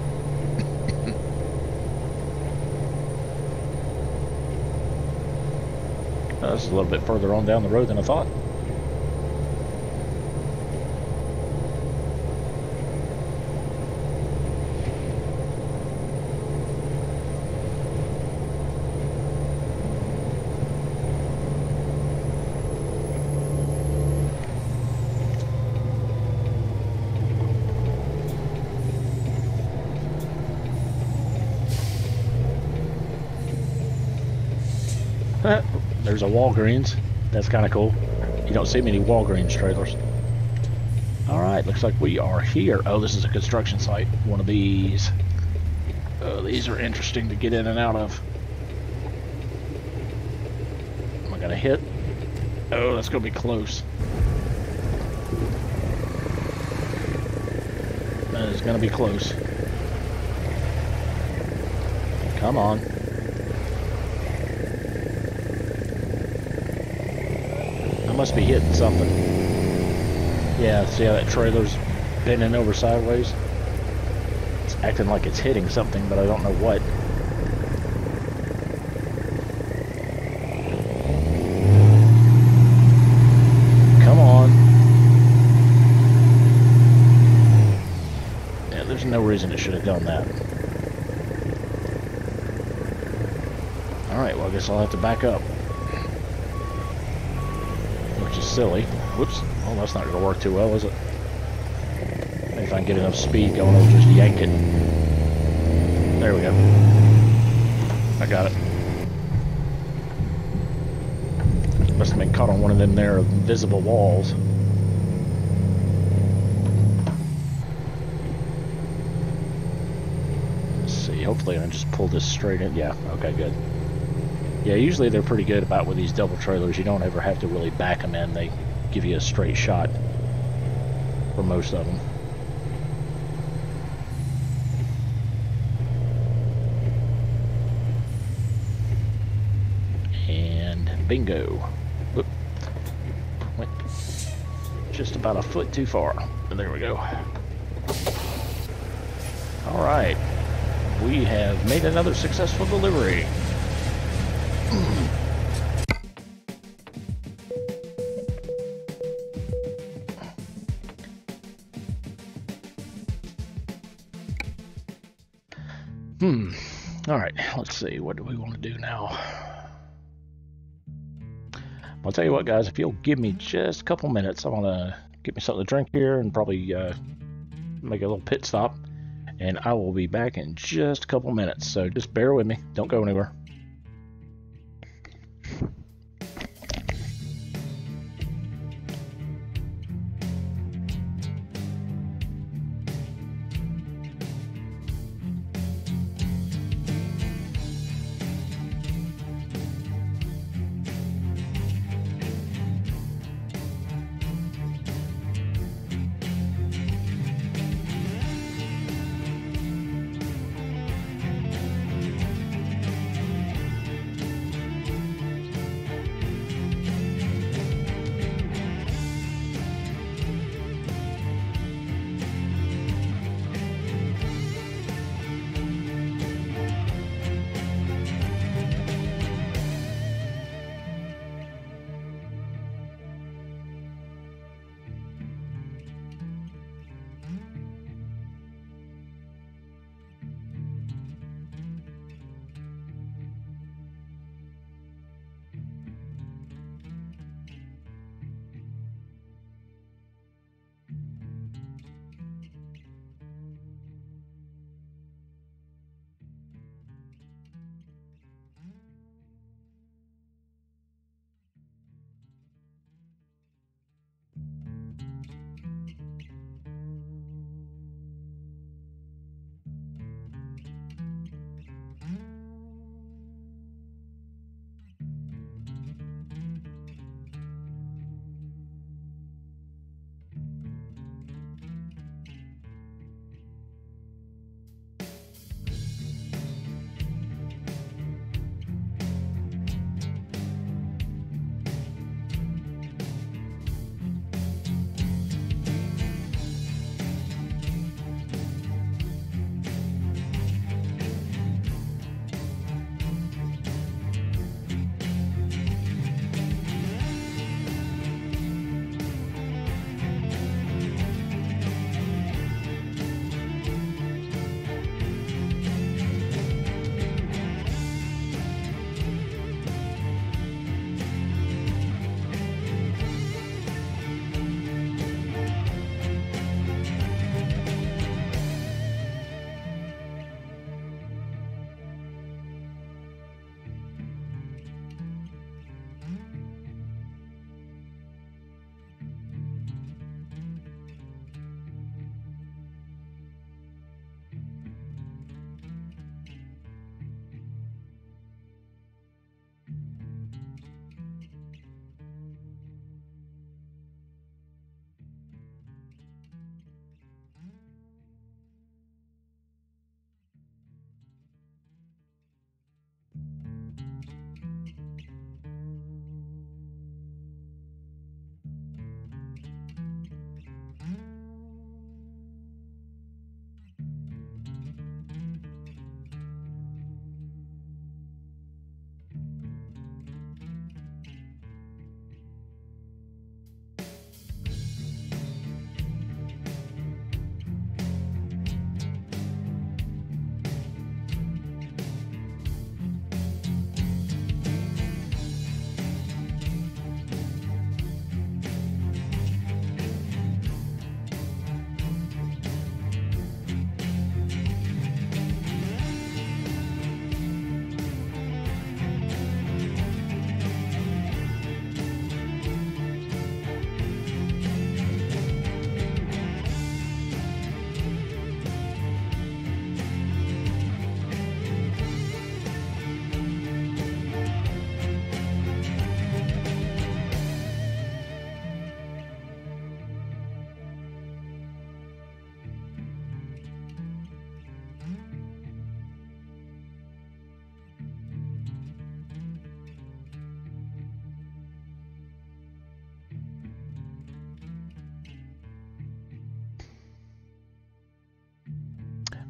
This is a little bit further on down the road than I thought. There's a Walgreens. That's kind of cool. You don't see many Walgreens trailers. Alright, looks like we are here. Oh, this is a construction site. One of these. Oh, these are interesting to get in and out of. Am I going to hit? Oh, that's going to be close. That is going to be close. Come on. Must be hitting something. Yeah, see how that trailer's bending over sideways? It's acting like it's hitting something, but I don't know what. Come on. Yeah, there's no reason it should have done that. Alright, well I guess I'll have to back up. Silly. Whoops. Well, that's not going to work too well, is it? Maybe if I can get enough speed going, I'll just yank it. There we go. I got it. Must have been caught on one of them there invisible walls. Let's see. Hopefully I can just pull this straight in. Yeah. Okay, good. Yeah, usually they're pretty good about with these double trailers. You don't ever have to really back them in. They give you a straight shot for most of them. And bingo. Whoop. Went just about a foot too far. And there we go. All right. We have made another successful delivery. Alright, let's see. What do we want to do now? I'll tell you what, guys. If you'll give me just a couple minutes, I want to get me something to drink here and probably make a little pit stop. And I will be back in just a couple minutes. So just bear with me. Don't go anywhere.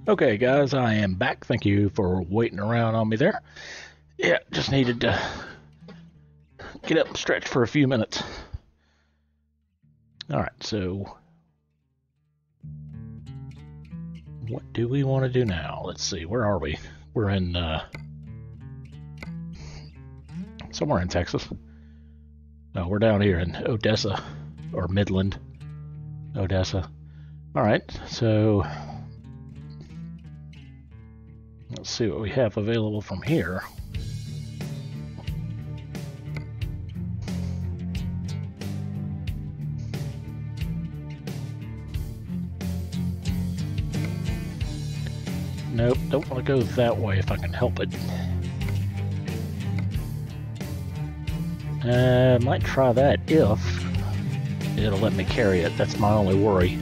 Okay, guys, I am back. Thank you for waiting around on me there. Yeah, just needed to get up and stretch for a few minutes. All right, so what do we want to do now? Let's see, where are we? We're in somewhere in Texas. No, we're down here in Odessa, or Midland, Odessa. All right, so let's see what we have available from here. Nope, don't want to go that way if I can help it. Might try that if it'll let me carry it. That's my only worry.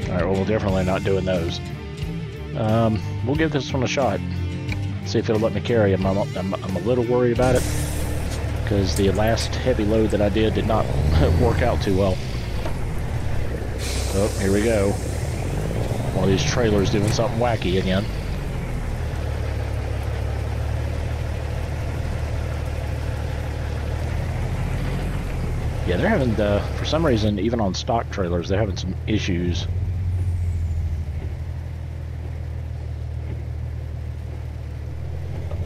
Alright, well, we're definitely not doing those. We'll give this one a shot. See if it'll let me carry him. I'm a little worried about it, because the last heavy load that I did not work out too well. Oh, here we go. One of these trailers doing something wacky again. Yeah, they're having, for some reason, even on stock trailers, they're having some issues.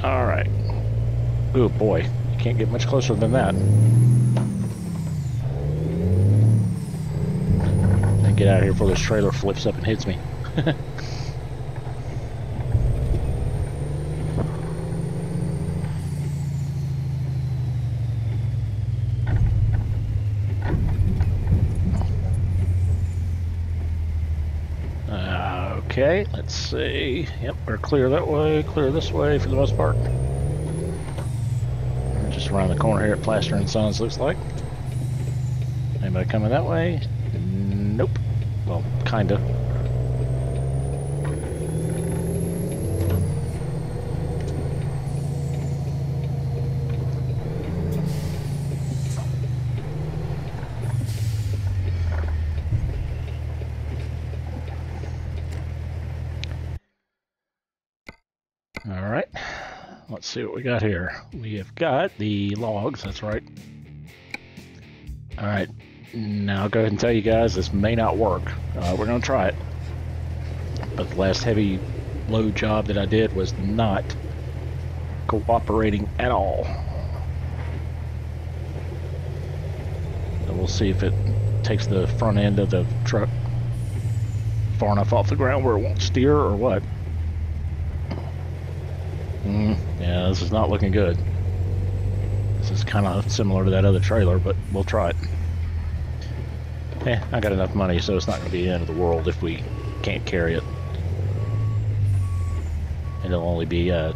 Alright. Oh boy, you can't get much closer than that. Then get out of here before this trailer flips up and hits me. Okay, let's see. Yep, we're clear that way, clear this way for the most part. We're just around the corner here at Plaster and Sons, looks like. Anybody coming that way? Nope. Well, kinda. Alright, let's see what we got here. We have got the logs, that's right. Alright, now I'll go ahead and tell you guys this may not work. We're going to try it. But the last heavy load job that I did was not cooperating at all. So we'll see if it takes the front end of the truck far enough off the ground where it won't steer or what. Yeah, this is not looking good. This is kind of similar to that other trailer, but we'll try it. I got enough money, so it's not going to be the end of the world if we can't carry it. And it'll only be, I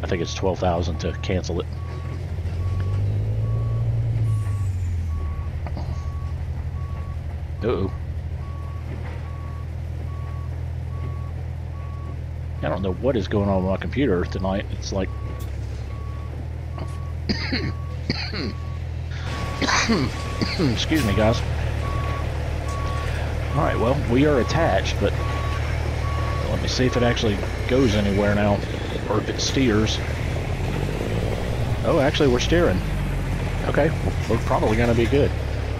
think it's $12,000 to cancel it. Uh-oh. I don't know what is going on with my computer tonight. It's like... Excuse me, guys. Alright, well, we are attached, but let me see if it actually goes anywhere now, or if it steers. Oh, actually, we're steering. Okay, we're probably going to be good.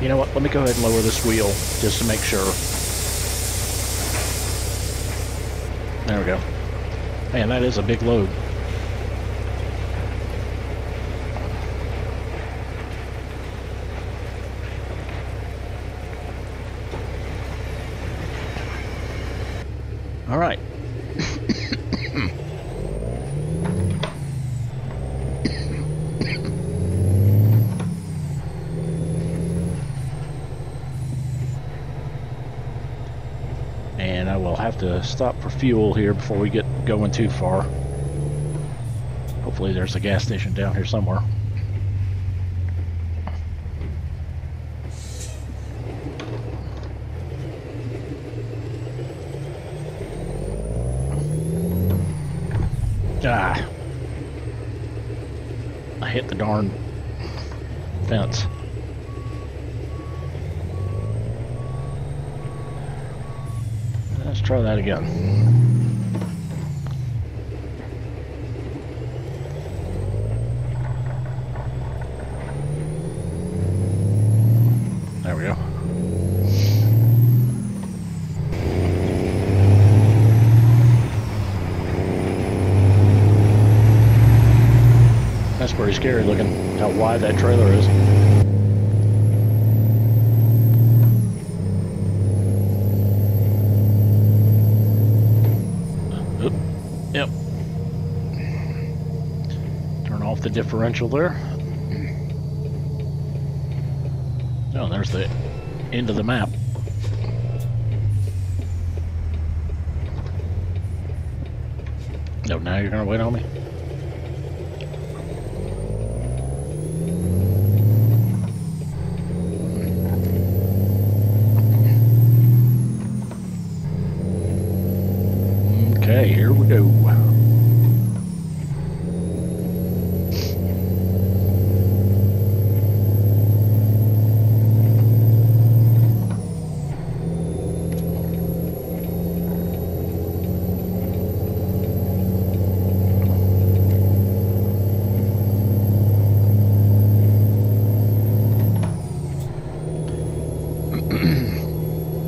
You know what? Let me go ahead and lower this wheel just to make sure. There we go. Man, that is a big load. All right. And I will have to stop for fuel here before we get going too far. Hopefully there's a gas station down here somewhere. Ah, I hit the darn fence. Let's try that again. There we go. That's pretty scary looking, how wide that trailer is. Yep. Turn off the differential there. Oh, there's the end of the map. Oh, now you're gonna wait on me? Okay, here we go.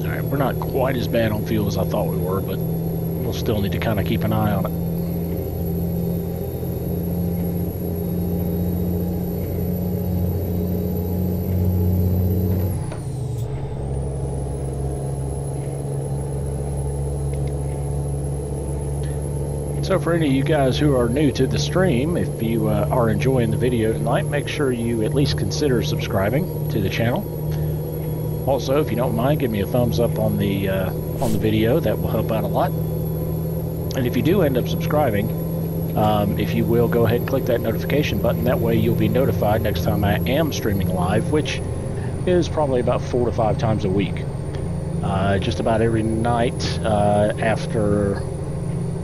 Alright, we're not quite as bad on fuel as I thought we were, but we'll still need to kind of keep an eye on it. So for any of you guys who are new to the stream, if you are enjoying the video tonight, make sure you at least consider subscribing to the channel. Also, if you don't mind, give me a thumbs up on the video. That will help out a lot. And if you do end up subscribing, if you will, go ahead and click that notification button. That way you'll be notified next time I am streaming live, which is probably about 4 to 5 times a week. Just about every night after...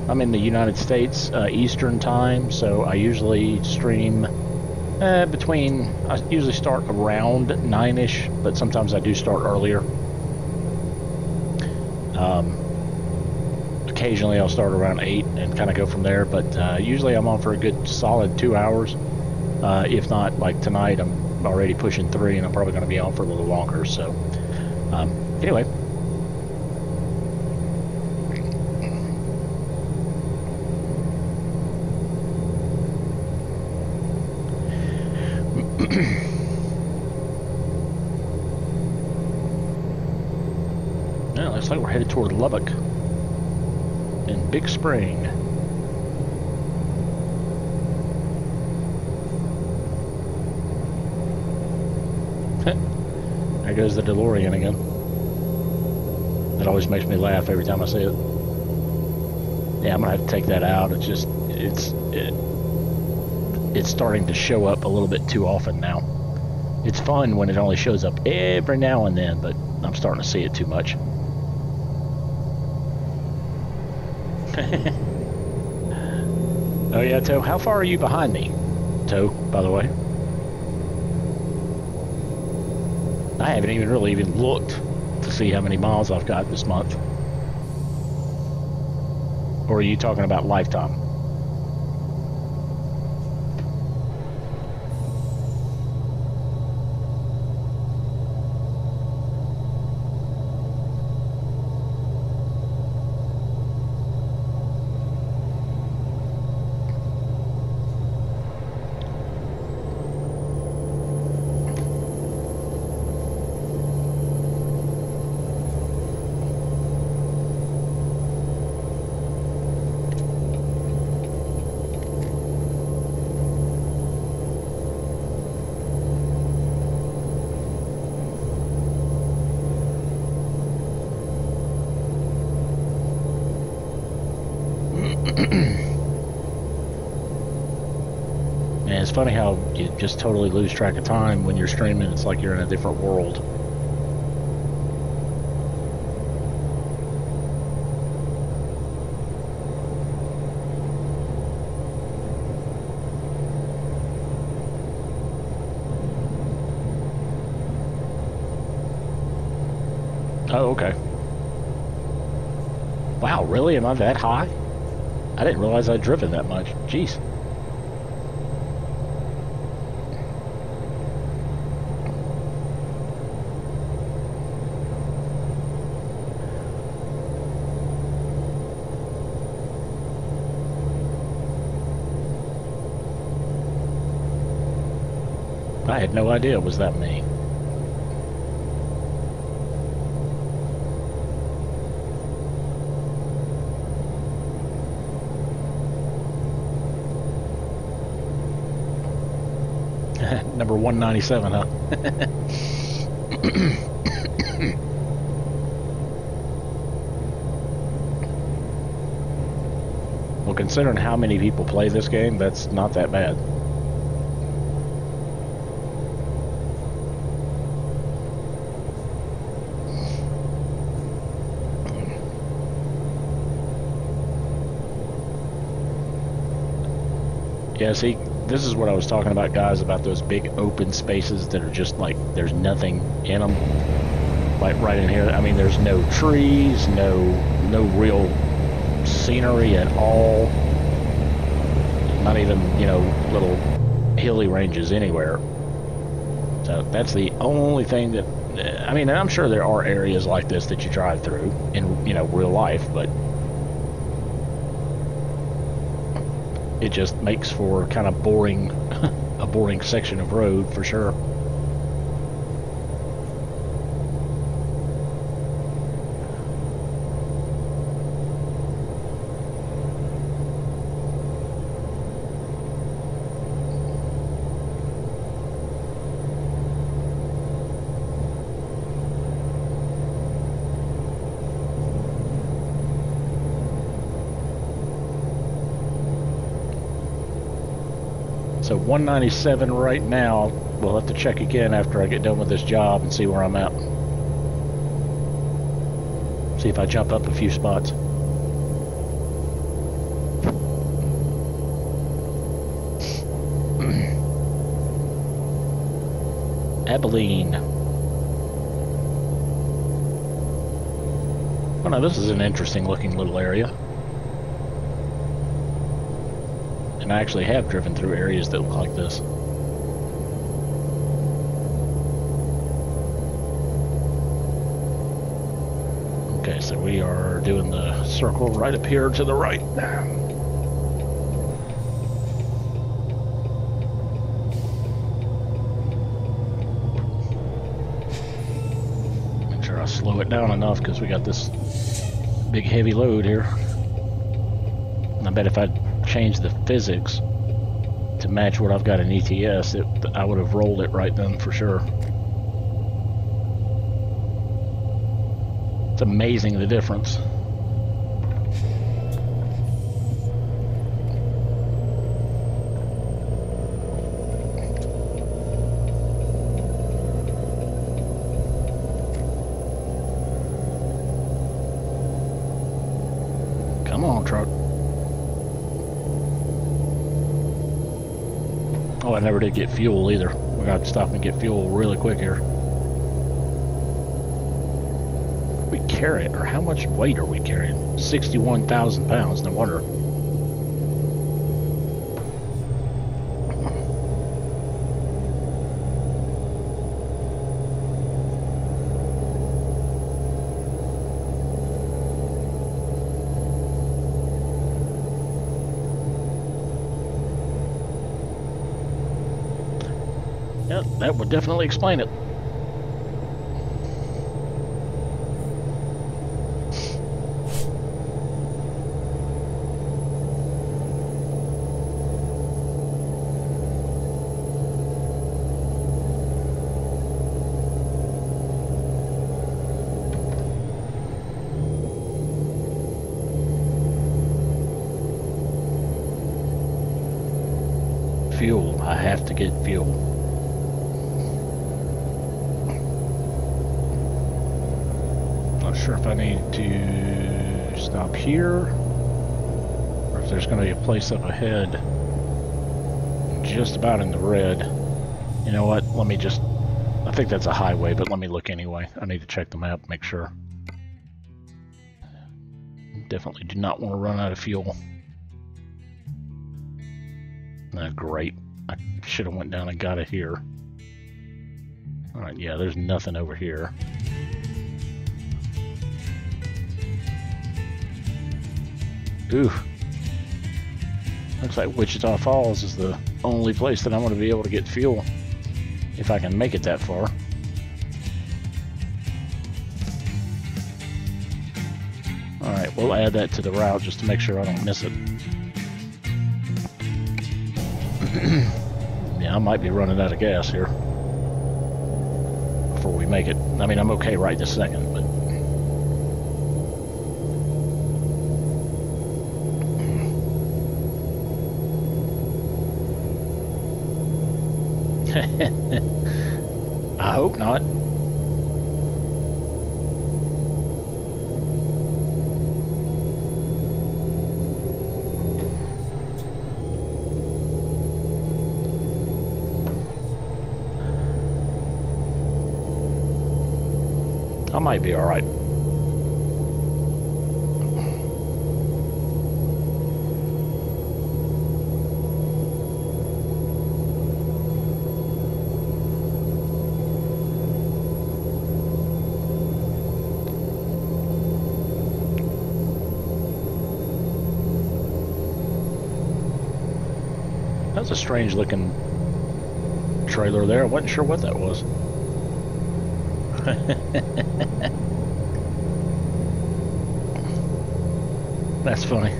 I'm in the United States, Eastern time, so I usually stream I usually start around 9-ish, but sometimes I do start earlier. Occasionally I'll start around 8 and kind of go from there, but usually I'm on for a good solid 2 hours. If not, like tonight, I'm already pushing 3, and I'm probably going to be on for a little longer, so anyway. Well, looks like we're headed toward Lubbock in Big Spring. There goes the DeLorean again. That always makes me laugh every time I see it. Yeah, I'm gonna have to take that out. It's just it's starting to show up a little bit too often now. It's fun when it only shows up every now and then, but I'm starting to see it too much. Oh yeah, Toe, how far are you behind me? Toe, by the way. I haven't even really looked to see how many miles I've got this month. Or are you talking about lifetime? And it's funny how you just totally lose track of time when you're streaming. It's like you're in a different world. Oh, okay. Wow, really? Am I that high? I didn't realize I'd driven that much. Jeez. I had no idea it was that many. Number 197, huh? Well, considering how many people play this game, that's not that bad. Yeah, see, this is what I was talking about, guys, about those big open spaces that are just like, there's nothing in them. Like right in here, I mean, there's no trees, no real scenery at all. Not even, you know, little hilly ranges anywhere. So that's the only thing that, I mean, and I'm sure there are areas like this that you drive through in, you know, real life, but it just makes for kind of boring, a boring section of road for sure. So 197 right now. We'll have to check again after I get done with this job and see where I'm at. See if I jump up a few spots. Abilene. Oh no, this is an interesting looking little area. And I actually have driven through areas that look like this. Okay, so we are doing the circle right up here to the right. Make sure I slow it down enough because we got this big heavy load here. And I bet if I change the physics to match what I've got in ETS, I would have rolled it right then for sure. It's amazing the difference. Come on, truck. Oh, I never did get fuel either. We got to stop and get fuel really quick here. We carry it, or how much weight are we carrying? 61,000 pounds, no wonder. Yep, that would definitely explain it. Fuel. I have to get fuel. Not sure if I need to stop here or if there's going to be a place up ahead just about in the red. You know what? Let me just... I think that's a highway, but let me look anyway. I need to check the map, make sure. Definitely do not want to run out of fuel. Great. I should have went down and got it here. Alright, yeah, there's nothing over here. Ooh. Looks like Wichita Falls is the only place that I'm going to be able to get fuel. If I can make it that far. Alright, we'll add that to the route just to make sure I don't miss it. Yeah, I might be running out of gas here before we make it. I mean, I'm okay right this second, but... I hope not. I might be all right. That's a strange looking trailer there. I wasn't sure what that was. That's funny.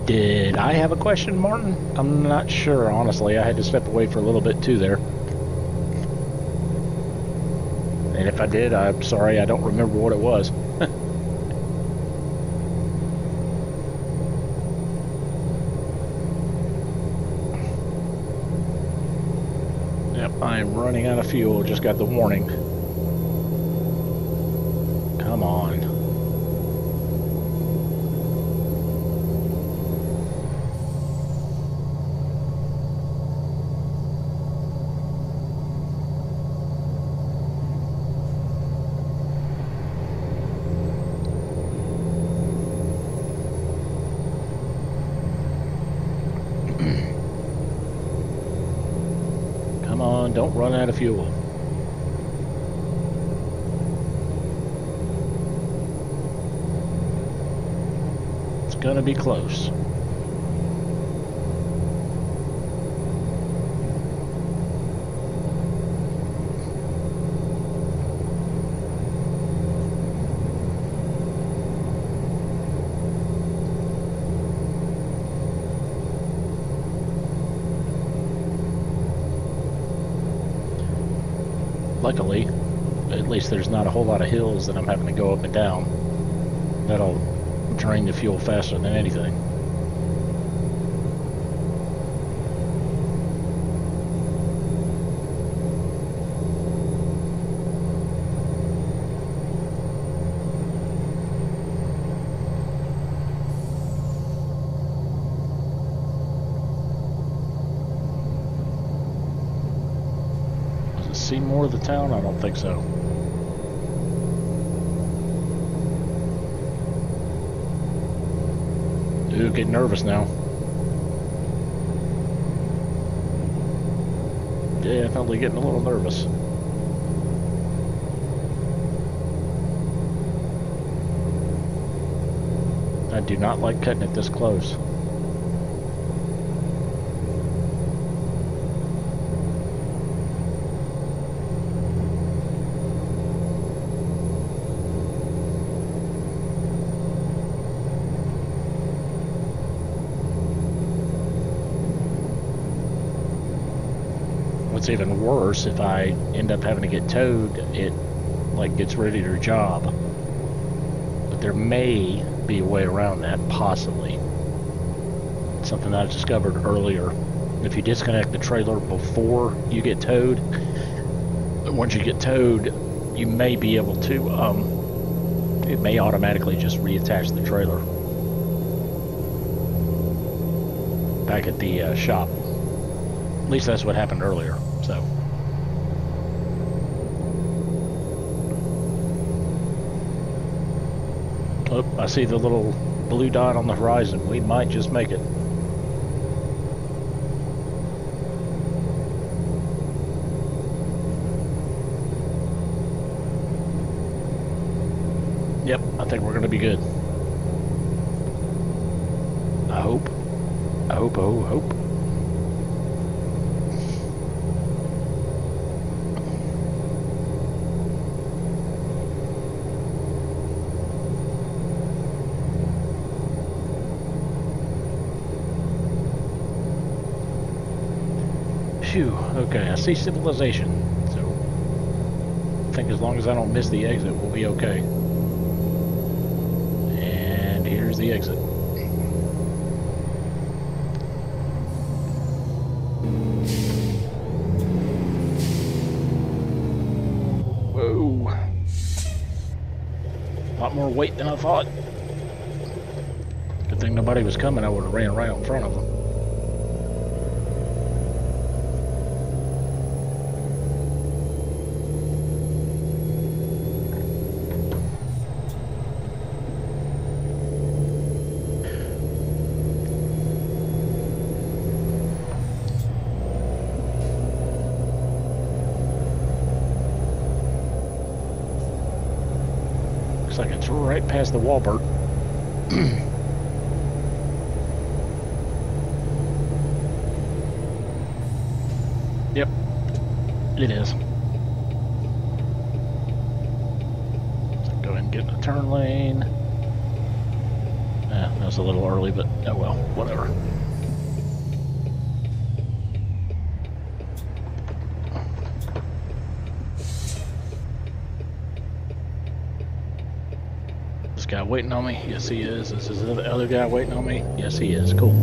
Did I have a question, Martin? I'm not sure, honestly. I had to step away for a little bit too there. And if I did, I'm sorry, I don't remember what it was. I am running out of fuel, just got the warning. Come on. Don't run out of fuel. It's gonna be close. Luckily, at least there's not a whole lot of hills that I'm having to go up and down. That'll drain the fuel faster than anything. See more of the town? I don't think so. Ooh, getting nervous now. Definitely getting a little nervous. I do not like cutting it this close. What's even worse, if I end up having to get towed, it like gets rid of your job. But there may be a way around that, possibly. It's something that I discovered earlier. If you disconnect the trailer before you get towed, once you get towed, you may be able to, it may automatically just reattach the trailer back at the shop. At least that's what happened earlier, so. Oh, I see the little blue dot on the horizon. We might just make it. Yep, I think we're going to be good. I hope. I hope, oh, hope. Phew, okay, I see civilization, so I think as long as I don't miss the exit, we'll be okay. And here's the exit. Whoa. A lot more weight than I thought. Good thing nobody was coming, I would have ran right out in front of them. Looks like it's right past the Walbert. Yep, it is. So go ahead and get in the turn lane. That was a little early, but oh well, whatever. Guy waiting on me? Yes, he is. Is this the other guy waiting on me? Yes, he is. Cool.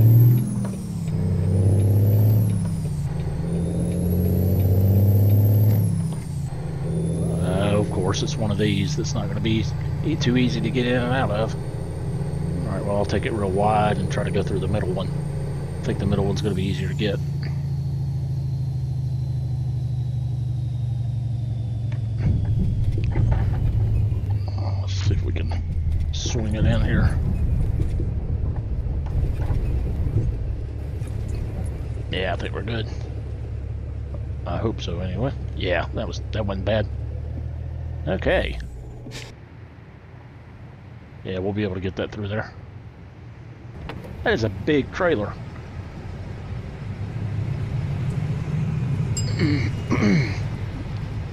Of course, it's one of these that's not going to be too easy to get in and out of. Alright, well, I'll take it real wide and try to go through the middle one. I think the middle one's going to be easier to get. Let's see if we can swing it in here. Yeah, I think we're good. I hope so anyway. Yeah, that wasn't bad. Okay. Yeah, we'll be able to get that through there. That is a big trailer.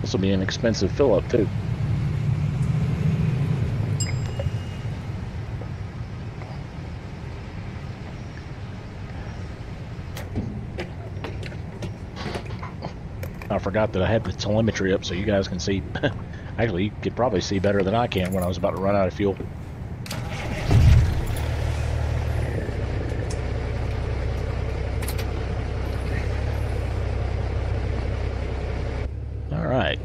This will be an expensive fill-up too. I forgot that I had the telemetry up so you guys can see. Actually, you could probably see better than I can when I was about to run out of fuel. All right.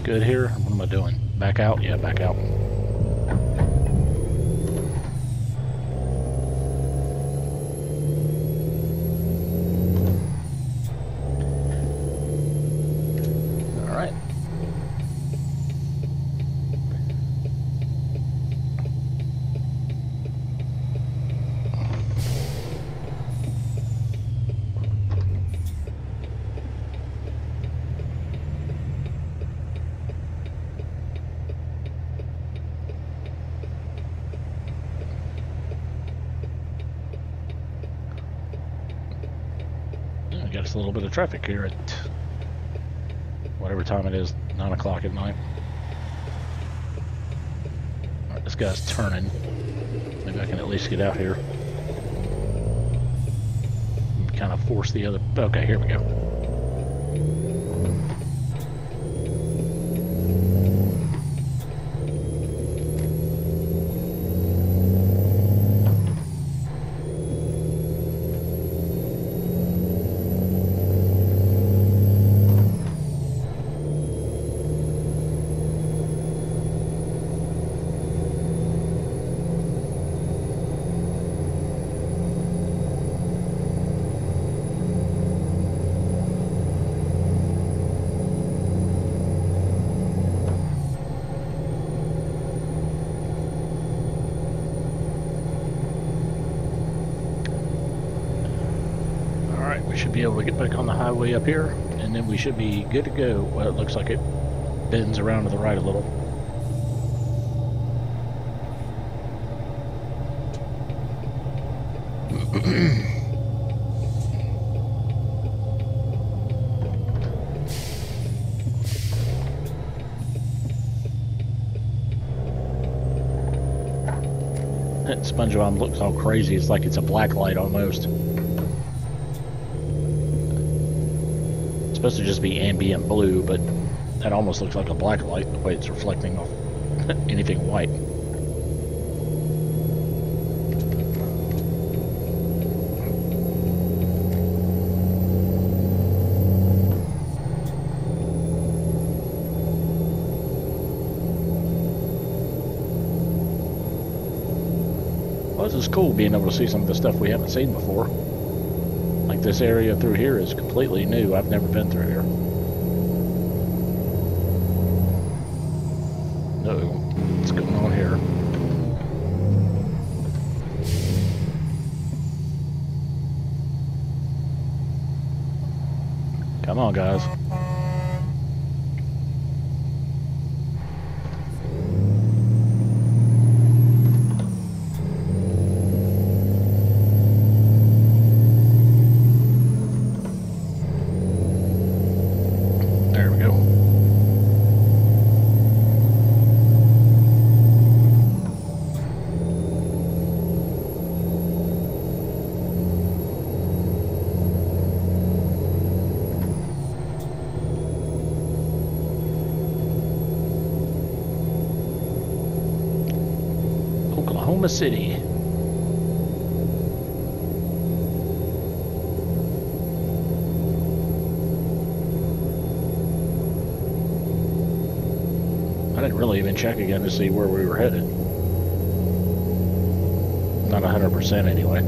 Good here. What am I doing? Back out? Yeah, back out. Got us a little bit of traffic here at whatever time it is, 9 o'clock at night. Alright, this guy's turning. Maybe I can at least get out here. And kind of force the other... Okay, here we go. should be able to get back on the highway up here, and then we should be good to go. Well, it looks like it bends around to the right a little. SpongeBob looks all crazy. It's like it's a black light almost. It's supposed to just be ambient blue, but that almost looks like a black light the way it's reflecting off anything white. Well, this is cool being able to see some of the stuff we haven't seen before. Like this area through here is completely new. I've never been through here. Uh-oh. What's going on here? Come on, guys. Oklahoma City. I didn't really even check again to see where we were headed. Not 100% anyway.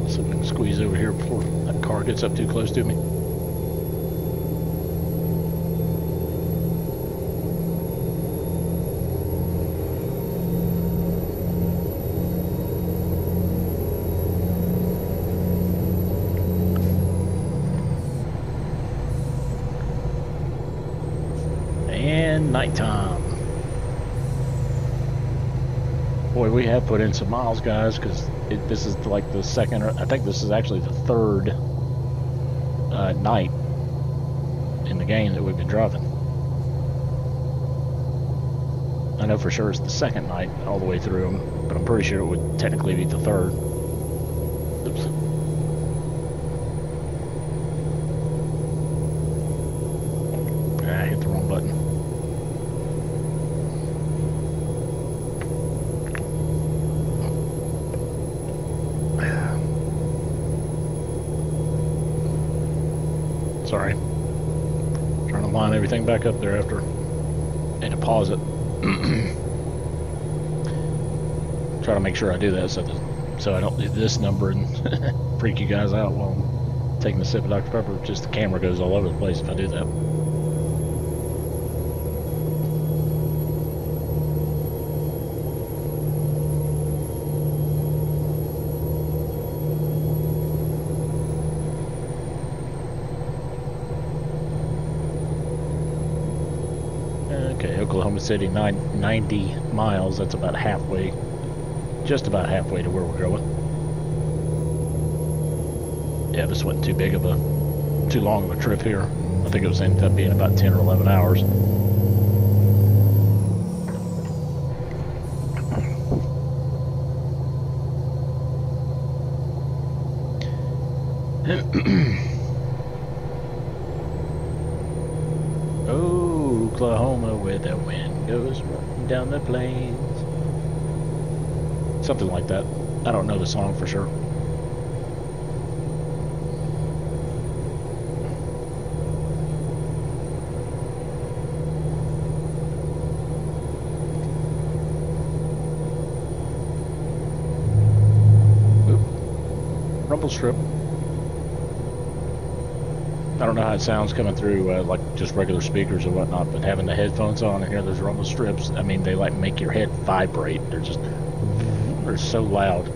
Let's see if we can squeeze over here before that car gets up too close to me. Nighttime. Boy, we have put in some miles, guys, because this is like the second, or I think this is actually the third night in the game that we've been driving. I know for sure it's the second night all the way through them, but I'm pretty sure it would technically be the third. Oops. I hit the wrong button. Sorry. Trying to line everything back up there after. And to pause it. Try to make sure I do that so I don't do this number and freak you guys out while I'm taking a sip of Dr. Pepper. Just the camera goes all over the place if I do that. Okay, Oklahoma City, 90 miles. That's about halfway, just about halfway to where we're going. Yeah, this wasn't too long of a trip here. I think it was ended up being about 10 or 11 hours. Oklahoma, where the wind goes running down the plains. Something like that. I don't know the song for sure. Oop. Rumble strip. I don't know how it sounds coming through like just regular speakers or whatnot, but having the headphones on and hear those rumble strips, I mean, they like make your head vibrate. They're so loud.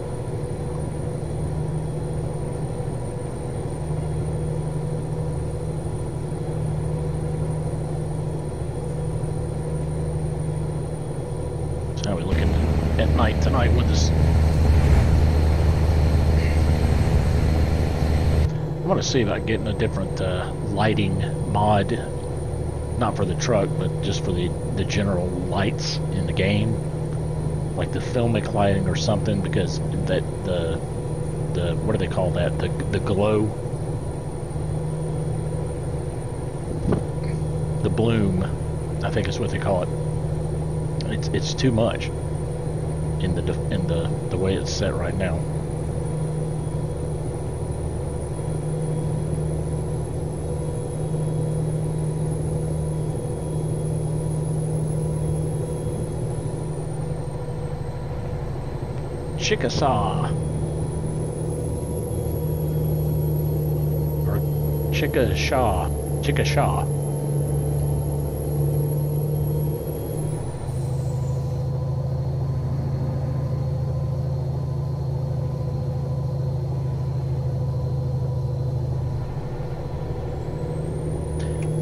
How are we looking at night tonight with this? I want to see about getting a different lighting mod, not for the truck, but just for the general lights in the game, like the filmic lighting or something, because that the what do they call that? The glow, the bloom, I think is what they call it. It's too much in the way it's set right now. Chickasaw or Chickashaw.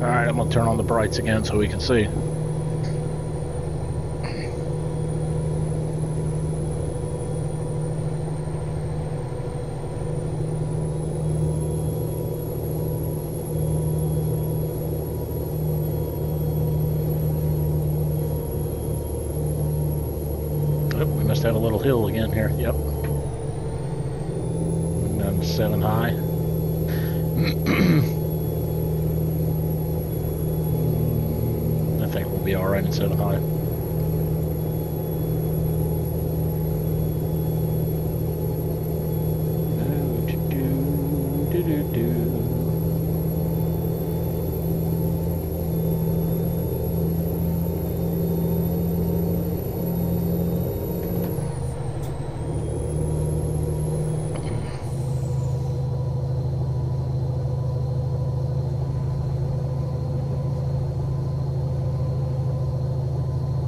Alright, I'm gonna turn on the brights again so we can see. Have a little hill again here. Yep. Down to 7 high. I think we'll be alright at 7 high.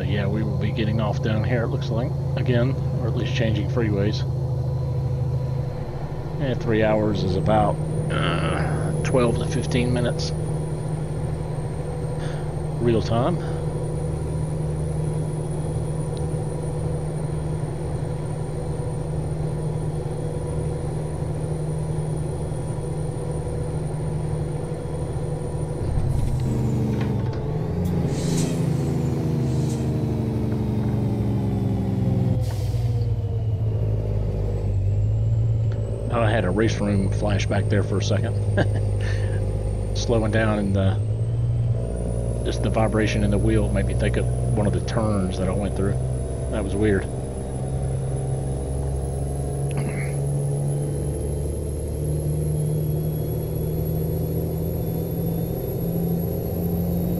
Yeah, we will be getting off down here, it looks like, again, or at least changing freeways. And 3 hours is about 12 to 15 minutes real time. I had a race room flashback there for a second. Slowing down and just the vibration in the wheel made me think of one of the turns that I went through. That was weird.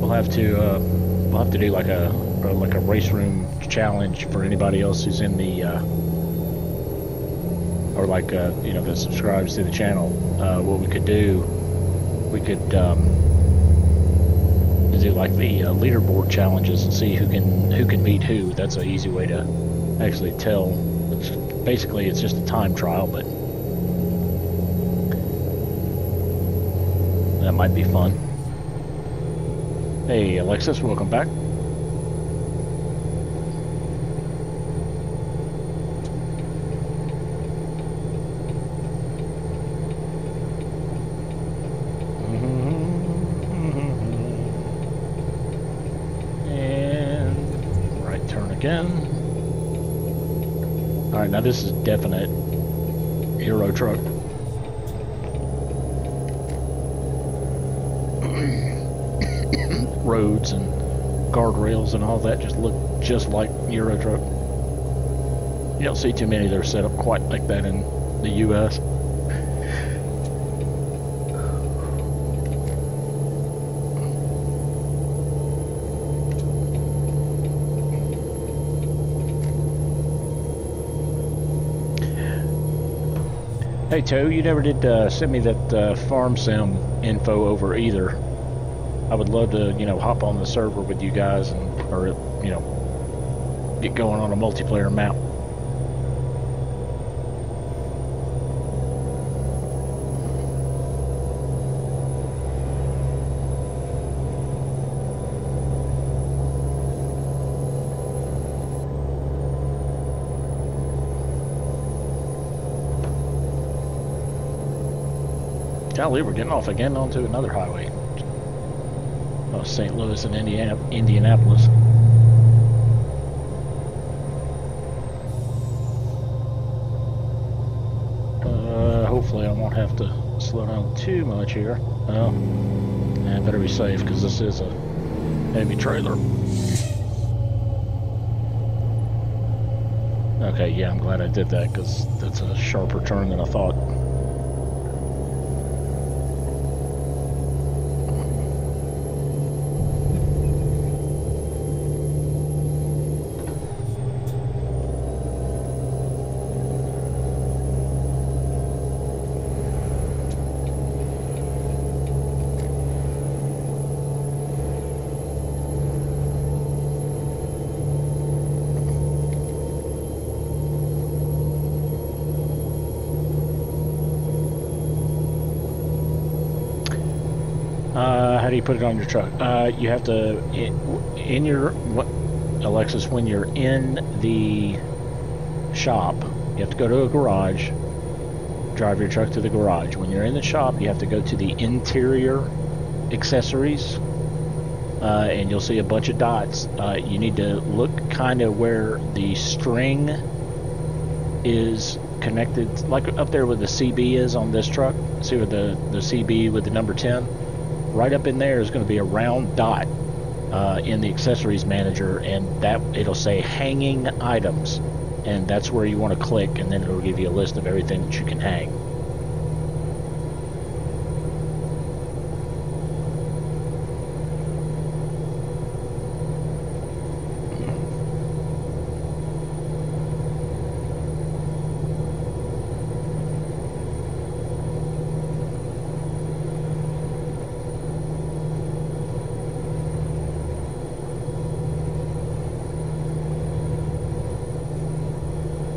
We'll have to do like a race room challenge for anybody else who's in the or like you know, that subscribes to the channel. What we could do, we could do like the leaderboard challenges and see who can beat who. That's an easy way to actually tell. Basically, it's just a time trial, but that might be fun. Hey, Alexis, welcome back. Again. Alright, now this is definite Euro truck. Roads and guardrails and all that just look just like Euro truck. You don't see too many that are set up quite like that in the US. Hey Toe, you never did send me that farm sim info over either. I would love to, you know, hop on the server with you guys and, or, you know, get going on a multiplayer map. Golly, we're getting off again onto another highway. Oh, St. Louis and Indianapolis. Hopefully I won't have to slow down too much here. Well, better be safe because this is a heavy trailer. Okay, yeah, I'm glad I did that because that's a sharper turn than I thought. How do you put it on your truck? You have to, in your, Alexis, when you're in the shop, you have to go to a garage, drive your truck to the garage. When you're in the shop, you have to go to the interior accessories, and you'll see a bunch of dots. You need to look kind of where the string is connected, like up there where the CB is on this truck. See where the CB with the number 10? Right up in there is going to be a round dot in the accessories manager, and that it'll say hanging items, and that's where you want to click, and then it'll give you a list of everything that you can hang.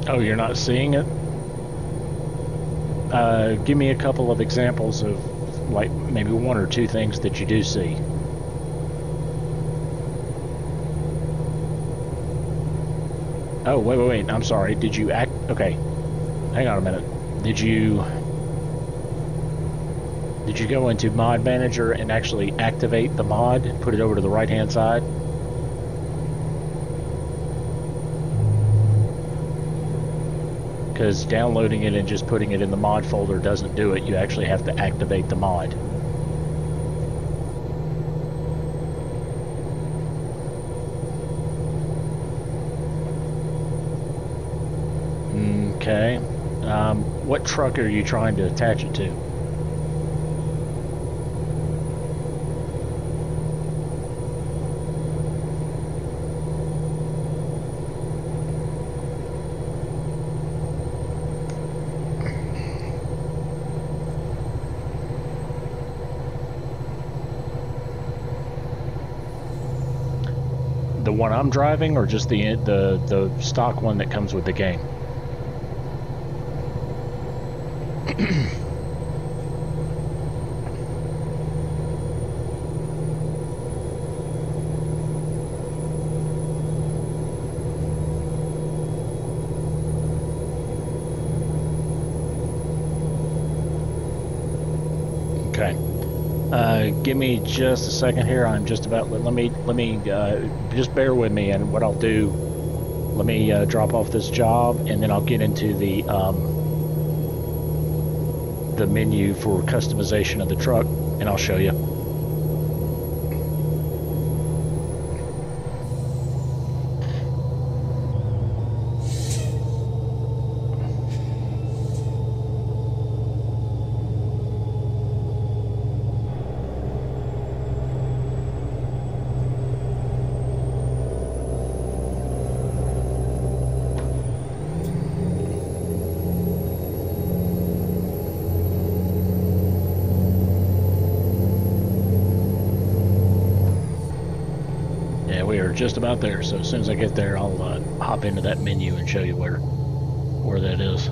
Oh, you're not seeing it? Give me a couple of examples of, like, maybe one or two things that you do see. Oh, wait, I'm sorry. Did you act... Okay. Hang on a minute. Did you go into Mod Manager and actually activate the mod? Put it over to the right-hand side? Because downloading it and just putting it in the mod folder doesn't do it. You actually have to activate the mod. Okay. What truck are you trying to attach it to? The one I'm driving, or just the stock one that comes with the game? Okay. Give me just a second here. I'm just about, let me just bear with me, and what I'll do, let me drop off this job, and then I'll get into the menu for customization of the truck, and I'll show you. We are just about there, so as soon as I get there, I'll hop into that menu and show you where that is.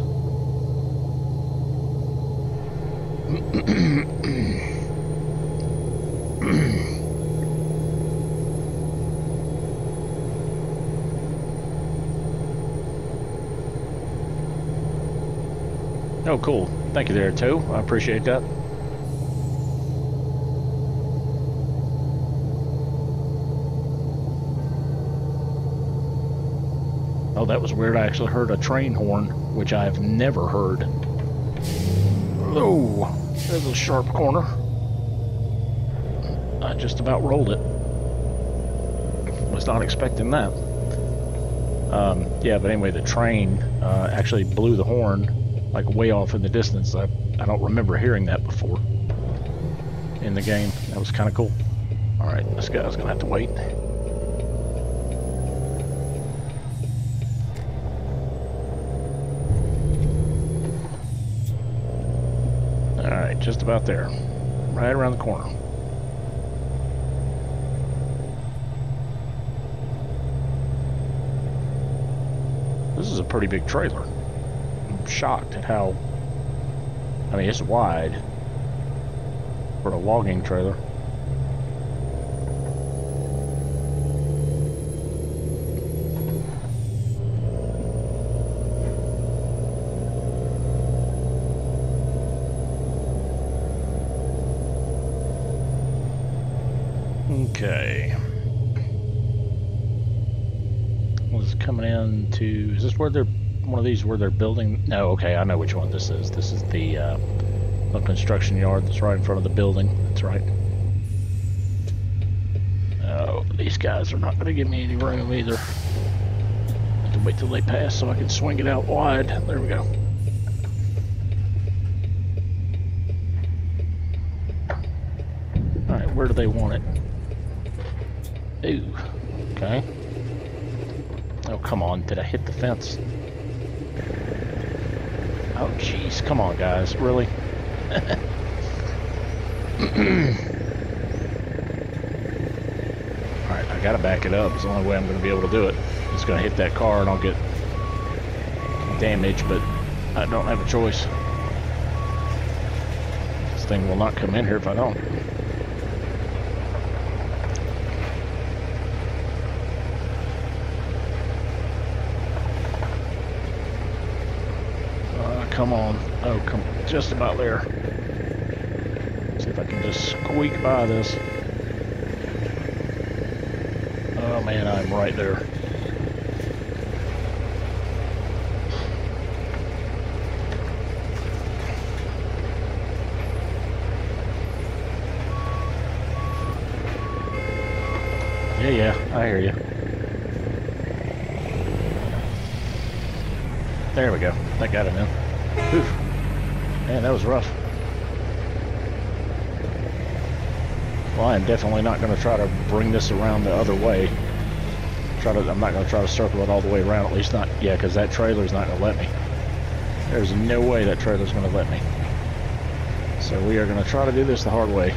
Oh, cool. Thank you there, Toe. I appreciate that. Oh, that was weird. I actually heard a train horn, which I've never heard. Oh, there's a sharp corner. I just about rolled it. Was not expecting that. Yeah, but anyway, the train actually blew the horn, like way off in the distance. I don't remember hearing that before in the game. That was kind of cool. All right, this guy's gonna have to wait. All right, just about there, right around the corner. This is a pretty big trailer. I'm shocked at how, I mean, it's wide for a logging trailer. Okay. Coming in to, is this where they're, one of these where they're building? No, okay, I know which one this is. This is the construction yard that's right in front of the building. That's right. Oh, these guys are not going to give me any room either. I have to wait till they pass so I can swing it out wide. There we go. Alright, where do they want it? Ooh, okay. Oh, come on. Did I hit the fence? Oh, jeez. Come on, guys. Really? Alright, I gotta back it up. It's the only way I'm gonna be able to do it. I'm just gonna hit that car and I'll get damaged, but I don't have a choice. This thing will not come in here if I don't. Come on. Oh, come on. Just about there. See if I can just squeak by this. Oh man, I'm right there. Yeah, I hear you. There we go. That got him in. Oof. Man, that was rough. Well, I am definitely not going to try to bring this around the other way. I'm not going to try to circle it all the way around, at least not, yeah, because that trailer's not going to let me. There's no way that trailer's going to let me. So we are going to try to do this the hard way.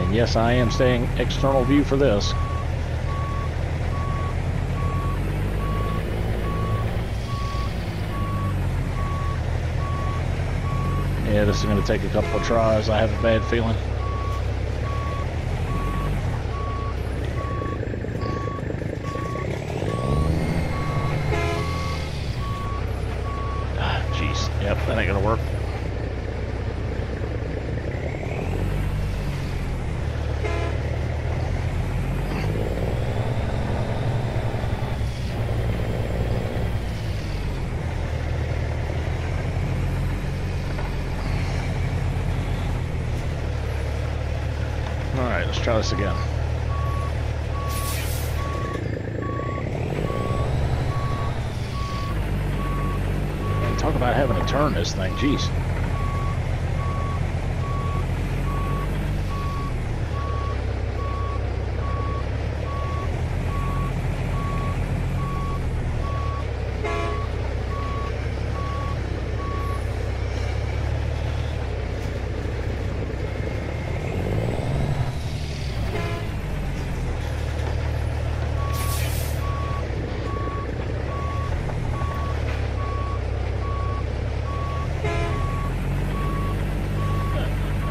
And yes, I am staying external view for this. Yeah, this is going to take a couple of tries. I have a bad feeling. Jeez. Yep, that ain't going to work. Alright, let's try this again. Man, talk about having to turn this thing, jeez.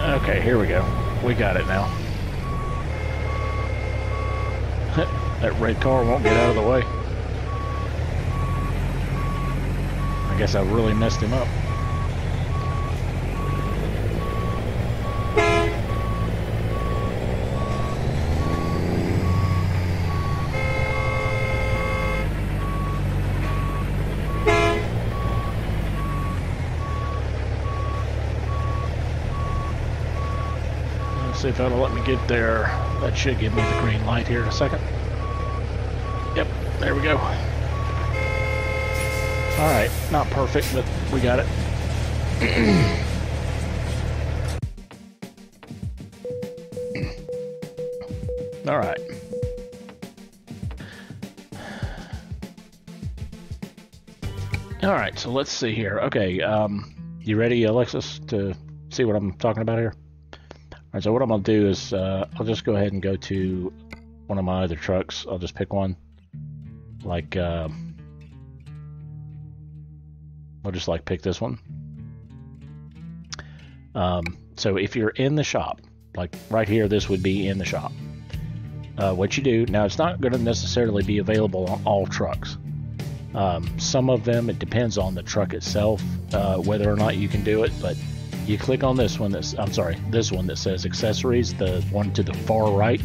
Okay, here we go. We got it now. That red car won't get out of the way. I guess I really messed him up. see if that'll let me get there. That should give me the green light here in a second. Yep, there we go. Alright, not perfect, but we got it. Alright. Alright, so let's see here. Okay, you ready, Alexis, to see what I'm talking about here? Alright, so what I'm going to do is, I'll just go ahead and go to one of my other trucks. I'll just pick one. Like, I'll just like pick this one. So if you're in the shop, like right here, this would be in the shop. What you do, now it's not going to necessarily be available on all trucks. Some of them, it depends on the truck itself, whether or not you can do it, but you click on this one that's, I'm sorry, this one that says accessories, the one to the far right.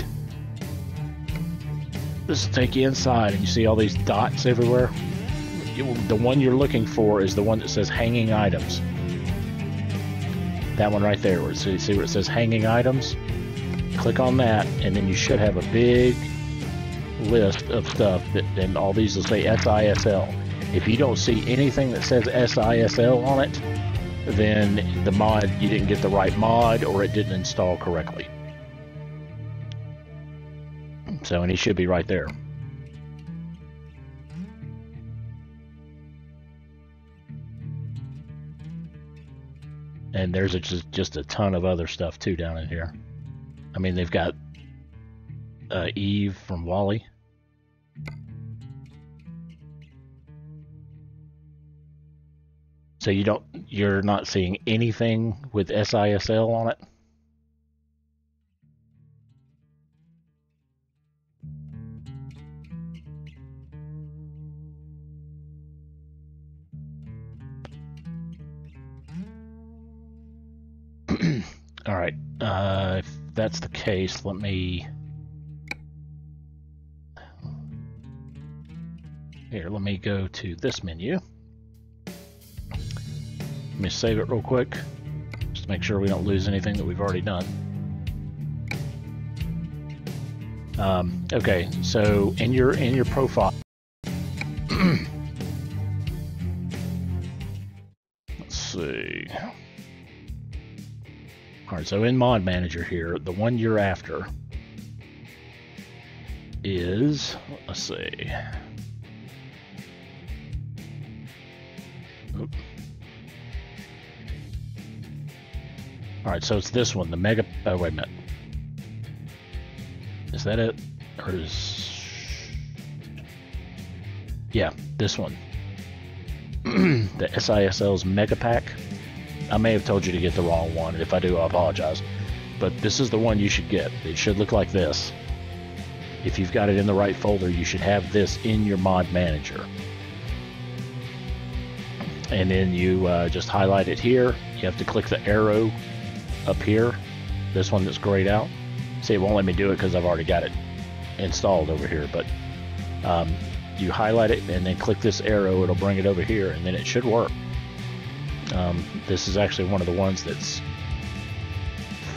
This will take you inside and you see all these dots everywhere. The one you're looking for is the one that says hanging items. That one right there, where you see where it says hanging items? Click on that, and then you should have a big list of stuff, and all these will say SISL. If you don't see anything that says SISL on it, then the mod, you didn't get the right mod, or it didn't install correctly. So, and he should be right there. And there's just a ton of other stuff too down in here. I mean, they've got Eve from Wally. So you're not seeing anything with SISL on it? All right, if that's the case, let me go to this menu. Let me save it real quick, just to make sure we don't lose anything that we've already done. Okay, so in your profile, let's see. All right, so in Mod Manager here, the one you're after is, let's see. Oop. All right, so it's this one, the Mega, oh, wait a minute. Is that it? Or is, yeah, this one. The SISL's Mega Pack. I may have told you to get the wrong one. If I do, I apologize. But this is the one you should get. It should look like this. If you've got it in the right folder, you should have this in your Mod Manager. And then you just highlight it here. You have to click the arrow up here. This one that's grayed out. See, it won't let me do it because I've already got it installed over here. But you highlight it and then click this arrow. It'll bring it over here, and then it should work. This is actually one of the ones that's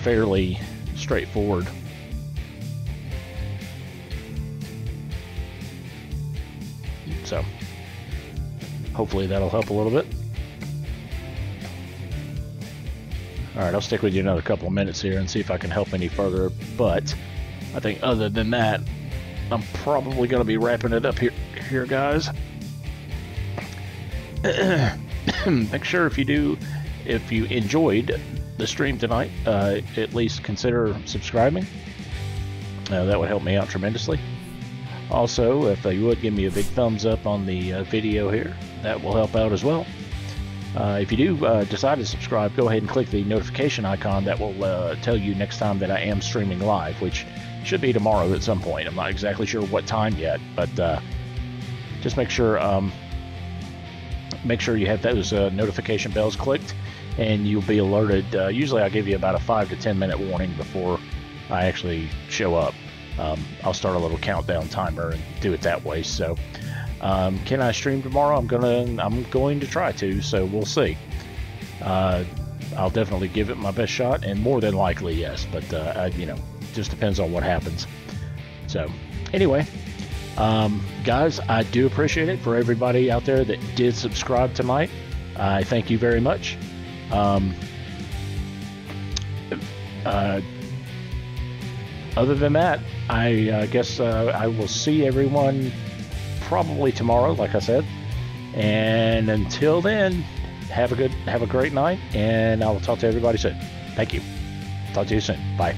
fairly straightforward. So, hopefully that'll help a little bit. Alright, I'll stick with you another couple of minutes here and see if I can help any further, but I think other than that, I'm probably going to be wrapping it up here, guys. Make sure if you enjoyed the stream tonight, at least consider subscribing. That would help me out tremendously. Also, if you would give me a big thumbs up on the video here, that will help out as well. If you do decide to subscribe, go ahead and click the notification icon. That will tell you next time that I am streaming live, which should be tomorrow at some point. I'm not exactly sure what time yet, but just make sure you have those notification bells clicked, and you'll be alerted. Usually I give you about a 5 to 10 minute warning before I actually show up. I'll start a little countdown timer and do it that way. So can I stream tomorrow? I'm going to try to, so we'll see. I'll definitely give it my best shot, and more than likely, yes. But you know, just depends on what happens. So, anyway, guys, I do appreciate it for everybody out there that did subscribe tonight. I thank you very much. Other than that, I guess I will see everyone probably tomorrow, like I said. And until then, have a great night, and I will talk to everybody soon. Thank you. Talk to you soon. Bye.